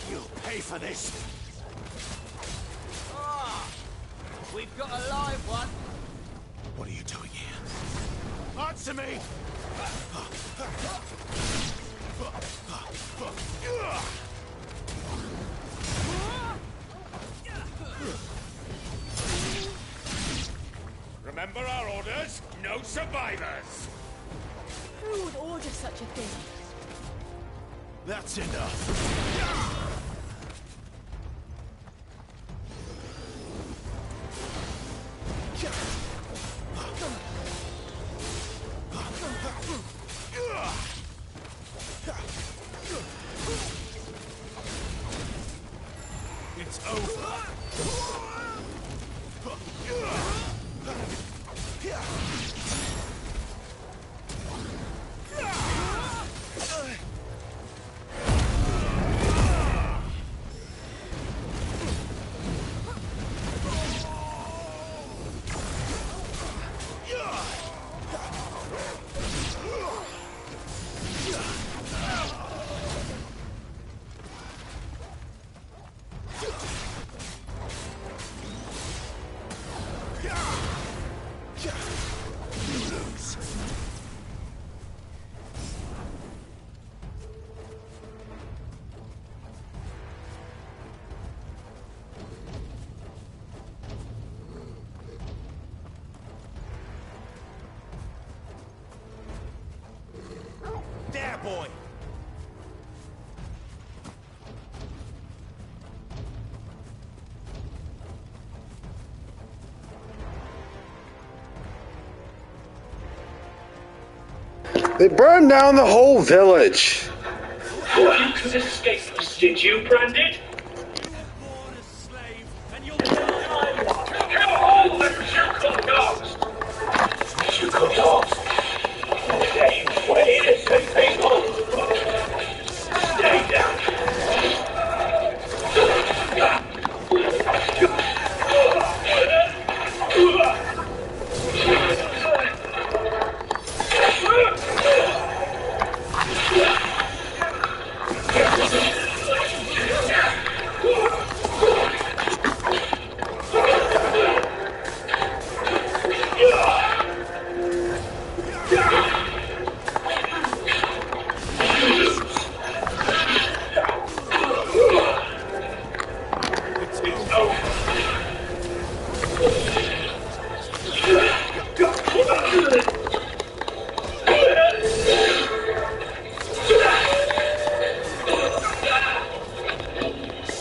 You'll pay for this! Ah! We've got a live one! What are you doing here? Answer me! Remember our orders? No survivors! Who would order such a thing? That's enough! It's over! There, boy! They burned down the whole village. Thought you could escape us, did you, Branded? Come on, you dogs! You dogs! They were innocent people! Stay down!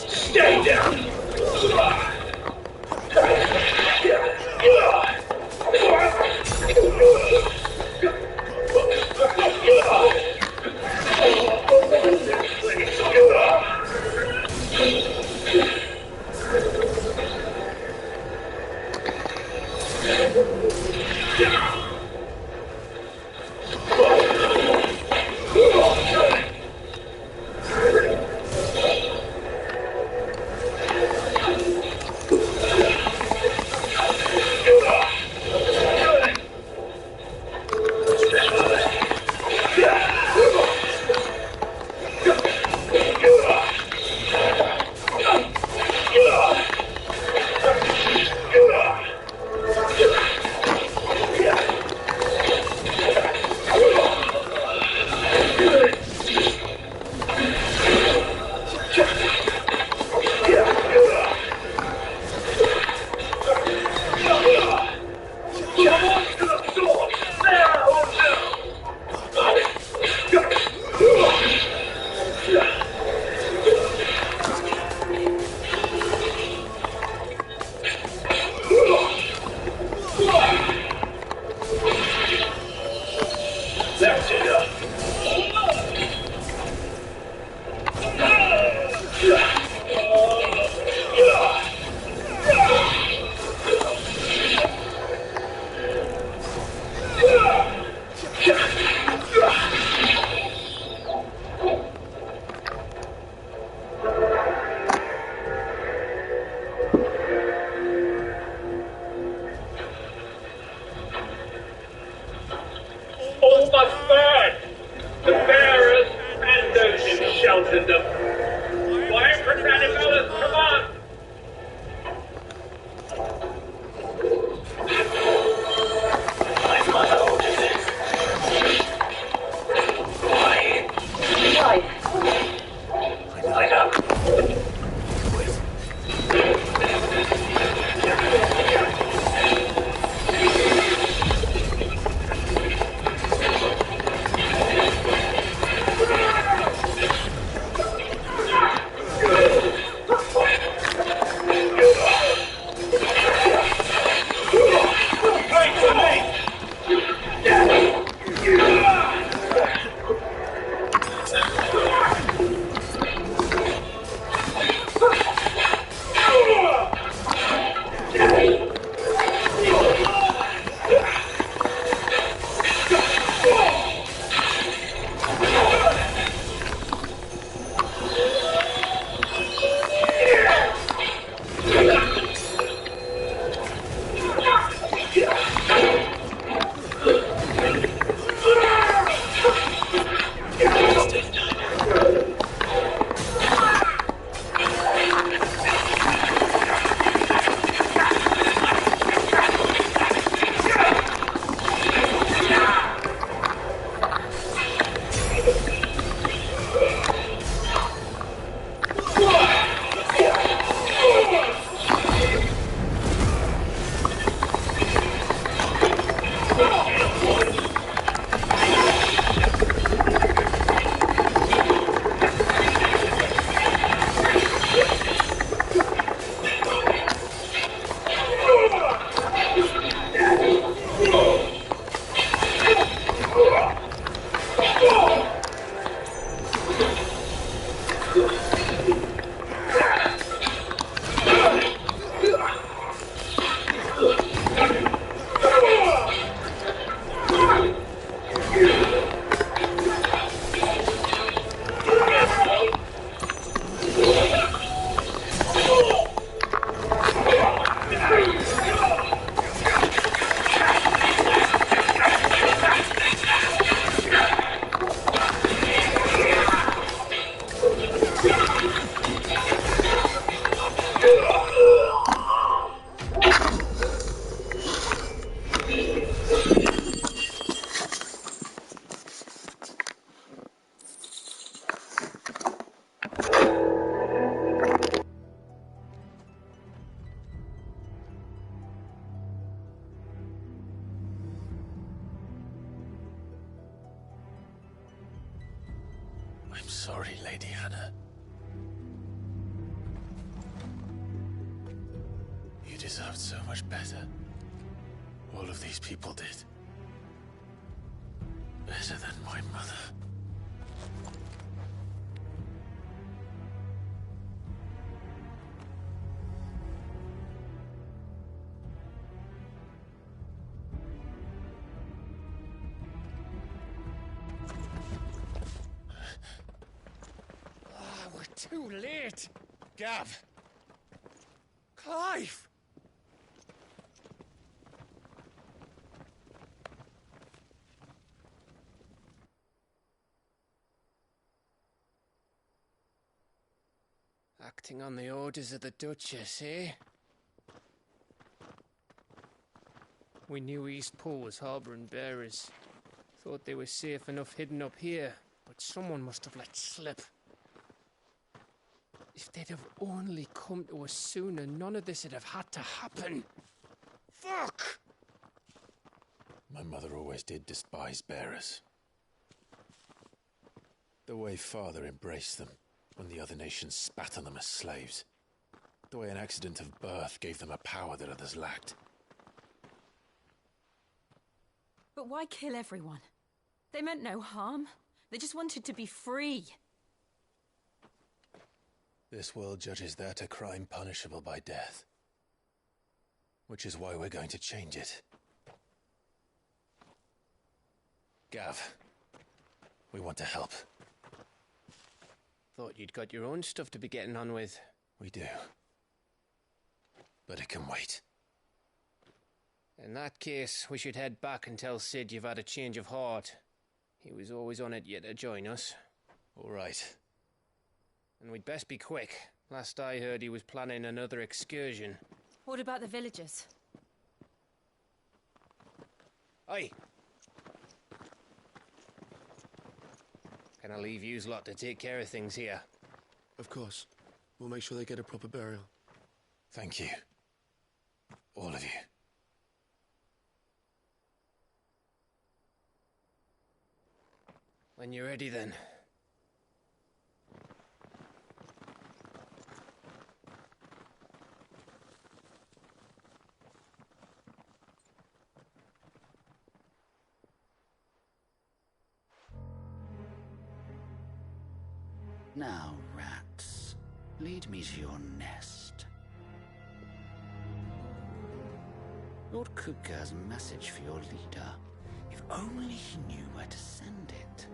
Stay down! All must burn. The bearers and those who sheltered them. By Empress Annabella's command. My mother ordered this. Why? I know. I'm sorry, Lady Hannah. You deserved so much better. All of these people did. Better than my mother. We're too late. Gav. Clive. Acting on the orders of the Duchess, eh? We knew Eastpool was harbouring bearers. Thought they were safe enough hidden up here, but someone must have let slip. If they'd have only come to us sooner, none of this would have had to happen. Fuck! My mother always did despise bearers. The way Father embraced them when the other nations spat on them as slaves. The way an accident of birth gave them a power that others lacked. But why kill everyone? They meant no harm. They just wanted to be free. This world judges that a crime punishable by death. Which is why we're going to change it. Gav, we want to help. Thought you'd got your own stuff to be getting on with. We do. But it can wait. In that case, we should head back and tell Sid you've had a change of heart. He was always on it yet to join us. All right. And we'd best be quick. Last I heard, he was planning another excursion. What about the villagers? Aye. Can I leave yous lot to take care of things here? Of course. We'll make sure they get a proper burial. Thank you. All of you. When you're ready, then. Now, rats, lead me to your nest. Lord Kupka has a message for your leader. If only he knew where to send it.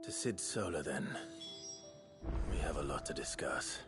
To Sid Solar, then. We have a lot to discuss.